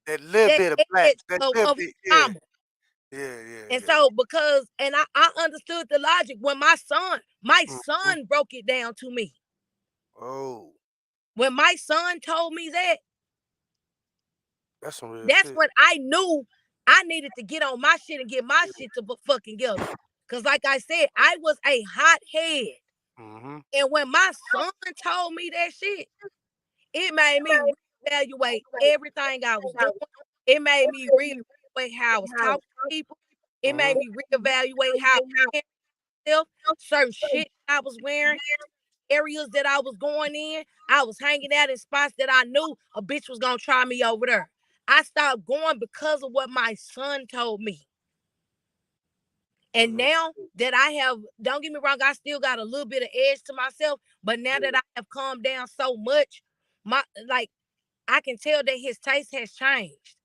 Speaker 1: That little
Speaker 2: that
Speaker 1: bit of black.
Speaker 2: edge
Speaker 1: That little
Speaker 2: of his
Speaker 1: bit. Yeah.
Speaker 2: mama.
Speaker 1: Yeah. Yeah.
Speaker 2: And
Speaker 1: Yeah.
Speaker 2: so I understood the logic when my
Speaker 1: Mm-hmm.
Speaker 2: son broke it down to me.
Speaker 1: Oh,
Speaker 2: When my son told me that,
Speaker 1: that's some real
Speaker 2: that's
Speaker 1: shit.
Speaker 2: when I knew I needed to get on my shit and get my shit to fucking together. Cause like I said, I was a hot head.
Speaker 1: Mm-hmm.
Speaker 2: And when my son told me that shit, it made me reevaluate everything I was doing. It made me reevaluate how I was talking to people. It
Speaker 1: Mm-hmm.
Speaker 2: made me reevaluate how I carried myself, certain shit I was wearing, areas that I was going in. I was hanging out in spots that I knew a bitch was gonna try me over there. I stopped going because of what my son told me. And
Speaker 1: Mm-hmm.
Speaker 2: now that I have, don't get me wrong, I still got a little bit of edge to myself. But now that I have calmed down so much, my like I can tell that his taste has changed.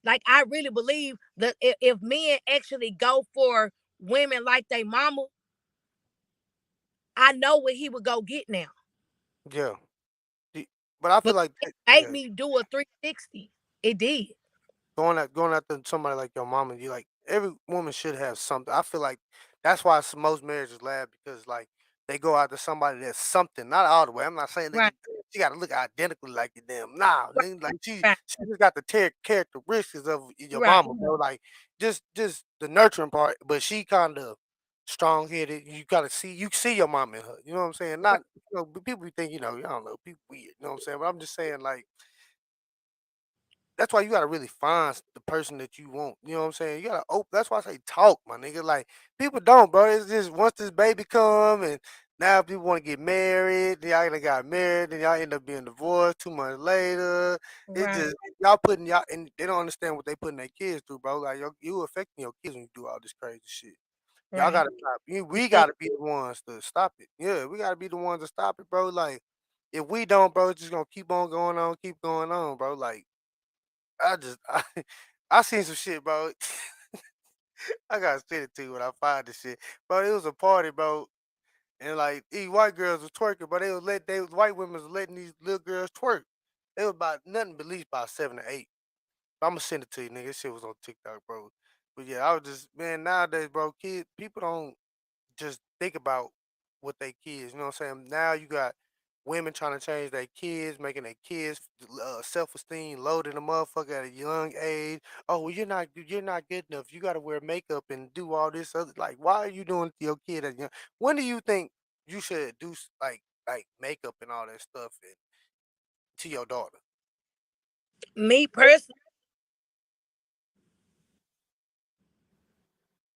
Speaker 2: Like I really believe that if men actually go for women like they mama, I know what he would go get now.
Speaker 1: Yeah. But I
Speaker 2: But
Speaker 1: feel like
Speaker 2: it
Speaker 1: that,
Speaker 2: made
Speaker 1: yeah.
Speaker 2: me do a 360. It did.
Speaker 1: Going after somebody like your mama, you like every woman should have something. I feel like that's why most marriages last because like they go after somebody that's something, not all the way. I'm not saying
Speaker 2: Right,
Speaker 1: she got to look identically like your damn. Nah, nigga, like
Speaker 2: right,
Speaker 1: she just got the characteristics of your
Speaker 2: right,
Speaker 1: mama, bro. Like just the nurturing part, but she kind of strong headed. You see your mom in her. You know what I'm saying?
Speaker 2: right,
Speaker 1: Not but people think I don't know, people weird. You know what I'm saying? But I'm just saying like that's why you gotta really find the person that you want. You know what I'm saying? You gotta open. That's why I say talk, my nigga. Like people don't, bro. It's just once this baby come and now people want to get married. Then y'all got married. Then y'all end up being divorced 2 months later. It
Speaker 2: right,
Speaker 1: just y'all putting y'all and they don't understand what they putting their kids through, bro. Like you affecting your kids when you do all this crazy shit. Y'all
Speaker 2: right.
Speaker 1: gotta stop. We
Speaker 2: Yeah,
Speaker 1: gotta be the ones to stop it. Yeah, we gotta be the ones to stop it, bro. Like if we don't, bro, it's just gonna keep on going on, keep going on, bro. Like I just I seen some shit, bro. I gotta send it to you when I find this shit. Bro, it was a party, bro. And like these white girls was twerking, but they was white women was letting these little girls twerk. It was about nothing but at least about 7 or 8. I'm gonna send it to you, nigga. This shit was on TikTok, bro. But yeah, I was just man nowadays, bro. People don't just think about what they kids. You know what I'm saying? Now you got women trying to change their kids, making their kids self esteem low in the motherfucker at a young age. Oh, well, you're not good enough. You got to wear makeup and do all this other. Like, why are you doing it to your kid at young? When do you think you should do like makeup and all that stuff to your daughter?
Speaker 2: Me personally,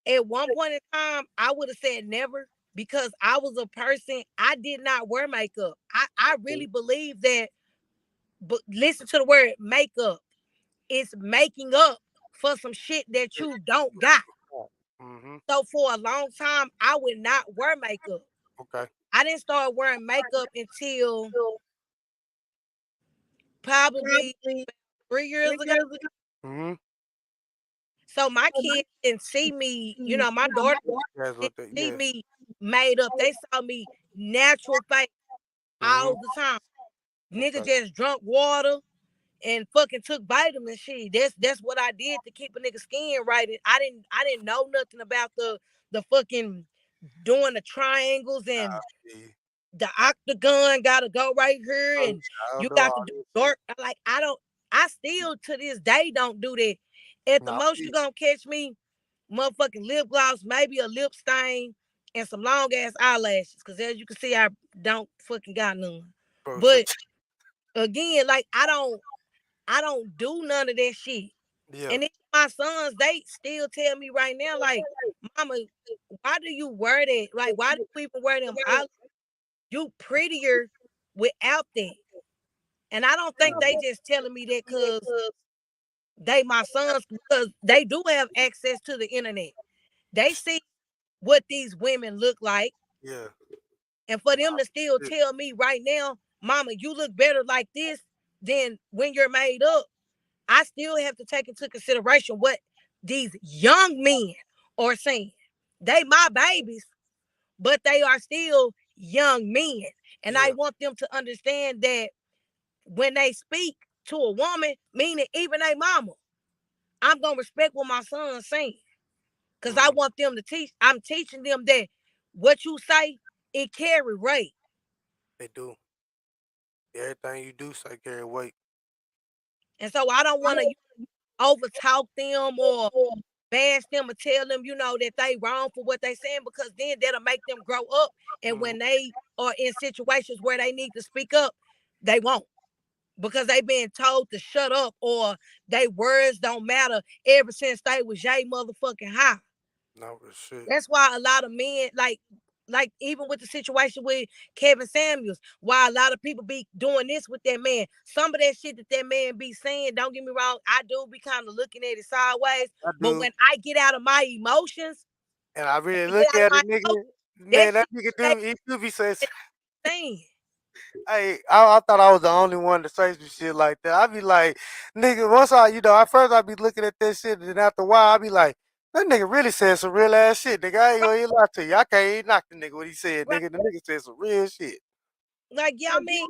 Speaker 2: at one point in time, I would have said never because I was a person, I did not wear makeup. I really believe that, but listen to the word makeup. It's making up for some shit that you don't got.
Speaker 1: Mm-hmm.
Speaker 2: So for a long time, I would not wear makeup.
Speaker 1: Okay.
Speaker 2: I didn't start wearing makeup until probably 3 years ago.
Speaker 1: Mm-hmm.
Speaker 2: So my kids didn't see me, my daughter
Speaker 1: That's
Speaker 2: didn't
Speaker 1: what they.
Speaker 2: see
Speaker 1: Yeah.
Speaker 2: me made up. They saw me natural face
Speaker 1: Mm-hmm.
Speaker 2: all the time. Nigga
Speaker 1: Okay.
Speaker 2: just drunk water and fucking took vitamin shit. That's what I did to keep a nigga skin right. And I didn't know nothing about the fucking doing the triangles and
Speaker 1: See,
Speaker 2: the octagon gotta go right here
Speaker 1: oh,
Speaker 2: and
Speaker 1: I
Speaker 2: you
Speaker 1: don't know
Speaker 2: got to
Speaker 1: all
Speaker 2: do
Speaker 1: this shit.
Speaker 2: dark. Like I still to this day don't do that. At the
Speaker 1: Nah,
Speaker 2: most you gonna catch me motherfucking lip gloss, maybe a lip stain, and some long ass eyelashes. Cause as you can see, I don't fucking got none.
Speaker 1: bro. So
Speaker 2: But again, like I don't do none of that shit.
Speaker 1: yeah.
Speaker 2: And then my sons, they still tell me right now, like, mama, why do you wear that? Like, why do you even wear them? You prettier without that. And I don't think they just telling me that because they my sons, because they do have access to the internet. They see what these women look like.
Speaker 1: Yeah.
Speaker 2: And for them to still
Speaker 1: Yeah.
Speaker 2: tell me right now, mama, you look better like this than when you're made up, I still have to take into consideration what these young men are saying. They my babies, but they are still young men. And I
Speaker 1: Yeah.
Speaker 2: want them to understand that when they speak to a woman, meaning even a mama, I'm gonna respect what my son's saying. Cause I
Speaker 1: Mm,
Speaker 2: want them to teach. I'm teaching them that what you say, it carry weight.
Speaker 1: they do. Everything you do say carry weight.
Speaker 2: And so I don't want to over talk them or bash them or tell them, that they wrong for what they saying, because then that'll make them grow up. And
Speaker 1: Mm,
Speaker 2: when they are in situations where they need to speak up, they won't. Because they been told to shut up or they words don't matter ever since they was yay motherfucking high.
Speaker 1: no shit.
Speaker 2: That's why a lot of men like even with the situation with Kevin Samuels, why a lot of people be doing this with that man. Some of that shit that man be saying, don't get me wrong, I do be kind of looking at it sideways.
Speaker 1: I
Speaker 2: But
Speaker 1: do.
Speaker 2: when I get out of my emotions,
Speaker 1: And I really
Speaker 2: and get
Speaker 1: look
Speaker 2: out of
Speaker 1: at
Speaker 2: my
Speaker 1: it, nigga.
Speaker 2: emotions, that
Speaker 1: Man, that
Speaker 2: shit
Speaker 1: nigga
Speaker 2: stay
Speaker 1: do. He do be saying,
Speaker 2: saying.
Speaker 1: hey, I thought I was the only one to say some shit like that. I be like, nigga, once at first I be looking at that shit, and then after a while I be like, that nigga really said some real ass shit, nigga. I ain't
Speaker 2: Right,
Speaker 1: gonna even lie to you. I can't even knock the nigga what he said,
Speaker 2: right.
Speaker 1: nigga. The nigga said some real shit.
Speaker 2: Like, yeah, I mean,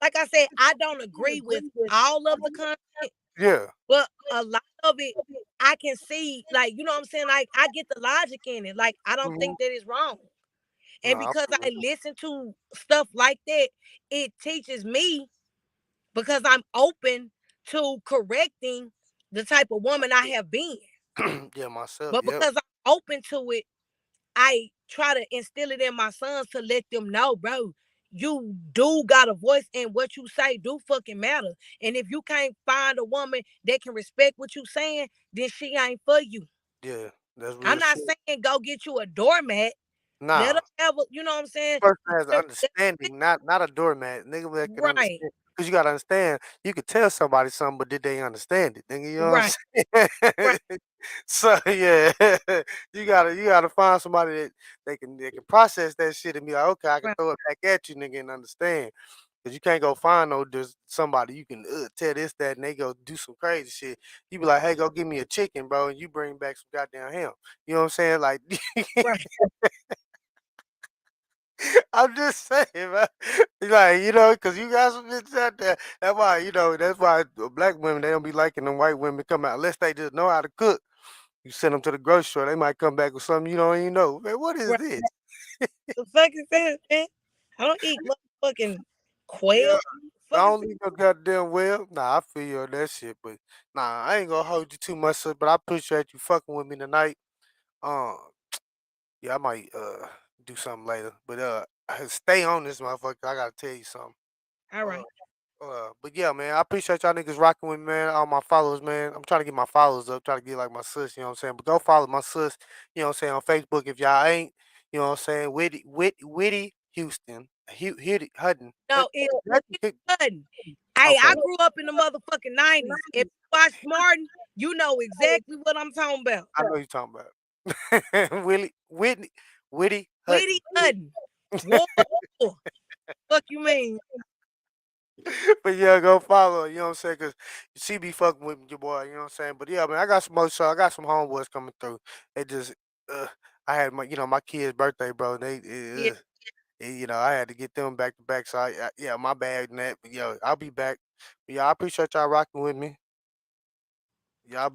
Speaker 2: like I said, I don't agree with all of the content,
Speaker 1: Yeah.
Speaker 2: but a lot of it I can see, like, you know what I'm saying? Like, I get the logic in it. Like, I don't
Speaker 1: Mm-hmm.
Speaker 2: think that is wrong. And
Speaker 1: Nah, I
Speaker 2: because
Speaker 1: feel
Speaker 2: I
Speaker 1: it.
Speaker 2: listen to stuff like that, it teaches me, because I'm open to correcting the type of woman I have been.
Speaker 1: Yeah, myself.
Speaker 2: But
Speaker 1: Yep.
Speaker 2: because I'm open to it, I try to instill it in my sons to let them know, bro, you do got a voice and what you say do fucking matter. And if you can't find a woman that can respect what you saying, then she ain't for you.
Speaker 1: Yeah, that's
Speaker 2: I'm
Speaker 1: real
Speaker 2: not
Speaker 1: shit.
Speaker 2: saying go get you a doormat. Let her
Speaker 1: Nah,
Speaker 2: have a, you know what I'm saying?
Speaker 1: person has
Speaker 2: Let
Speaker 1: understanding, not a doormat. Nigga that can
Speaker 2: Right,
Speaker 1: understand. Cause you gotta understand, you could tell somebody something, but did they understand it? Nigga, you know
Speaker 2: right,
Speaker 1: what I'm
Speaker 2: right,
Speaker 1: saying? So yeah, you gotta find somebody that they can process that shit and be like, okay, I can
Speaker 2: right,
Speaker 1: throw it back at you, nigga, and understand. Cause you can't go find no just somebody you can tell this that and they go do some crazy shit. You be like, hey, go give me a chicken, bro, and you bring back some goddamn ham. You know what I'm saying? Like
Speaker 2: right.
Speaker 1: I'm just saying, man. Like, cause you got some bitches out there. That's why black women, they don't be liking them white women come out unless they just know how to cook. You send them to the grocery store, they might come back with something you don't even know. Man, what is
Speaker 2: Right.
Speaker 1: this?
Speaker 2: The fuck is that, man? I don't eat motherfucking
Speaker 1: Yeah,
Speaker 2: quail.
Speaker 1: I
Speaker 2: Fuck is
Speaker 1: don't eat no goddamn well. Nah, I feel you on that shit, but nah, I ain't gonna hold you too much, sis, but I appreciate you fucking with me tonight. Um, yeah, I might do something later, but stay on this motherfucker. I gotta tell you something.
Speaker 2: all
Speaker 1: Uh,
Speaker 2: right.
Speaker 1: but yeah, man, I appreciate y'all niggas rocking with me, man. All my followers, man. I'm trying to get my followers up, trying to get like my sis, you know what I'm saying? But go follow my sis, you know what I'm saying, on Facebook if y'all ain't, you know what I'm saying, Witty Houston. Hitty Hutton.
Speaker 2: No, it's
Speaker 1: Hutton.
Speaker 2: sudden. Hey,
Speaker 1: Okay.
Speaker 2: I grew up in the motherfucking 90s. If you watch Martin, you know exactly what I'm talking about.
Speaker 1: I know you talking about. Witty Hutton.
Speaker 2: Whitty Hutton. War. Fuck you mean?
Speaker 1: But yeah, go follow her, you know what I'm saying? Cause she be fucking with your boy, you know what I'm saying? But yeah, man, I got some more show. I got some homeboys coming through. They just uh I had my kid's birthday, bro.
Speaker 2: Yeah.
Speaker 1: I had to get them back to back. So yeah, my bad and that. But yo, I'll be back. But yeah, I appreciate y'all rocking with me. Y'all